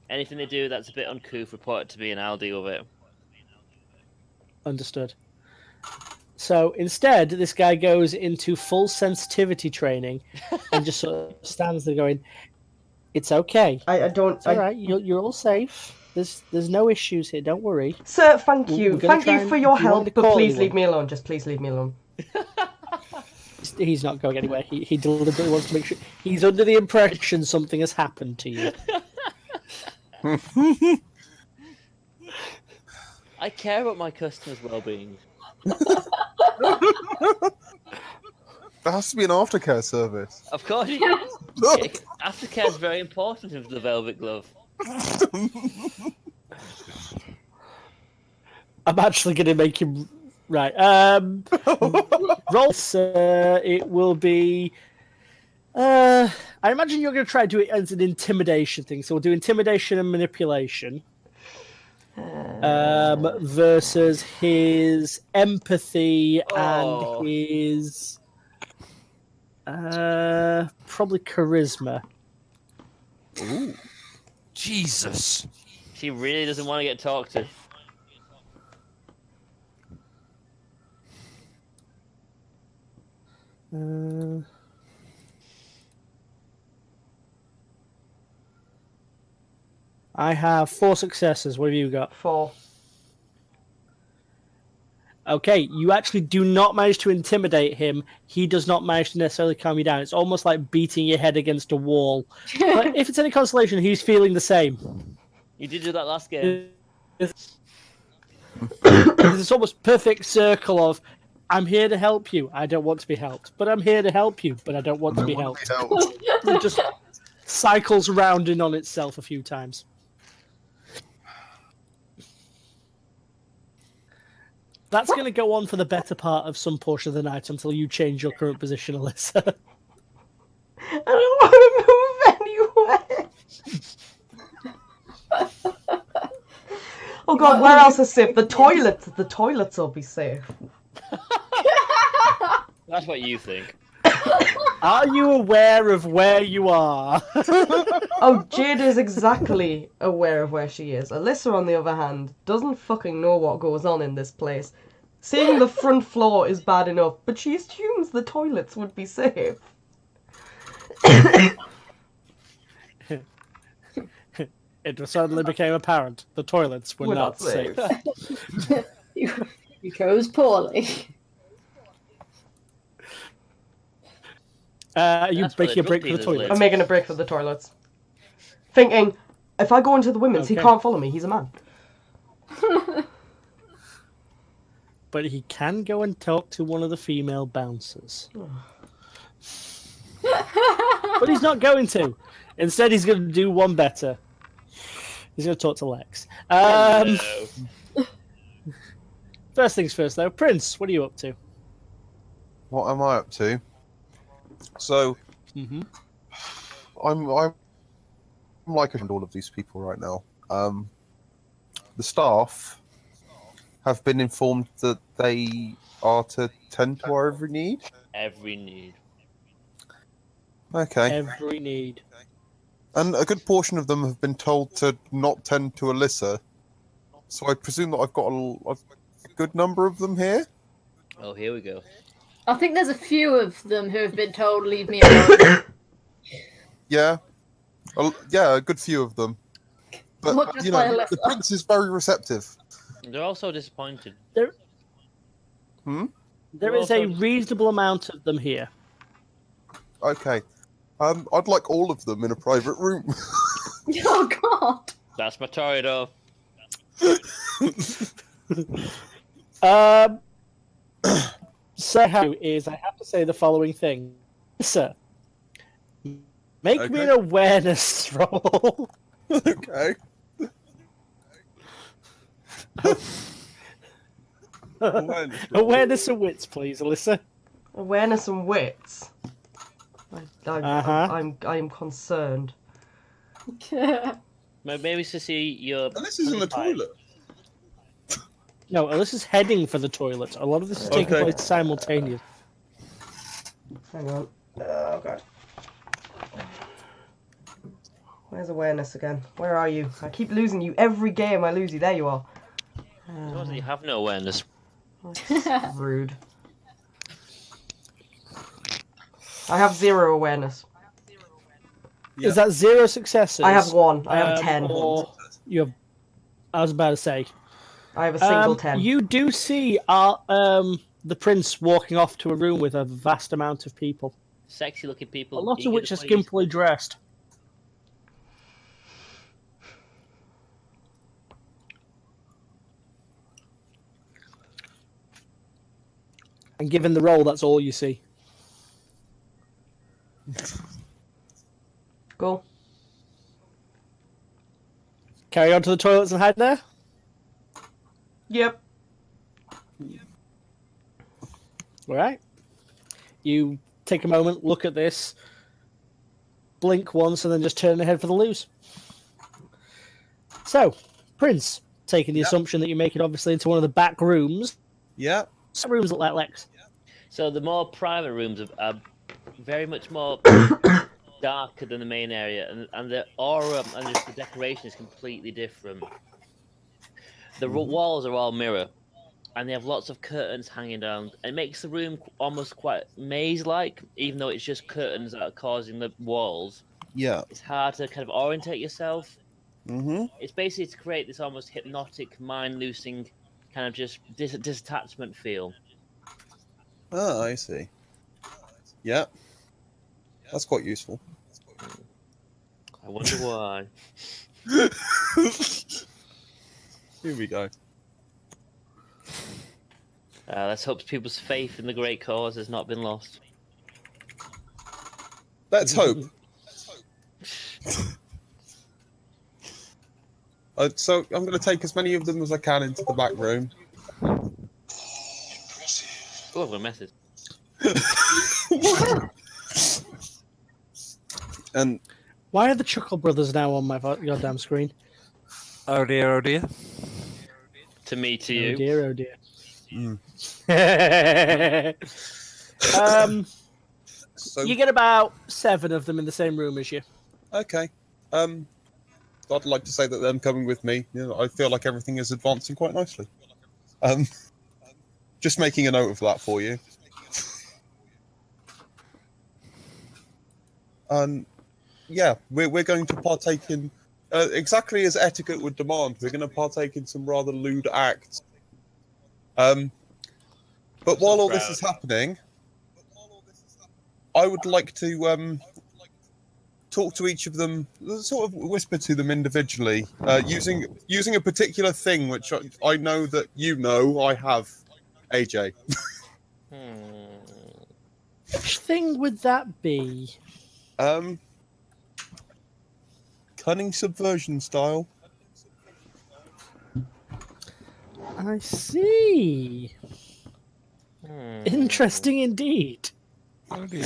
Anything they do that's a bit uncouth, report it to me and I'll deal with it. Understood. So instead, this guy goes into full sensitivity training and just sort of stands there going, "It's okay. I don't. It's all right. You're all safe. There's no issues here. Don't worry." Sir, thank We're you. gonna Thank try you and- for your do you want me help, to but call please anyone? leave me alone. Just please leave me alone. He's not going anywhere. He deliberately wants to make sure he's under the impression something has happened to you. I care about my customers' well-being. There has to be an aftercare service. Of course, aftercare is very important with the Velvet Glove. I'm actually going to make him right. Roll. It will be. I imagine you're going to try to do it as an intimidation thing. So we'll do intimidation and manipulation. Versus his empathy and his probably charisma. Ooh. Jesus. She really doesn't want to get talked to. I have 4 successes. What have you got? 4. Okay, you actually do not manage to intimidate him. He does not manage to necessarily calm you down. It's almost like beating your head against a wall. But if it's any consolation, he's feeling the same. You did do that last game. There's this almost perfect circle of, I'm here to help you. I don't want to be helped. But I'm here to help you. But I don't want to be helped. It just cycles around in on itself a few times. That's going to go on for the better part of some portion of the night until you change your current position, Alyssa. I don't want to move anywhere. Oh god, where else is safe? The toilets. The toilets will be safe. That's what you think. Are you aware of where you are? Oh, Jade is exactly aware of where she is. Alyssa, on the other hand, doesn't fucking know what goes on in this place. Seeing the front floor is bad enough, but she assumes the toilets would be safe. It suddenly became apparent the toilets were We're not not safe. You chose poorly. Are you That's where making a the break drug for the dealers toilet? I'm making a break for the toilets. Thinking, if I go into the women's, he Okay. can't follow me, he's a man. But he can go and talk to one of the female bouncers. But he's not going to. Instead, he's going to do one better. He's going to talk to Lex. Hello. First things first, though. Prince, what are you up to? What am I up to? So, Mm-hmm. I'm like all of these people right now. The staff have been informed that they are to tend to our every need. Every need. Okay. Every need. And a good portion of them have been told to not tend to Alyssa. So I presume that I've got a good number of them here. Oh, here we go. I think there's a few of them who have been told, leave me alone. Yeah. Yeah, a good few of them. But, Not just you by know, Alyssa. the prince is very receptive. They're also disappointed. There They're is a also- reasonable amount of them here. Okay. I'd like all of them in a private room. Oh god! That's my Toreador. So how is I have to say the following thing. Sir, make me Okay. an awareness roll. Okay. Awareness and wits, please, Alyssa. Awareness and wits. Uh-huh. I'm concerned. Maybe to see your. This is in the honey pie. toilet. No, Alyssa's heading for the toilet. A lot of this is taking Okay. place simultaneously. Hang on. Oh god. Where's awareness again? Where are you? I keep losing you. Every game I lose you. There you are. It wasn't you have no awareness. Rude. I have 0 awareness. Yeah. Is that 0 successes? I have 1. I have a 10. Or you have... I was about to say. I have a single 10. You do see the prince walking off to a room with a vast amount of people. Sexy looking people. A lot eager of which to are please. skimpily dressed. And given the role, that's all you see. Go. Carry on to the toilets and hide there. Yep. All right. You take a moment, look at this, blink once, and then just turn ahead for the loose. So, Prince, taking the assumption that you make it obviously into one of the back rooms. Yeah. Some rooms look like Lex. So the more private rooms are very much more darker than the main area, and the aura and just the decoration is completely different. The walls are all mirror, and they have lots of curtains hanging down. It makes the room almost quite maze-like, even though it's just curtains that are causing the walls. Yeah. It's hard to kind of orientate yourself. Mm-hmm. It's basically to create this almost hypnotic, mind-loosing kind of just detachment feel. Oh, I see. Yeah. That's quite useful. I wonder why. Here we go. Let's hope people's faith in the great cause has not been lost. Let's hope. So I'm going to take as many of them as I can into the back room. Oh, I've got a message. And Why are the Chuckle Brothers now on my goddamn screen? Oh dear, oh dear. To me, to Oh you. dear, oh dear. so You get about 7 of them in the same room as you. okay. I'd like to say that them coming with me, I feel like everything is advancing quite nicely. Just making a note of that for you. Yeah, we're going to partake in exactly as etiquette would demand. We're going to partake in some rather lewd acts. But while all this is happening, I would like to talk to each of them, sort of whisper to them individually, using a particular thing which I know that you know I have, AJ. Which thing would that be? Cunning subversion style. I see. Interesting indeed. Oh dear.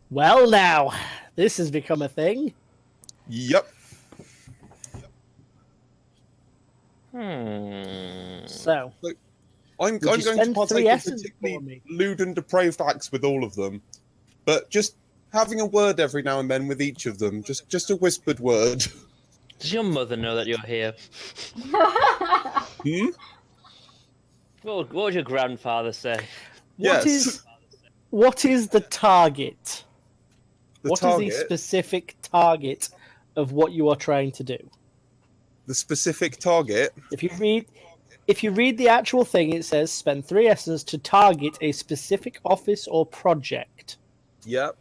Well, now, this has become a thing. Yep. So, I'm going to spend partake 3 in essence for particularly me? lewd and depraved acts with all of them, but just having a word every now and then with each of them, just a whispered word. Does your mother know that you're here? What would your grandfather say? What is the target? What is the target? specific target of what you are trying to do? The specific target? If you read the actual thing, it says spend 3 essence to target a specific office or project. Yep.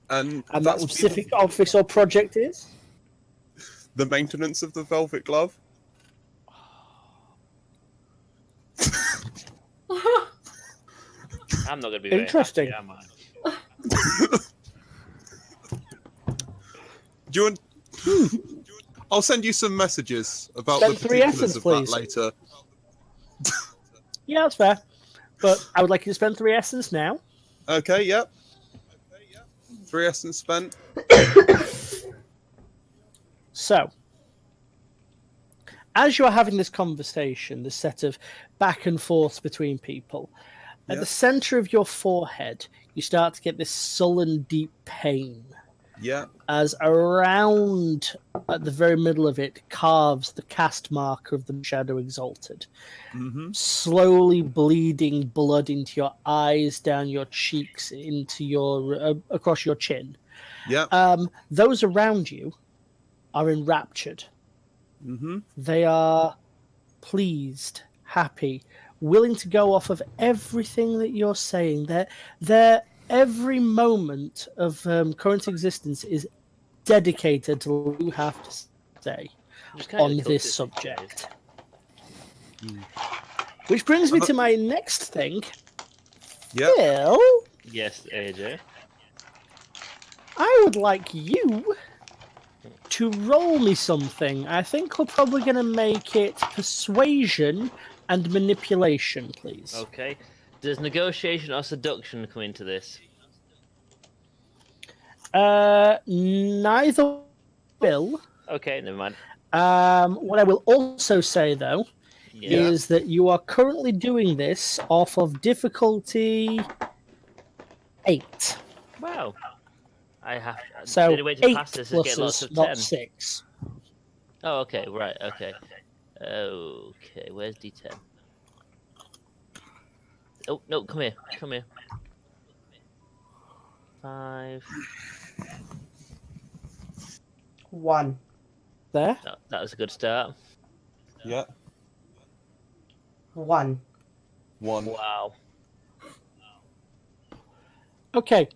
And that specific office or project is? The maintenance of the Velvet Glove. I'm not going to be very Interesting. happy, am I? Do you want... I'll send you some messages about Spend the 3 particulars essence, of please. that later. Yeah, that's fair. But I would like you to spend 3 essence now. Okay, yep. 3 essence spent. So, as you're having this conversation, this set of back and forths between people, at the center of your forehead, you start to get this sullen, deep pain. Yeah. As around at the very middle of it carves the cast mark of the Shadow Exalted. Slowly bleeding blood into your eyes, down your cheeks, into your across your chin. Yeah. Those around you are enraptured. They are pleased, happy, willing to go off of everything that you're saying. They're every moment of current existence is dedicated to what you have to say on this subject. Which brings me to my next thing. Phil? Yes, AJ? I would like you to roll me something. I think we're probably going to make it persuasion and manipulation, please. Okay. Does negotiation or seduction come into this? Neither will. Okay, never mind. What I will also say, though, is that you are currently doing this off of difficulty 8. Wow. I have So the only way to 8 pass this is get lots pluses, of not 10. 6. Oh, okay, right, okay. Okay, where's D10? Oh, no, come here, come here. 5. 1. There? That was a good start. Yeah. 1. 1. Wow. Okay.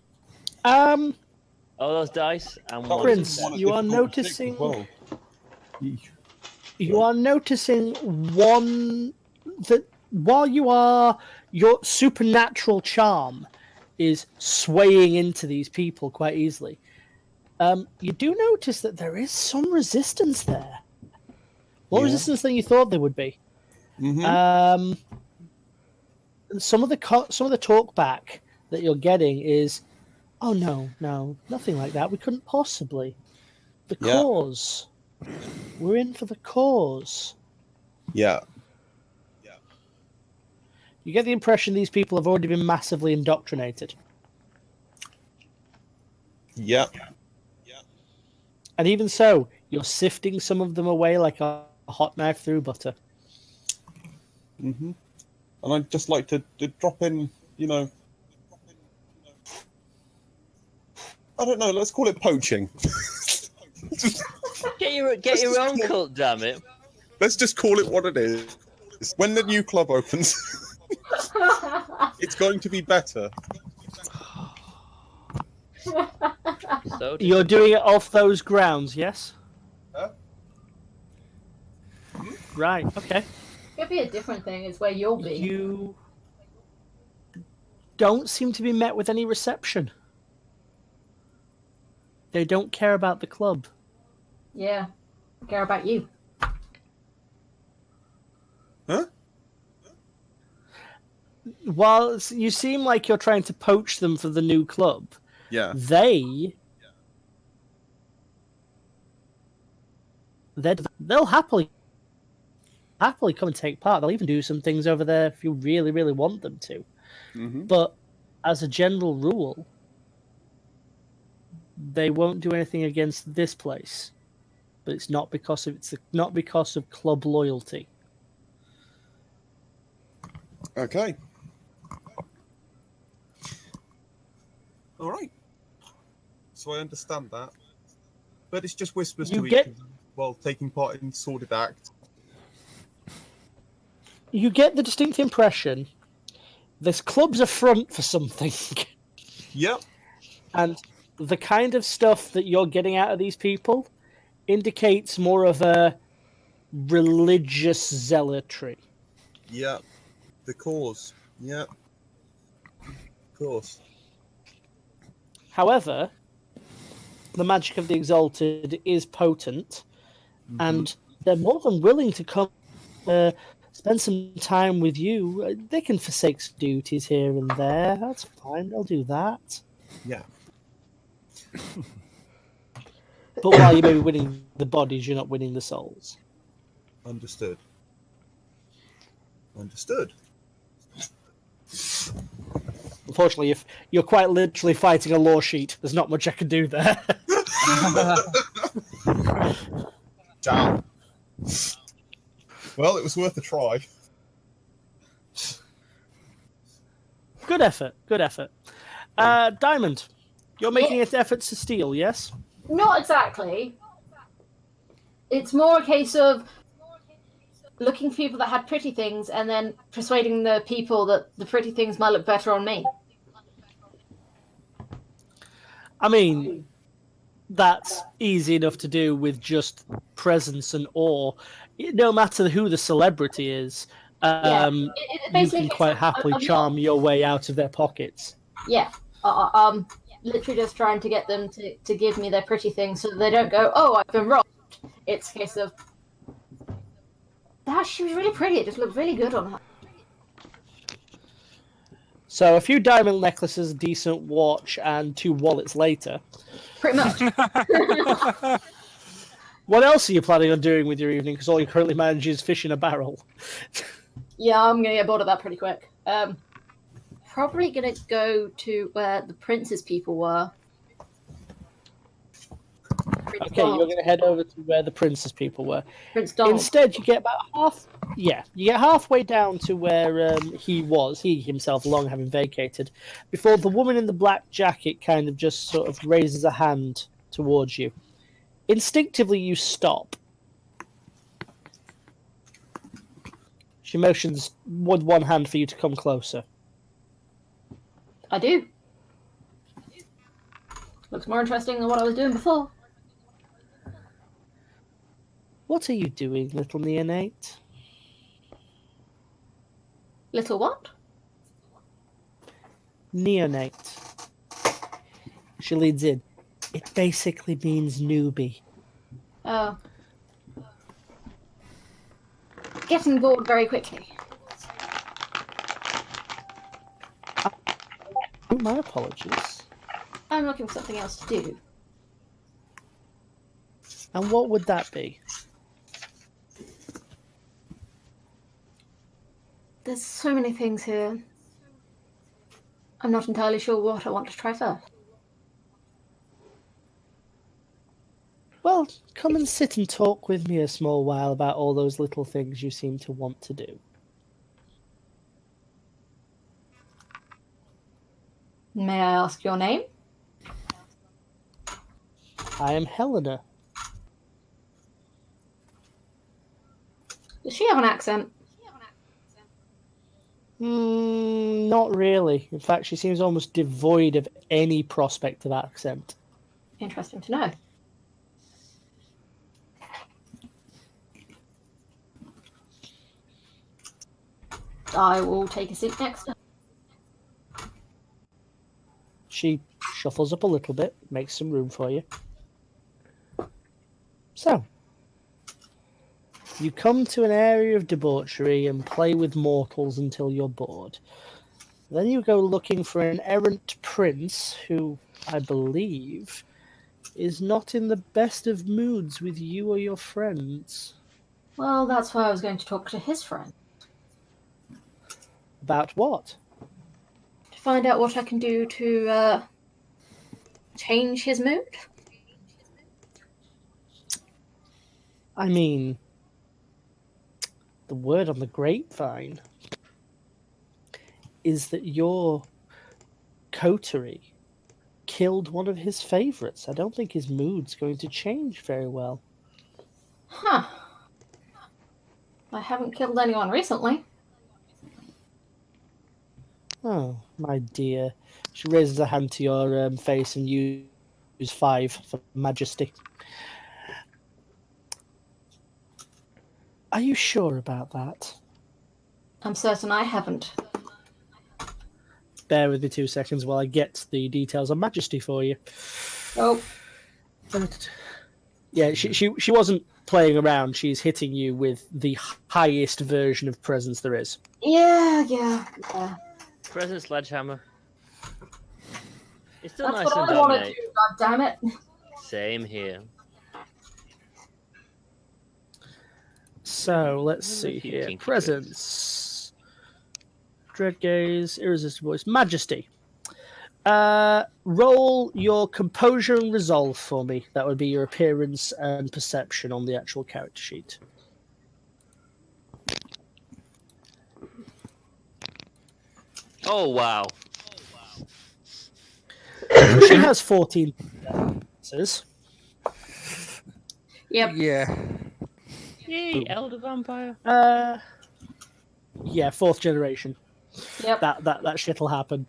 All those dice and one. Prince, you are noticing. You are noticing one that while your supernatural charm is swaying into these people quite easily. You do notice that there is some resistance there. more Yeah. resistance than you thought there would be. Mm-hmm. Some of the talk back that you're getting is, oh no, nothing like that. We couldn't possibly. The Yeah. cause. We're in for the cause. Yeah. You get the impression these people have already been massively indoctrinated. Yeah. And even so, you're sifting some of them away like a hot knife through butter. Mm-hmm. And I'd just like to drop in, I don't know, let's call it poaching. Get your own cult, damn it. Let's just call it what it is. When the new club opens, it's going to be better. So You're doing it off those grounds, yes? Huh? Right, okay. Could be a different thing. It's where you'll be. You don't seem to be met with any reception. They don't care about the club. Yeah. I care about you. Huh? While you seem like you're trying to poach them for the new club, Yeah. they'll happily come and take part. They'll even do some things over there if you really, really want them to. Mm-hmm. But as a general rule, they won't do anything against this place. But it's not because of club loyalty. Okay. All right. So I understand that. But it's just whispers You to get- each other while taking part in sordid act. You get the distinct impression this club's a front for something. Yep. And the kind of stuff that you're getting out of these people indicates more of a religious zealotry. Yep. The cause. Yep. Of course. However, the magic of the Exalted is potent, Mm-hmm. and they're more than willing to come spend some time with you. They can forsake duties here and there. That's fine. They'll do that. Yeah. But while you may be winning the bodies, you're not winning the souls. Understood. Understood. Unfortunately, if you're quite literally fighting a law sheet, there's not much I can do there. Damn. Well, it was worth a try. Good effort. Good effort. Diamond, you're making efforts to steal, yes? Not exactly. It's more a case of looking for people that had pretty things and then persuading the people that the pretty things might look better on me. I mean, that's easy enough to do with just presence and awe. No matter who the celebrity is, you basically can quite happily charm your way out of their pockets. Yeah. Literally just trying to get them to give me their pretty things so that they don't go, oh, I've been robbed. It's a case of, she was really pretty. It just looked really good on her. So a few diamond necklaces, a decent watch, and 2 wallets later. Pretty much. What else are you planning on doing with your evening? Because all you currently manage is fish in a barrel. Yeah, I'm going to get bored of that pretty quick. Probably going to go to where the prince's people were. Prince Okay, Donald. you're going to head over to where the prince's people were. Prince Donald. Instead, you get about you get halfway down to where he was, he himself long having vacated, before the woman in the black jacket kind of just sort of raises a hand towards you. Instinctively, you stop. She motions with one hand for you to come closer. I do. Looks more interesting than what I was doing before. What are you doing, little neonate? Little what? Neonate. She leads in. It basically means newbie. Oh. getting bored very quickly. My apologies. I'm looking for something else to do. And what would that be? There's so many things here. I'm not entirely sure what I want to try first. Well, come and sit and talk with me a small while about all those little things you seem to want to do. May I ask your name? I am Helena. Does she have an accent? Not really. In fact, she seems almost devoid of any prospect of accent. Interesting to know. I will take a seat next to her. She shuffles up a little bit, makes some room for you. So, you come to an area of debauchery and play with mortals until you're bored. Then you go looking for an errant prince who, I believe, is not in the best of moods with you or your friends. Well, that's why I was going to talk to his friend. About what? To find out what I can do to change his mood. I mean, the word on the grapevine is that your coterie killed one of his favorites. I don't think his mood's going to change very well. Huh. I haven't killed anyone recently. Oh, my dear. She raises a hand to your face and use 5 for majesty. Are you sure about that? I'm certain I haven't. Bear with me 2 seconds while I get the details on majesty for you. Oh. Yeah, she wasn't playing around. She's hitting you with the highest version of presence there is. Yeah. Present sledgehammer. It's still That's nice what and I want to dominate. do, god damn it. Same here. So let's see few here. kinky Presence. Dread gaze, irresistible voice, majesty. Roll your composure and resolve for me. That would be your appearance and perception on the actual character sheet. Oh wow. She has 14 answers. Yep. Yeah. Yay, elder vampire. Yeah, 4th generation. Yep. That shit'll happen.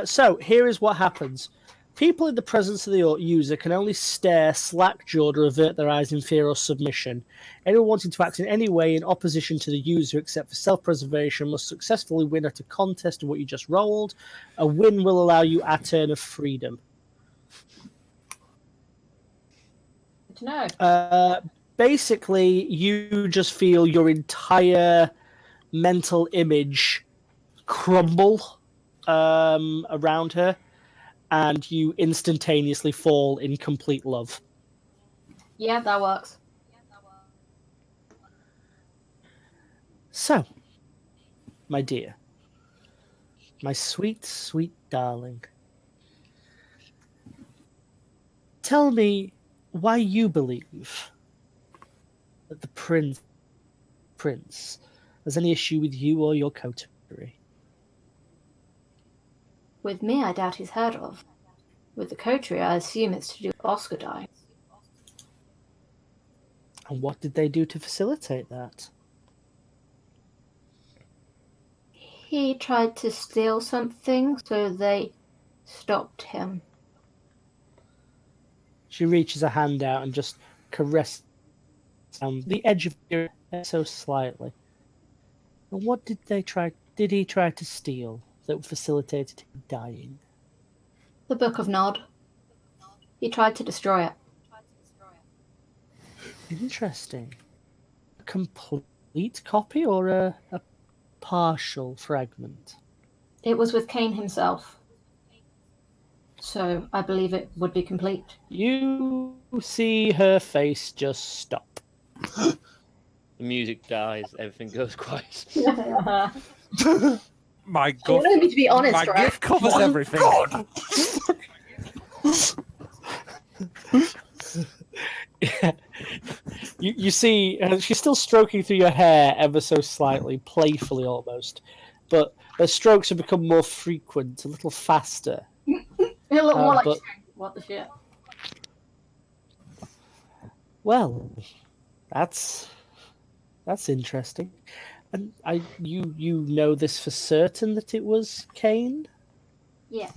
So here is what happens. People in the presence of the user can only stare slack-jawed or avert their eyes in fear or submission. Anyone wanting to act in any way in opposition to the user except for self-preservation must successfully win at a contest of what you just rolled. A win will allow you a turn of freedom. Good to know. Basically, you just feel your entire mental image crumble around her, and you instantaneously fall in complete love. Yeah, that works. So, my dear, my sweet, sweet darling, tell me why you believe that the prince has any issue with you or your coterie. With me, I doubt he's heard of. With the coterie, I assume it's to do with Oscar dying. And what did they do to facilitate that? He tried to steal something, so they stopped him. She reaches a hand out and just caresses the edge of your hair so slightly. And what did he try to steal that facilitated him dying? The Book of Nod. He tried to destroy it. Interesting. A complete complete copy or a partial fragment? It was with Kane himself. So I believe it would be complete. You see her face just stop. The music dies, everything goes quiet. My You God. wanted me to be honest, My right? gift covers everything. You see, she's still stroking through your hair ever so slightly, playfully almost, but her strokes have become more frequent, a little faster. It'll look more like but- what the shit. Well, that's interesting. And you know this for certain that it was Kane? Yes.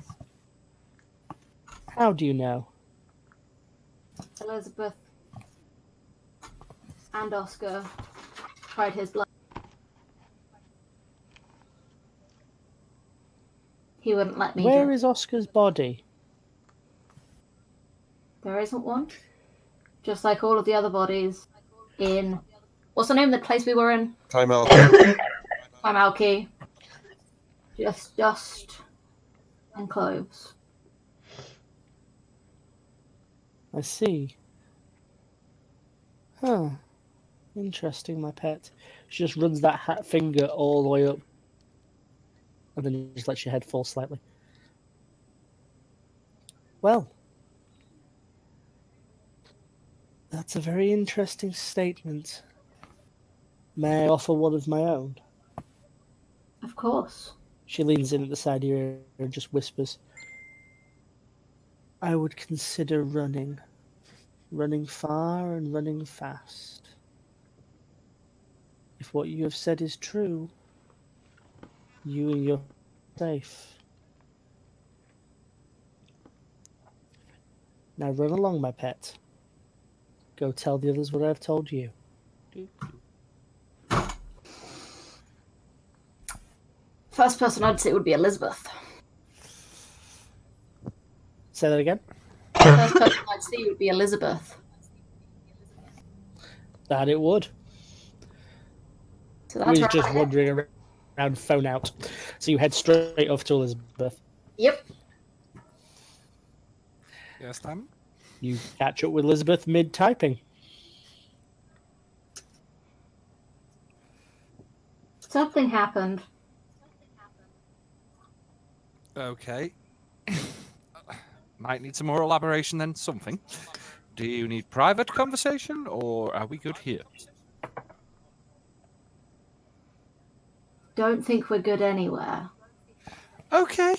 How do you know? Elizabeth and Oscar tried his blood. He wouldn't let me Where do it. is Oscar's body? There isn't one. Just like all of the other bodies in... What's the name of the place we were in? Time out. I'm Alki. Just dust and clothes. I see. Huh. Interesting, my pet. She just runs that hat finger all the way up. And then just lets your head fall slightly. Well. That's a very interesting statement. May I offer one of my own? Of course. She leans in at the side of your ear and just whispers. I would consider running. Running far and running fast. If what you have said is true, you and your safe. Now run along, my pet. Go tell the others what I've told you. First person I'd say would be Elizabeth. Say that again? First person I'd see would be Elizabeth. That it would. So He that's was just right. wandering around, phone out. So you head straight off to Elizabeth. Yep. Yes, Dan? You catch up with Elizabeth mid-typing. Something happened. Okay. Might need some more elaboration than something. Do you need private conversation, or are we good here? Don't think we're good anywhere. Okay.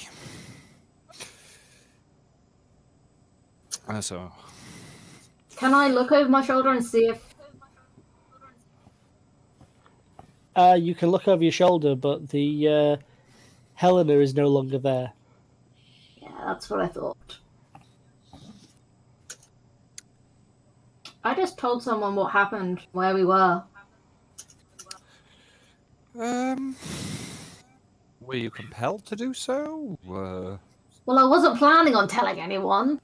So, Can I look over my shoulder and see if... You can look over your shoulder, but the Helena is no longer there. Yeah, that's what I thought. I just told someone what happened, where we were. were you compelled to do so? Well, I wasn't planning on telling anyone.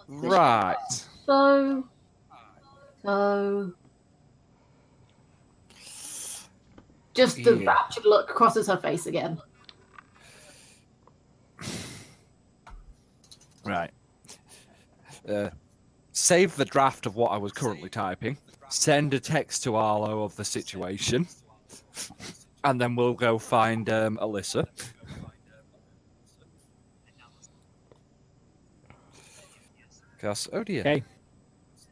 Right. So... Just the Yeah. raptured look crosses her face again. Right. Save the draft of what I was currently typing. Send a text to Arlo of the situation. And then we'll go find Alyssa. Because, oh dear. Okay.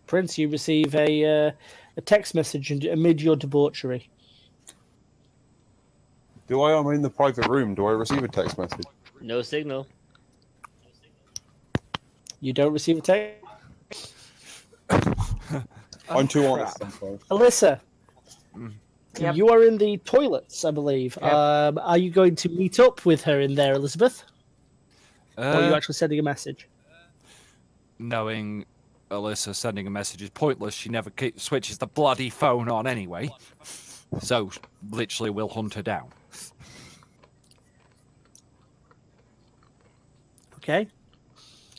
Prince, you receive a text message amid your debauchery. Do I? I'm in the private room. Do I receive a text message? No signal. You don't receive a text? I'm too honest sometimes. Alyssa, Yep. you are in the toilets, I believe. Yep. Are you going to meet up with her in there, Elizabeth? Or are you Uh, actually sending a message? knowing Alyssa sending a message is pointless. She never switches the bloody phone on anyway. So, literally, we'll hunt her down. Okay.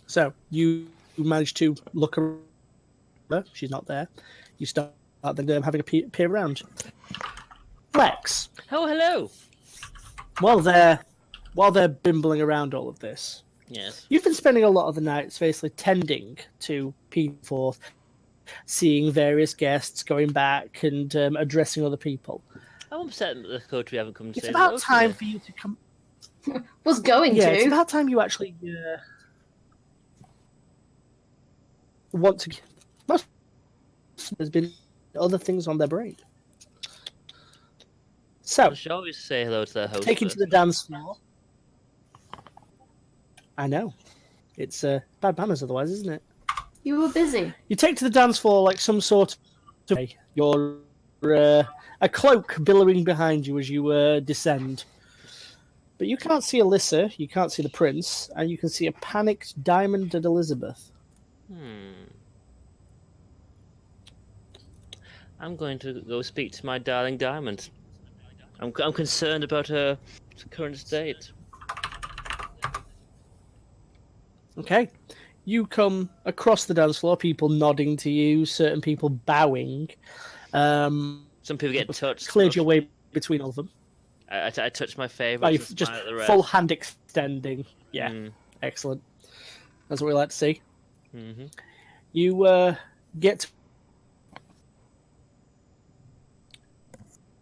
So, you manage to look around her. She's not there. You start than having a peer around. Lex, Oh, hello. while they're bimbling around all of this, Yes. you've been spending a lot of the nights basically tending to people, seeing various guests, going back and addressing other people. I'm upset that the coterie haven't come to It's say about hello to time me. for you to come. Was going Yeah, to. it's about time you actually want to. Most there's been other things on their brain. So, I should always say hello to their host. take you to first. the dance floor. I know. It's bad manners otherwise, isn't it? You were busy. You take to the dance floor like some sort of... You're a cloak billowing behind you as you descend. But you can't see Alyssa, you can't see the prince, and you can see a panicked Diamond and Elizabeth. I'm going to go speak to my darling Diamond. I'm concerned about her current state. Okay. You come across the dance floor, people nodding to you, certain people bowing. Some people get touched. Cleared your way between all of them. I touch my Oh, favourites you've and just smile at the rest. full hand extending. Yeah, Mm. excellent. That's what we like to see. Mm-hmm. You get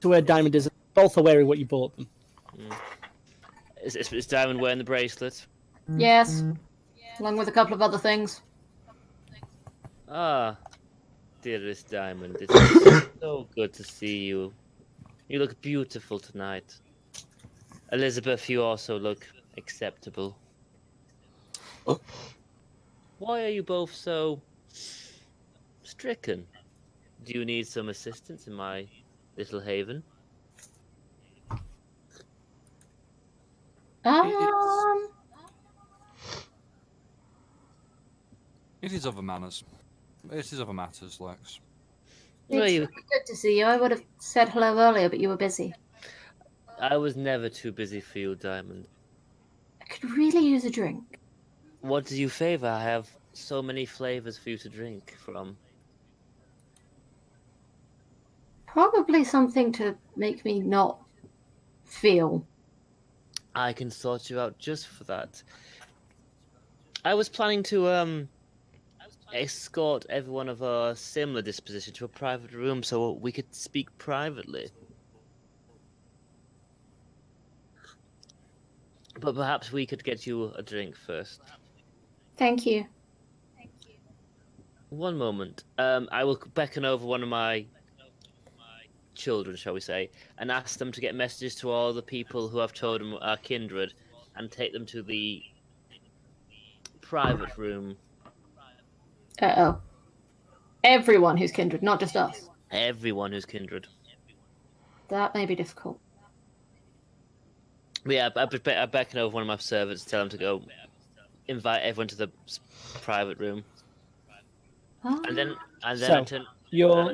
to where Diamond is. Both are wearing what you bought them. Is Diamond wearing the bracelet? Yes. Along with a couple of other things. Ah, dearest Diamond, it's so good to see you. You look beautiful tonight. Elizabeth, you also look acceptable. Why are you both so stricken? Do you need some assistance in my little haven? It is other manners. It is other matters, Lex. Well, It's good to see you. I would have said hello earlier, but you were busy. I was never too busy for you, Diamond. I could really use a drink. What do you favour? I have so many flavours for you to drink from. Probably something to make me not feel. I can sort you out just for that. I was planning to escort everyone of a similar disposition to a private room so we could speak privately. But perhaps we could get you a drink first. Thank you. One moment. I will beckon over one of my children, shall we say, and ask them to get messages to all the people who I've told them are kindred and take them to the private room. Uh-oh. Everyone who's kindred, not just us. Everyone who's kindred. That may be difficult. But yeah, I beckon over one of my servants, tell them to go invite everyone to the private room. And then So, I turn... Your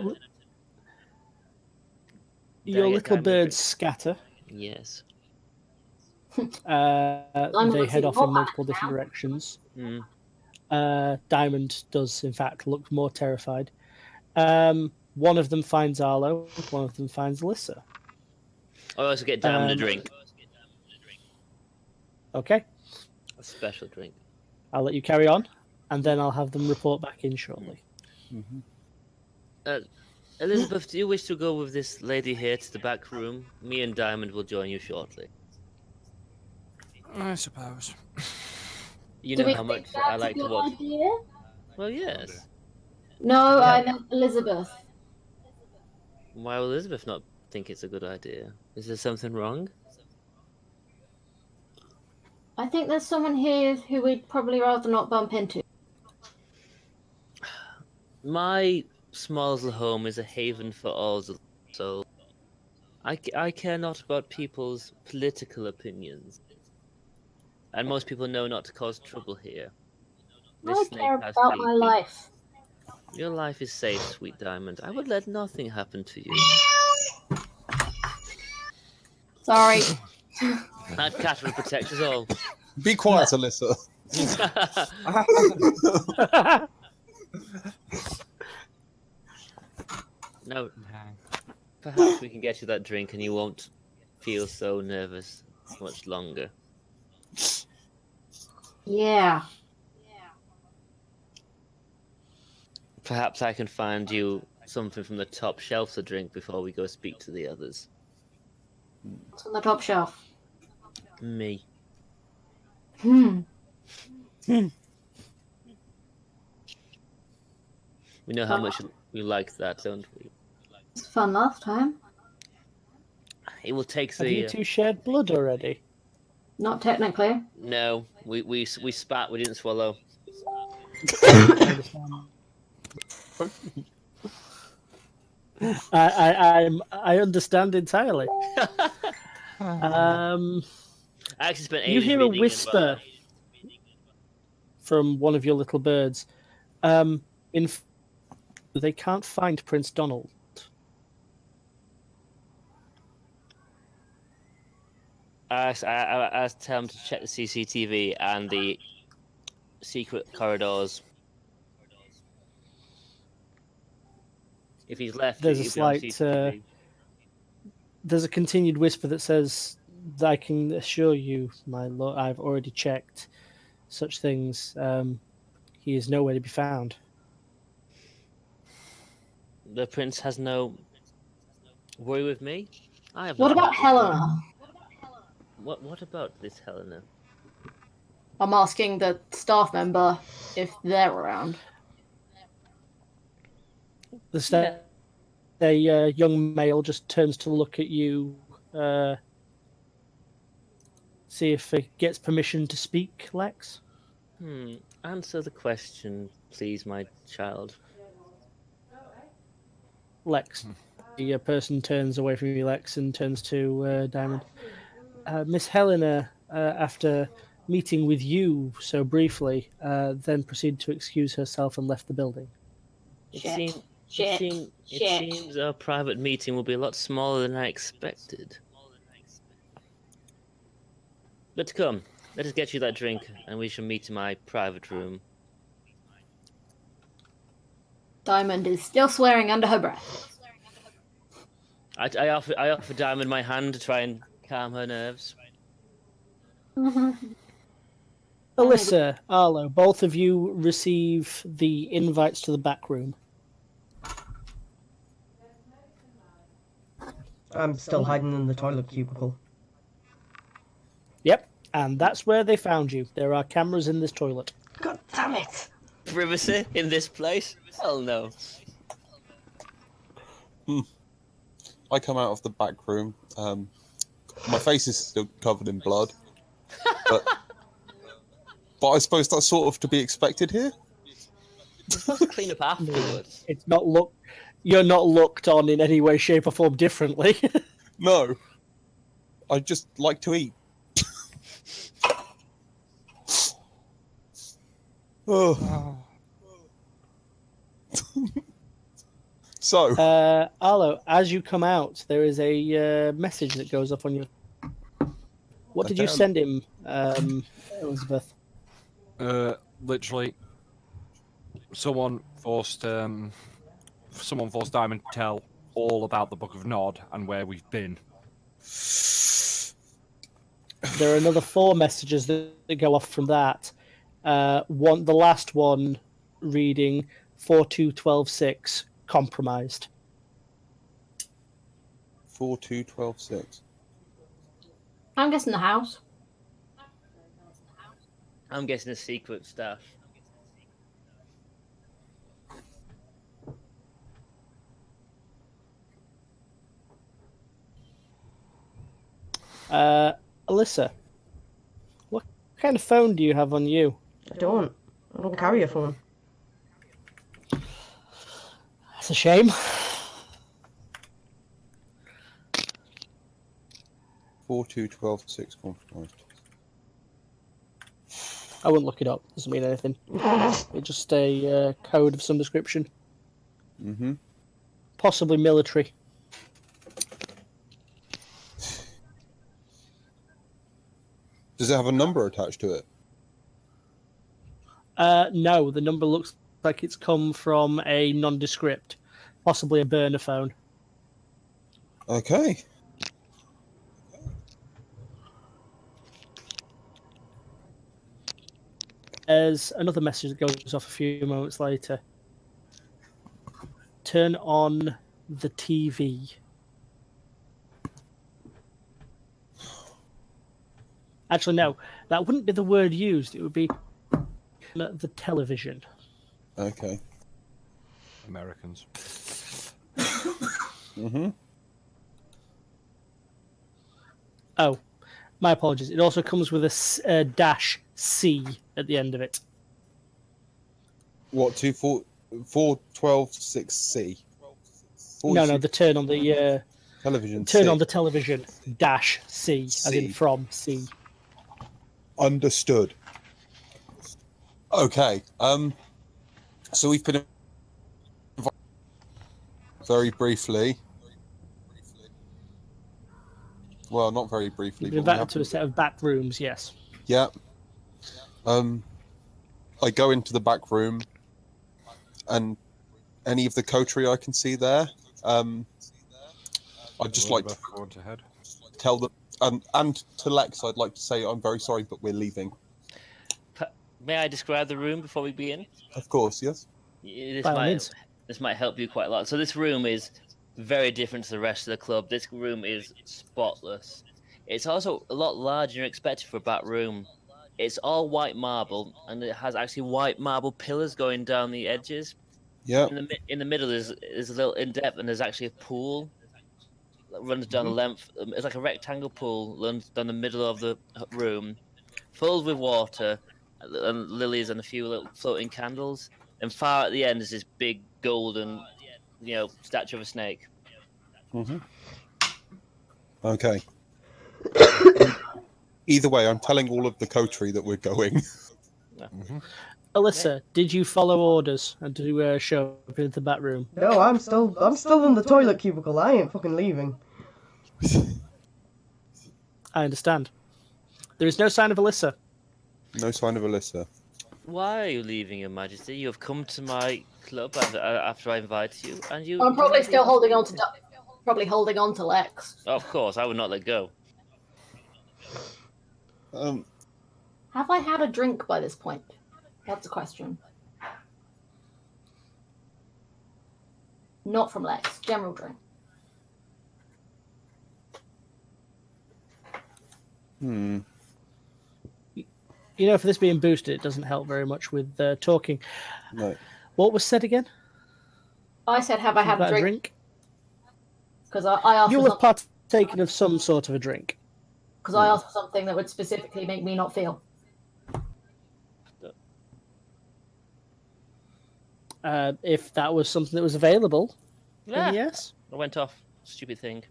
get little Diamond a birds scatter. Yes. They looks head off more in multiple back different now. directions. Mm. Diamond does, in fact, look more terrified. One of them finds Arlo. One of them finds Alyssa. I also get Diamond a drink. Okay, A special drink. I'll let you carry on, and then I'll have them report back in shortly. Elizabeth, do you wish to go with this lady here to the back room? Me and Diamond will join you shortly. I suppose. You Do know we how think much that's I like a to good watch. idea? Well, yes. No, I meant Elizabeth. Why will Elizabeth not think it's a good idea? Is there something wrong? I think there's someone here who we'd probably rather not bump into. My small little home is a haven for all the souls. I care not about people's political opinions. And most people know not to cause trouble here. This I snake care has about paid my me. life. Your life is safe, sweet Diamond. I would let nothing happen to you. Sorry. That cat will protect us all. Be quiet, Alyssa. No, perhaps we can get you that drink and you won't feel so nervous much longer. Yeah. Perhaps I can find you something from the top shelf to drink before we go speak to the others. It's on the top shelf. Me. Hmm. We know how much you like that, don't we? It's fun last time. It will take Have you the. two shared blood already? Not technically. No, we spat. We didn't swallow. I understand entirely. I actually spent You ages hear a reading whisper from one of your little birds. They can't find Prince Donald. I asked him to check the CCTV and the secret corridors. If he's left, There's a he'll be on slight, CCTV. There's a continued whisper that says, "I can assure you, my lord, I've already checked such things. He is nowhere to be found." The prince has no worry with me. I have. What no about worry with Helena? me. What about this Helena? I'm asking the staff member if they're around. A young male just turns to look at you, see if he gets permission to speak, Lex. Answer the question, please, my child. Lex. The person turns away from you, Lex, and turns to Diamond. Miss Helena, after meeting with you so briefly, then proceeded to excuse herself and left the building. It Shit. seems our private meeting will be a lot smaller than I expected. But come, let us get you that drink, and we shall meet in my private room. Diamond is still swearing under her breath. I offer Diamond my hand to try and calm her nerves. Alyssa, Arlo, both of you receive the invites to the back room. I'm still hiding in the toilet cubicle. Yep, and that's where they found you. There are cameras in this toilet. God damn it! Privacy in this place? Hell no. I come out of the back room. My face is still covered in blood, but I suppose that's sort of to be expected here. You're supposed to clean up afterwards. It's not you're not looked on in any way, shape, or form differently. No, I just like to eat. Oh. So, Arlo, as you come out, there is a message that goes up on your. What did you send him, Elizabeth? Literally, someone forced Diamond to tell all about the Book of Nod and where we've been. There are another 4 messages that go off from that. The last one reading 4212.6 compromised. 4212.6. I'm guessing the house. I'm guessing a secret stash. Alyssa, what kind of phone do you have on you? I don't carry a phone. That's a shame. 4212.6 compromised. I wouldn't look it up. Doesn't mean anything. It's just a code of some description. Mm-hmm. Possibly military. Does it have a number attached to it? No, the number looks like it's come from a nondescript. possibly a burner phone. Okay. There's another message that goes off a few moments later. Turn on the TV. Actually, no, that wouldn't be the word used. It would be the television. Okay. Americans. Oh, my apologies. It also comes with a dash C at the end of it. What, 412.6C? No, the turn on the television. turn C. on the television dash C, as in C. from C. Understood. Okay. So we've been very briefly. Well, not very briefly, You've been but we invited to a set of back rooms, yes. Yeah. I go into the back room, and any of the coterie I can see there, I'd just like to tell them, and to Lex, I'd like to say I'm very sorry, but we're leaving. May I describe the room before we begin? Of course, yes. This might help you quite a lot. So this room is very different to the rest of the club. This room is spotless. It's also a lot larger than you expected for a back room. It's all white marble, and it has actually white marble pillars going down the edges. Yeah. In the middle is a little in depth, and there's actually a pool that runs down the length. It's like a rectangle pool runs down the middle of the room, filled with water and lilies and a few little floating candles. And far at the end is this big golden, statue of a snake. Okay. Either way, I'm telling all of the coterie that we're going. Alyssa, did you follow orders and to show up into the back room? No, I'm still in the toilet cubicle. I ain't fucking leaving. I understand. There is no sign of Alyssa. No sign of Alyssa. Why are you leaving, Your Majesty? You have come to my club after I invited you, and you. I'm probably still holding on to Lex. Of course, I would not let go. Have I had a drink by this point? That's a question. Not from Lex. General drink. You know, for this being boosted, it doesn't help very much with talking. No. What was said again? I said, have I had a drink? Because I asked. You'll have partaken of some sort of a drink. Because I asked for something that would specifically make me not feel. If that was something that was available, then Yeah. yes. I went off. Stupid thing.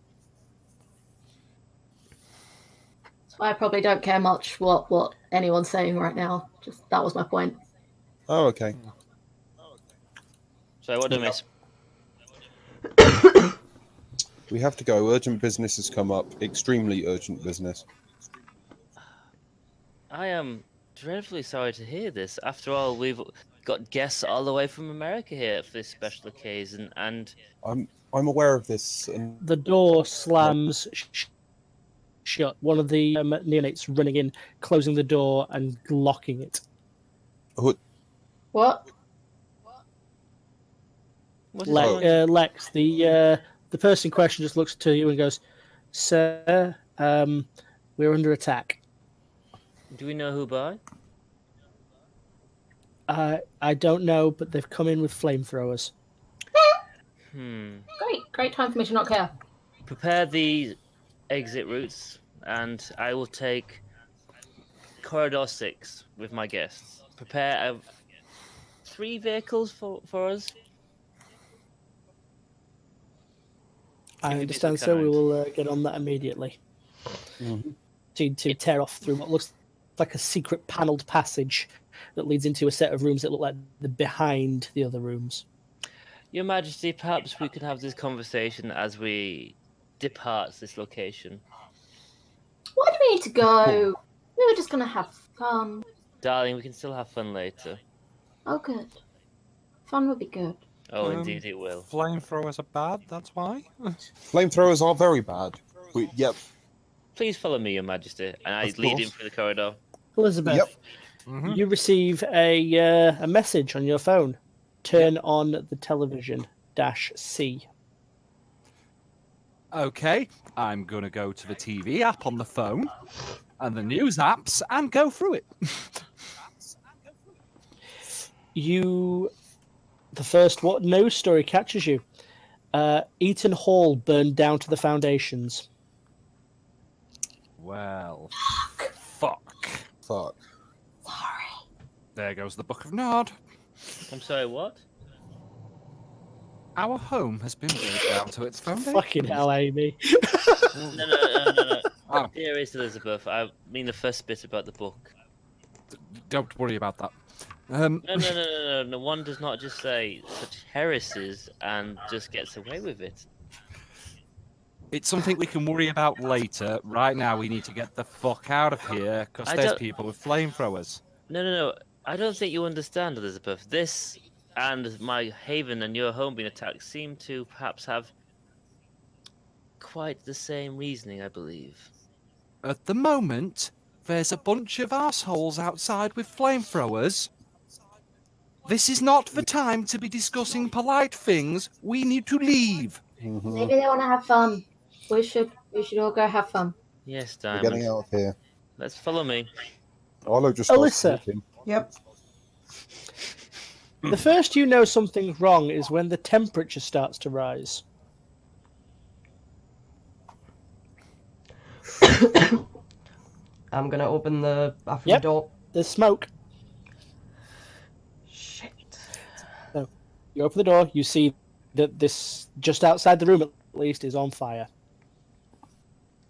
So I probably don't care much what anyone's saying right now. Just that was my point. Oh, okay. So what do I miss? We have to go. Urgent business has come up. Extremely urgent business. I am dreadfully sorry to hear this. After all, we've got guests all the way from America here for this special occasion, and I'm aware of this. And The door slams shut. One of the neonates running in, closing the door and locking it. What? Lex, the person in question just looks to you and goes, "Sir, we're under attack." Do we know who by? I don't know, but they've come in with flamethrowers. Great time for me to not care. Prepare the exit routes, and I will take corridor 6 with my guests. Prepare 3 vehicles for us. I understand, so we will get on that immediately. To tear off through what looks like a secret panelled passage that leads into a set of rooms that look like they're behind the other rooms. Your Majesty, perhaps we can have this conversation as we depart this location. Why do we need to go? We were just going to have fun. Darling, we can still have fun later. Oh, good. Fun would be good. Oh, indeed it will. Flamethrowers are bad, that's why. Flamethrowers are very bad. Yep. Please follow me, Your Majesty. And I Of lead him course. through the corridor. Elizabeth, Yep. Mhm. you receive a message on your phone. Turn on the television -C. Okay, I'm going to go to the TV app on the phone and the news apps and go through it. The first what news story catches you. Eaton Hall burned down to the foundations. Well, fuck. Fuck. There goes the Book of Nod. I'm sorry, what? Our home has been burned down to its foundation. Fucking hell, Amy. No. Oh, Dearest Elizabeth, I mean the first bit about the book. don't worry about that. No. One does not just say such heresies and just gets away with it. It's something we can worry about later. Right now, we need to get the fuck out of here because I there's don't- people with flamethrowers. No. I don't think you understand, Elizabeth. This and my haven and your home being attacked seem to perhaps have quite the same reasoning, I believe. At the moment, there's a bunch of assholes outside with flamethrowers. This is not the time to be discussing polite things. We need to leave. Mhm. Maybe they want to have fun. We should all go have fun. Yes, We're Diamond. getting out of here. Let's follow me. Arlo just starts Alyssa. talking. Yep. The first you know something's wrong is when the temperature starts to rise. I'm gonna open the bathroom Yep. door. There's smoke. Shit. You open the door, you see that this, just outside the room at least, is on fire.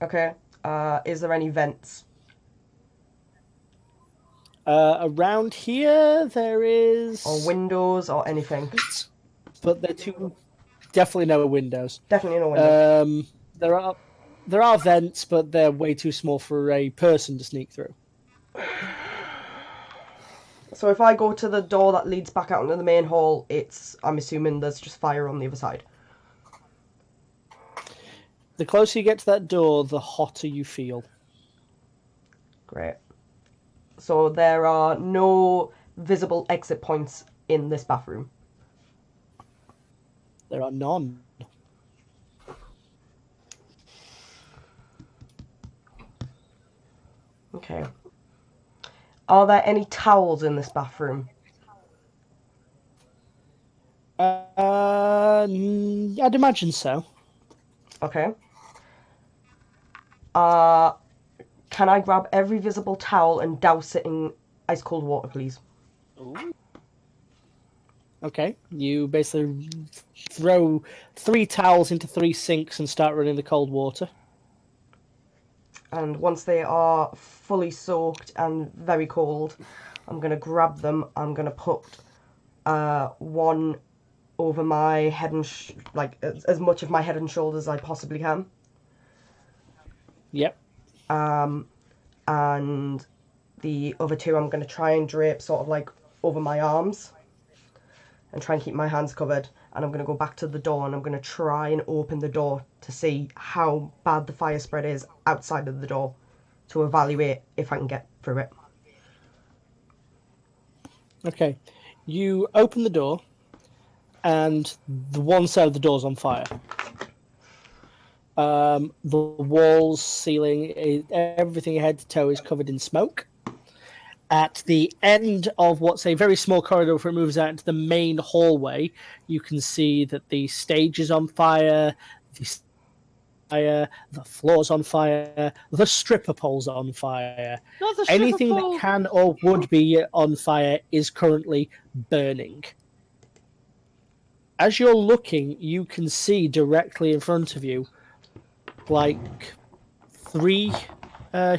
Okay. Is there any vents? Around here, there is... Or windows or anything? But they're too... Definitely no windows. Definitely no windows. There are vents, but they're way too small for a person to sneak through. So if I go to the door that leads back out into the main hall, I'm assuming there's just fire on the other side. The closer you get to that door, the hotter you feel. Great. So there are no visible exit points in this bathroom. There are none. Okay. Are there any towels in this bathroom? I'd imagine so. Okay. Can I grab every visible towel and douse it in ice cold water, please? Okay. You basically throw 3 towels into 3 sinks and start running the cold water. And once they are fully soaked and very cold, I'm going to grab them. I'm going to put one over my head and as much of my head and shoulders as I possibly can. Yep. And the other 2 I'm going to try and drape sort of like over my arms and try and keep my hands covered. And I'm going to go back to the door and I'm going to try and open the door to see how bad the fire spread is outside of the door to evaluate if I can get through it. Okay. You open the door, and the one side of the door's on fire. The walls, ceiling, everything head to toe is covered in smoke. At the end of what's a very small corridor before it moves out into the main hallway, you can see that the stage is on fire, the floor's on fire, the stripper pole's on fire. Not the stripper Anything pole. that can or would be on fire is currently burning. As you're looking, you can see directly in front of you, like 3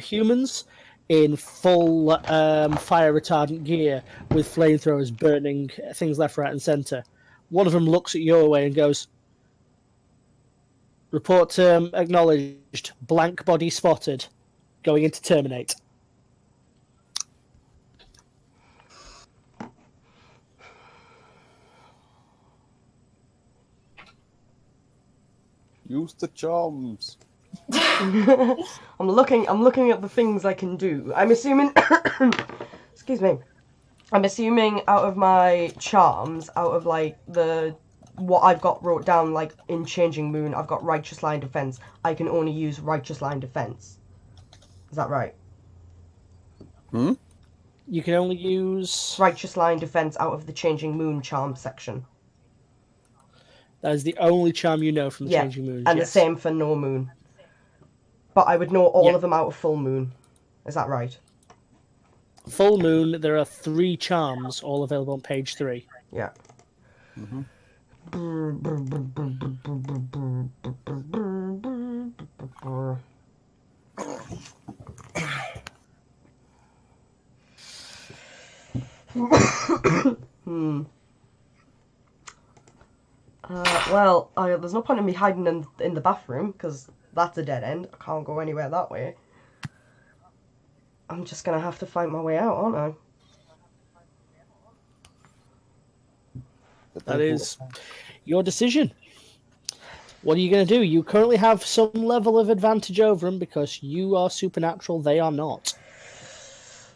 humans in full fire retardant gear with flamethrowers burning things left, right, and centre. One of them looks at your way and goes, "Report term acknowledged. Blank body spotted. Going into terminate." Use the charms. I'm looking at the things I can do. I'm assuming excuse me. I'm assuming out of my charms, out of like what I've got wrote down like in Changing Moon, I've got Righteous Line Defense. I can only use Righteous Line Defense. Is that right? Hmm? You can only use. Righteous Line Defense out of the Changing Moon charm section. That is the only charm you know from the Yeah, Changing Moons. and yes. the same for No Moon. But I would know all Yeah. of them out of Full Moon. Is that right? Full Moon, there are 3 charms, all available on page 3. Yeah. Mhm. Well, there's no point in me hiding in the bathroom, because that's a dead end. I can't go anywhere that way. I'm just going to have to find my way out, aren't I? That is your decision. What are you going to do? You currently have some level of advantage over them because you are supernatural, they are not.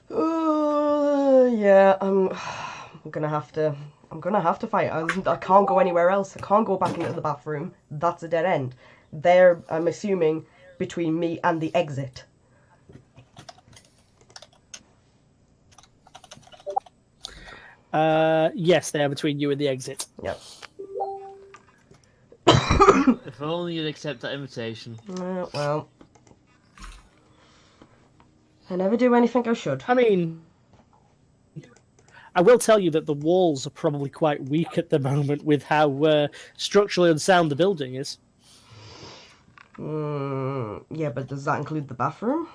Yeah, I'm gonna have to fight. I can't go anywhere else. I can't go back into the bathroom. That's a dead end. There, I'm assuming, between me and the exit. Yes, they are between you and the exit. Yep. If only you'd accept that invitation. Well, I never do anything I should. I mean, I will tell you that the walls are probably quite weak at the moment with how structurally unsound the building is. Yeah, but does that include the bathroom?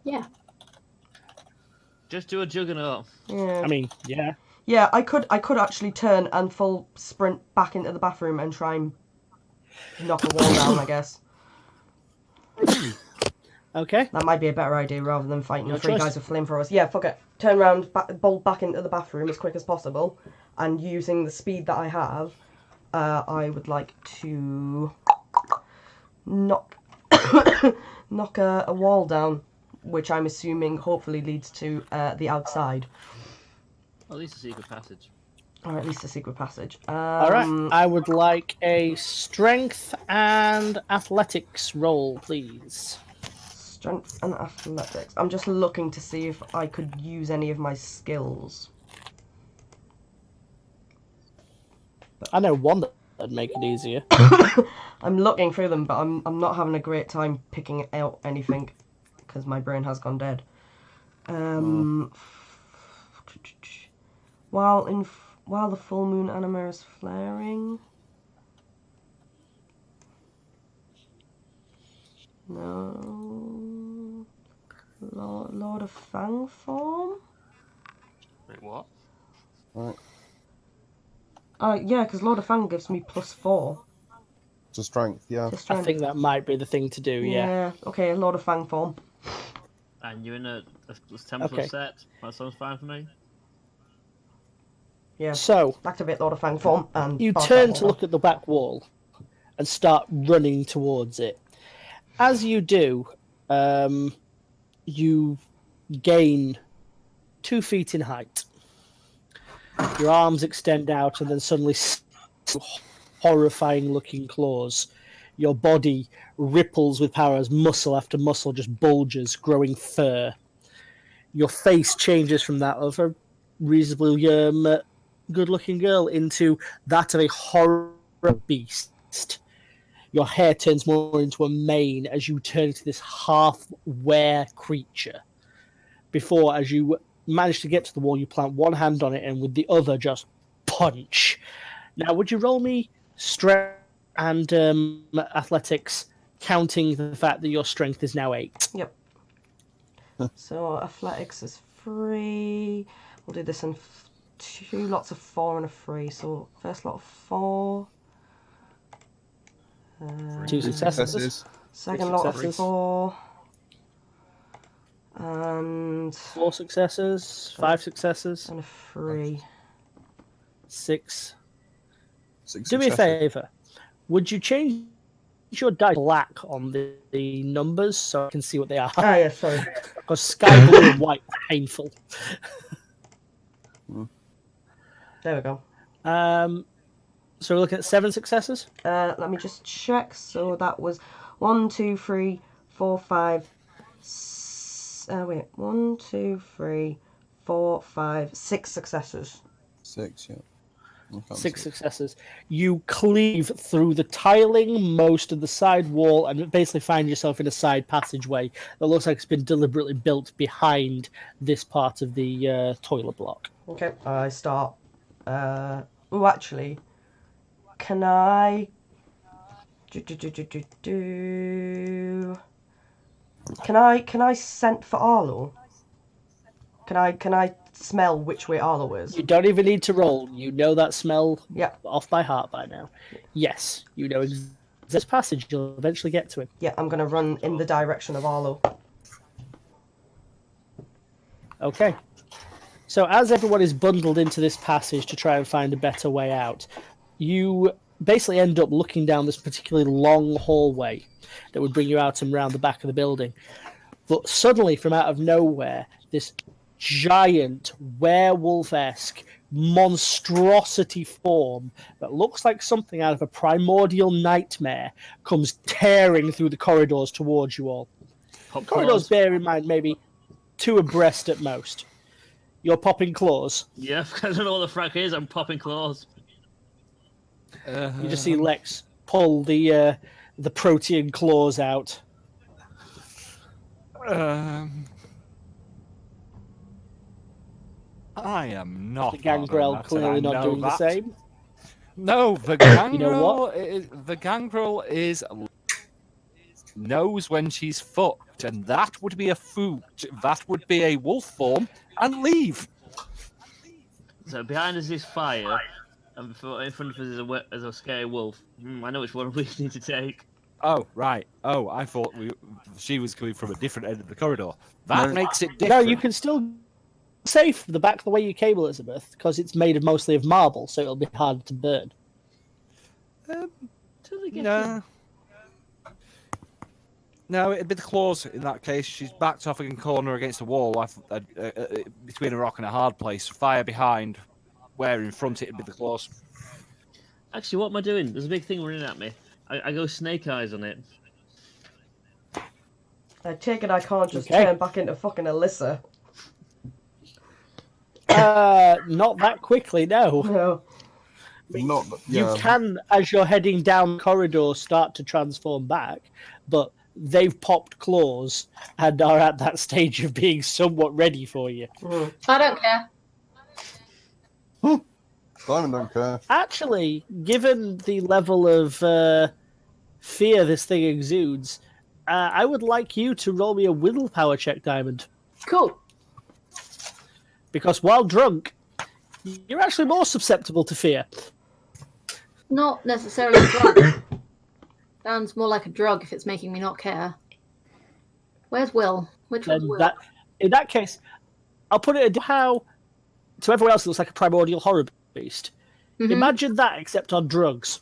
Yeah. Just do a juggernaut. Yeah. I mean, yeah. Yeah, I could actually turn and full sprint back into the bathroom and try and knock a wall down, I guess. Okay. That might be a better idea rather than fighting Your 3 choice. guys with flamethrowers. Yeah, fuck it. Turn around, bolt back into the bathroom as quick as possible, and using the speed that I have, I would like to knock knock a wall down, which I'm assuming hopefully leads to the outside, At least a secret passage. or at least a secret passage. All right. I would like a strength and athletics roll, please. Strength and athletics. I'm just looking to see if I could use any of my skills. I know one that'd make it easier. I'm looking through them, but I'm not having a great time picking out anything because my brain has gone dead. While the full moon anima is flaring. No. Lord of Fang form? Wait, what? Right. Yeah, because Lord of Fang gives me +4 To strength, yeah. to I strength. think that might be the thing to do, yeah. Okay, Lord of Fang form. And you're in a temple Okay. set. That sounds fine for me. Yeah. So, Activate Lord of Fang form and you bark turn that to look at the back wall and start running towards it. As you do, you gain 2 feet in height. Your arms extend out and then suddenly horrifying looking claws. Your body ripples with power as muscle after muscle just bulges, growing fur. Your face changes from that of a reasonably good-looking girl into that of a horror beast. Your hair turns more into a mane as you turn into this half-were creature. Before, as you manage to get to the wall, you plant one hand on it and with the other just punch. Now, would you roll me strength and athletics, counting the fact that your strength is now 8? Yep. So athletics is 3. We'll do this in 2 lots of 4 and a 3. So first lot of 4. 2 successes. Successes. Second lot of successes. 4. And 4 successes. 5 successes. a 3. 6. Six Do me a successes. favour. Would you change your die black on the numbers so I can see what they are. Ah, yeah, sorry. Because sky blue and white is painful. There we go. So we're looking at 7 successes. Let me just check. So that was 1, 2, 3, 4, 5. Wait, 1, 2, 3, 4, 5, 6 successes. 6, yeah. I can't 6 see. successes. You cleave through the tiling, most of the side wall, and basically find yourself in a side passageway that looks like it's been deliberately built behind this part of the toilet block. Okay, I start. Oh, actually, can I? Can I scent for Arlo? Can I smell which way Arlo is? You don't even need to roll. You know that smell Yeah. off by heart by now. Yes, you know this passage. You'll eventually get to it. Yeah, I'm gonna run in the direction of Arlo. Okay. So as everyone is bundled into this passage to try and find a better way out, you basically end up looking down this particularly long hallway that would bring you out and round the back of the building. But suddenly, from out of nowhere, this giant werewolf-esque monstrosity form that looks like something out of a primordial nightmare comes tearing through the corridors towards you all. Pop Corridors, claws. bear in mind, maybe 2 abreast at most. You're popping claws. Yeah, I don't know what the frack is. I'm popping claws. You just see Lex pull the protean claws out. I am not. The gangrel bothered, clearly and I not know doing the that. same. No, the gangrel. You know what? The gangrel is knows when she's fucked, and that would be a food. That would be a wolf form, and leave. So behind us is fire, and in front of us is a scary wolf. I know which one we need to take. Oh right. Oh, I thought she was coming from a different end of the corridor. That No. makes it No, different. you can still safe the back the way you came, Elizabeth, because it's made of mostly of marble, so it'll be hard to burn. No. No, it'd be the claws in that case. She's backed off in corner against the wall, between a rock and a hard place. Fire behind, where in front it'd be the claws. Actually, what am I doing? There's a big thing running at me. I go snake eyes on it. I take it I can't just Okay. turn back into fucking Alyssa. Not that quickly, no. No. Not, You yeah. can, as you're heading down the corridor, start to transform back, but they've popped claws and are at that stage of being somewhat ready for you. I don't care. Simon don't care. Actually, given the level of fear this thing exudes, I would like you to roll me a willpower check, Diamond. Cool. Because while drunk, you're actually more susceptible to fear. Not necessarily drug. Sounds more like a drug if it's making me not care. Where's Will? Which one's And Will? that, in that case, I'll put it how to everyone else it looks like a primordial horror beast. Mhm. Imagine that, except on drugs.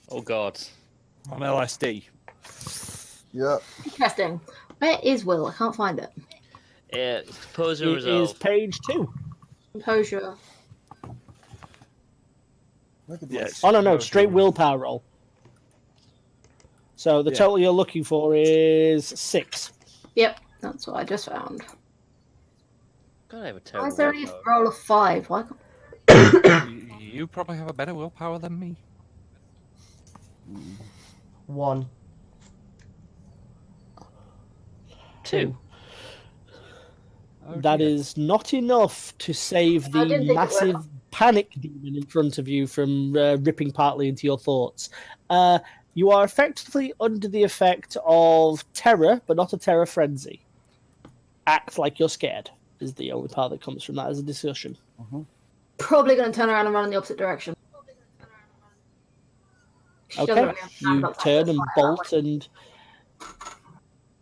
Oh God. On LSD. Yeah. Interesting. Where is Will? I can't find it. Composure It resolve. is page 2. Composure. Look at Yes. this. Oh no, straight willpower roll. So the Yeah. total you're looking for is 6. Yep, that's what I just found. God, I have a Why terrible is there only a willpower. roll of 5? Why can't... You probably have a better willpower than me. 1. 2. Oh, That dear. is not enough to save I the didn't think it massive panic demon in front of you from ripping partly into your thoughts. You are effectively under the effect of terror, but not a terror frenzy. Act like you're scared is the only part that comes from that as a discussion. Probably going to turn around and run in the opposite direction. She doesn't Okay, really understand you what's turn and happening. bolt, and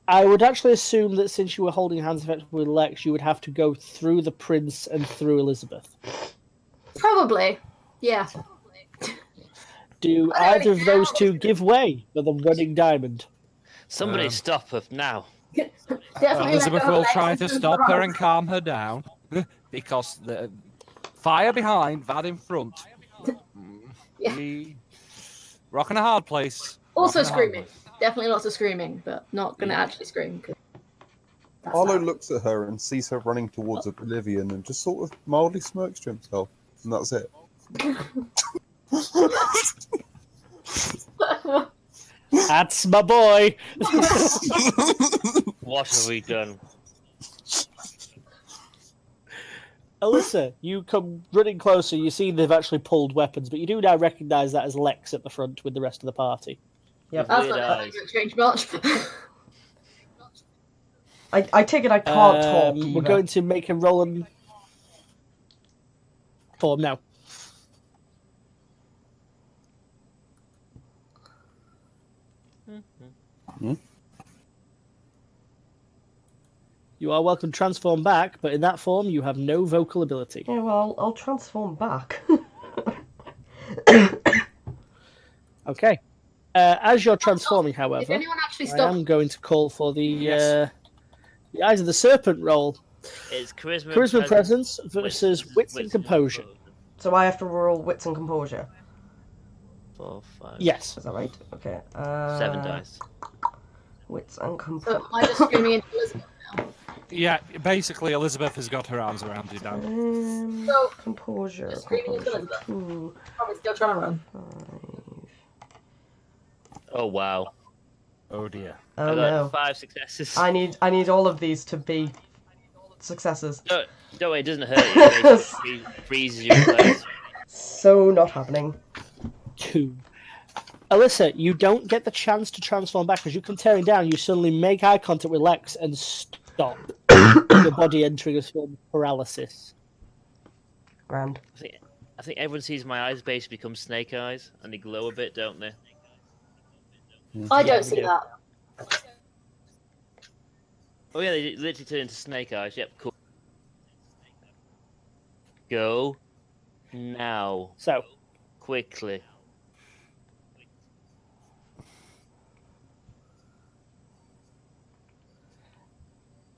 I would actually assume that since you were holding hands effectively with Lex, you would have to go through the prince and through Elizabeth. Probably. Yeah. Do either of those two give way for the running diamond? Somebody stop her now. Definitely Elizabeth let go of will Lex try and to turn stop around. her and calm her down because the fire behind, that in front. Yeah. Rock and a hard place. Also Rock and a hard screaming. place. Definitely lots of screaming, but not going to actually scream. 'Cause that's Arlo loud. looks at her and sees her running towards Oblivion and just sort of mildly smirks to himself. And that's it. That's my boy. What have we done? Alyssa, you come running closer. You see they've actually pulled weapons, but you do now recognise that as Lex at the front with the rest of the party. Yep. That's Weird not eyes. exchange much. I take it I can't talk either. We're going to make a roll and form now. You are welcome to transform back, but in that form you have no vocal ability. Yeah, well, I'll transform back. Okay. As you're transforming, Did however, anyone actually I stop? am going to call for the Yes. the Eyes of the Serpent roll. It's charisma, Charisma presence versus wits and composure. So I have to roll wits and composure. 4, 5, Yes. Is that right? Okay. 7 dice. Wits and So composure. am I just screaming into Elizabeth now? Yeah, basically Elizabeth has got her arms around you now. So, Composure. just screaming into Composure. Elizabeth. 2, Probably still trying to run. 5. Oh wow. Oh dear. Oh I got no. 5 successes. I need all of these to be successes. Don't worry, it doesn't hurt you. It basically freezes you in place. So not happening. 2. Alyssa, you don't get the chance to transform back. As you come tearing down, you suddenly make eye contact with Lex and stop. Your body entering a form of paralysis. Grand. I think everyone sees my eyes basically become snake eyes, and they glow a bit, don't they? I don't see that. Oh yeah, they literally turn into snake eyes. Yep, cool. Go now, So, quickly.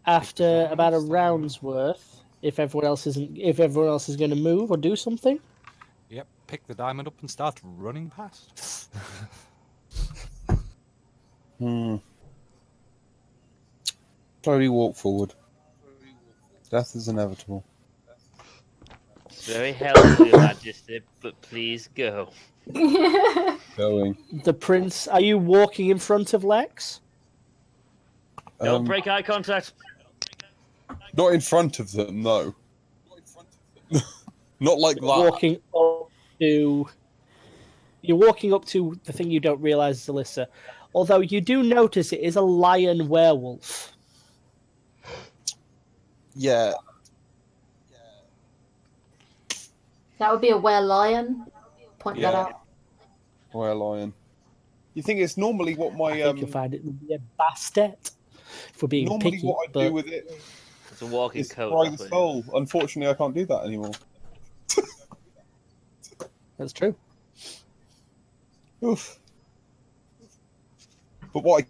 after about a round's worth, if everyone else is going to move or do something, Yep, pick the diamond up and start running past. Slowly walk forward. Death is inevitable. It's very helpful, Your Majesty, but please go. Going. the prince. Are you walking in front of Lex? Don't break eye contact. Not in front of them, no. Not like that. Walking up to. You're walking up to the thing you don't realise is Alyssa. Although you do notice it is a lion werewolf. Yeah. That would be a were-lion. Point that Yeah. out. Were lion. You think it's normally what my I think you'll find it would be a bastet for being normally picky. what I but do with it It's a walking is coat. fry the that's what it soul. Unfortunately, I can't do that anymore. that's true. Oof. But what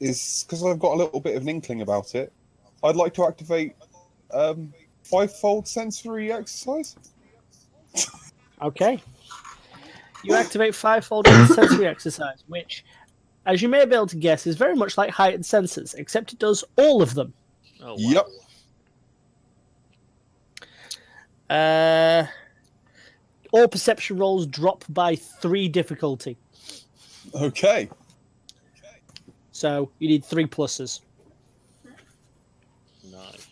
is because I've got a little bit of an inkling about it. I'd like to activate fivefold sensory exercise. Okay. You activate fivefold sensory exercise, which, as you may be able to guess, is very much like heightened senses, except it does all of them. is. Oh, wow. Yep. All perception rolls drop by 3 difficulty. Okay. So you need 3 pluses. Nice.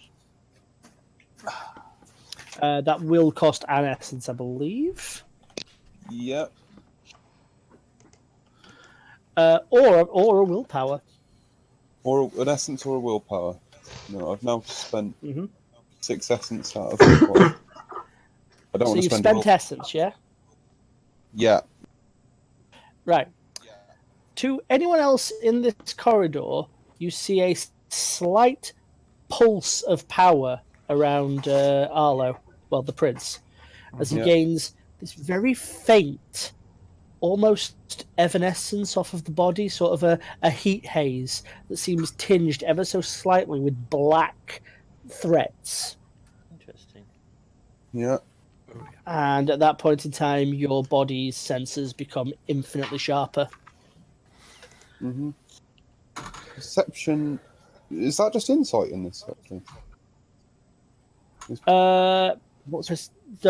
That will cost an essence, I believe. Yep. Or a willpower. Or an essence or a willpower. No, I've now spent Mhm. 6 essence out of it. I don't So want to you've spend spent all... essence, yeah? Yeah. Right. To anyone else in this corridor, you see a slight pulse of power around Arlo, well, the prince, as he Yeah. gains this very faint, almost evanescence off of the body, sort of a heat haze that seems tinged ever so slightly with black threads. Interesting. Yeah. And at that point in time, your body's senses become infinitely sharper. Mm-hmm. Perception. Is that just insight in this section? So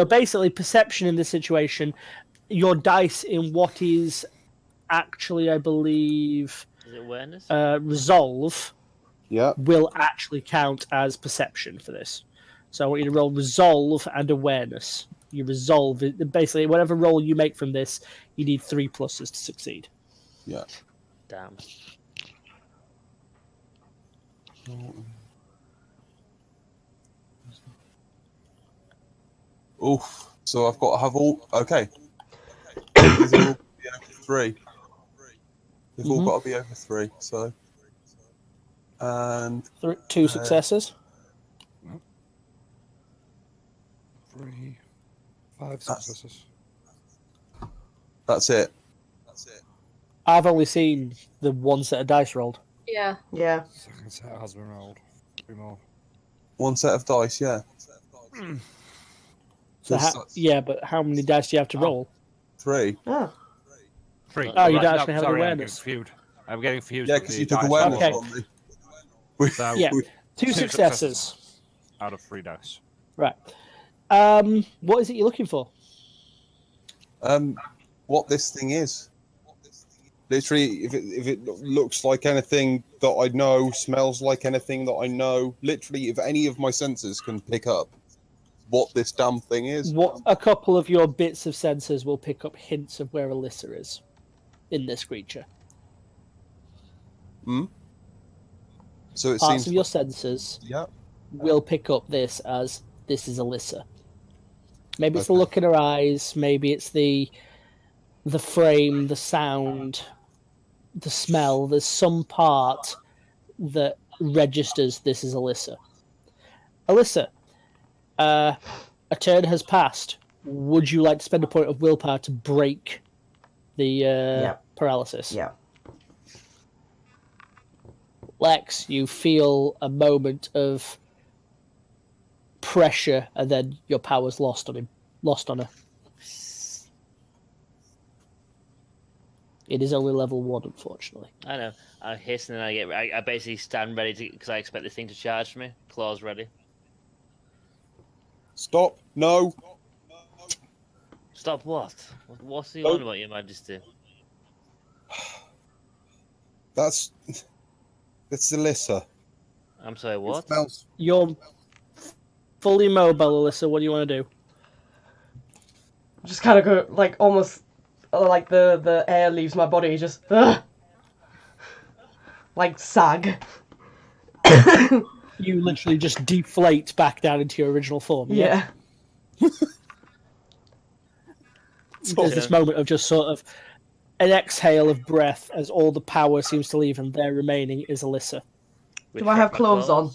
basically, perception in this situation, your dice in what is actually, I believe, Is it awareness? resolve, will actually count as perception for this. So I want you to roll resolve and awareness. You resolve it. Basically, whatever roll you make from this, you need 3 pluses to succeed. Yeah. Damn. Oof. So I've got to have all. Okay. These are all be over 3. They've all got to be over 3. So. And 2 successes. 3, 5 successes. That's it. I've only seen the 1 set of dice rolled. Yeah. Yeah. Second set has been rolled. 3 more. 1 set of dice, yeah. So yeah, but how many dice do you have to roll? 3. Oh. 3. Oh, you don't actually have sorry, awareness. I'm getting confused. Yeah, with because the you took dice awareness roll. Okay. from me. So, Yeah, 2 successes. out of 3 dice. Right. What is it you're looking for? What this thing is. Literally, if it looks like anything that I know, smells like anything that I know, literally, if any of my senses can pick up what this damn thing is. What a couple of your bits of sensors will pick up hints of where Alyssa is in this creature. So it Parts seems of your sensors will pick up this as this is Alyssa. Maybe it's the look in her eyes. Maybe it's the frame, the sound, the smell. There's some part that registers this is Alyssa. Alyssa, a turn has passed. Would you like to spend a point of willpower to break the paralysis? Yeah. Lex, you feel a moment of pressure, and then your power's lost on her. It is only level 1, unfortunately. I know. I hiss and then I basically stand ready to because I expect this thing to charge me. Claws ready. Stop! No! Stop what? What's the on about, Your Majesty? It's Alyssa. I'm sorry, what? You're fully mobile, Alyssa. What do you want to do? Just kind of go, like, almost, like the air leaves my body, just, like, sag. You literally just deflate back down into your original form. Yeah. There's this moment of just sort of an exhale of breath as all the power seems to leave, and there remaining is Alyssa. Do I have clothes on?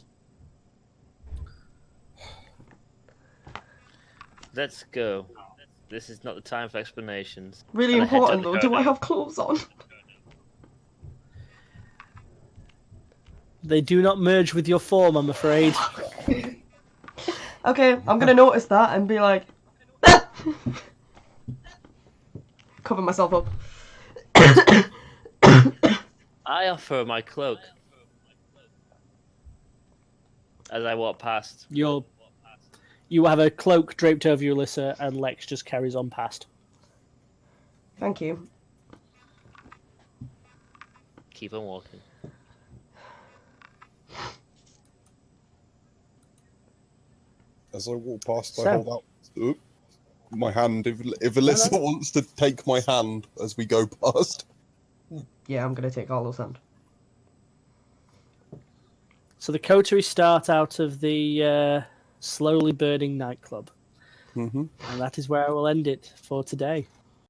Let's go. This is not the time for explanations. Really And I head important, to though. the Do I have clothes on? They do not merge with your form, I'm afraid. Okay, I'm gonna notice that and be like... cover myself up. I offer my cloak as I walk past. You have a cloak draped over you, Alyssa, and Lex just carries on past. Thank you. Keep on walking. As I walk past, I So- hold out my hand. If Alyssa wants to take my hand as we go past. Yeah, I'm gonna take Arlo's hand. So the coterie start out of the slowly burning nightclub. Mm-hmm. And that is where I will end it for today.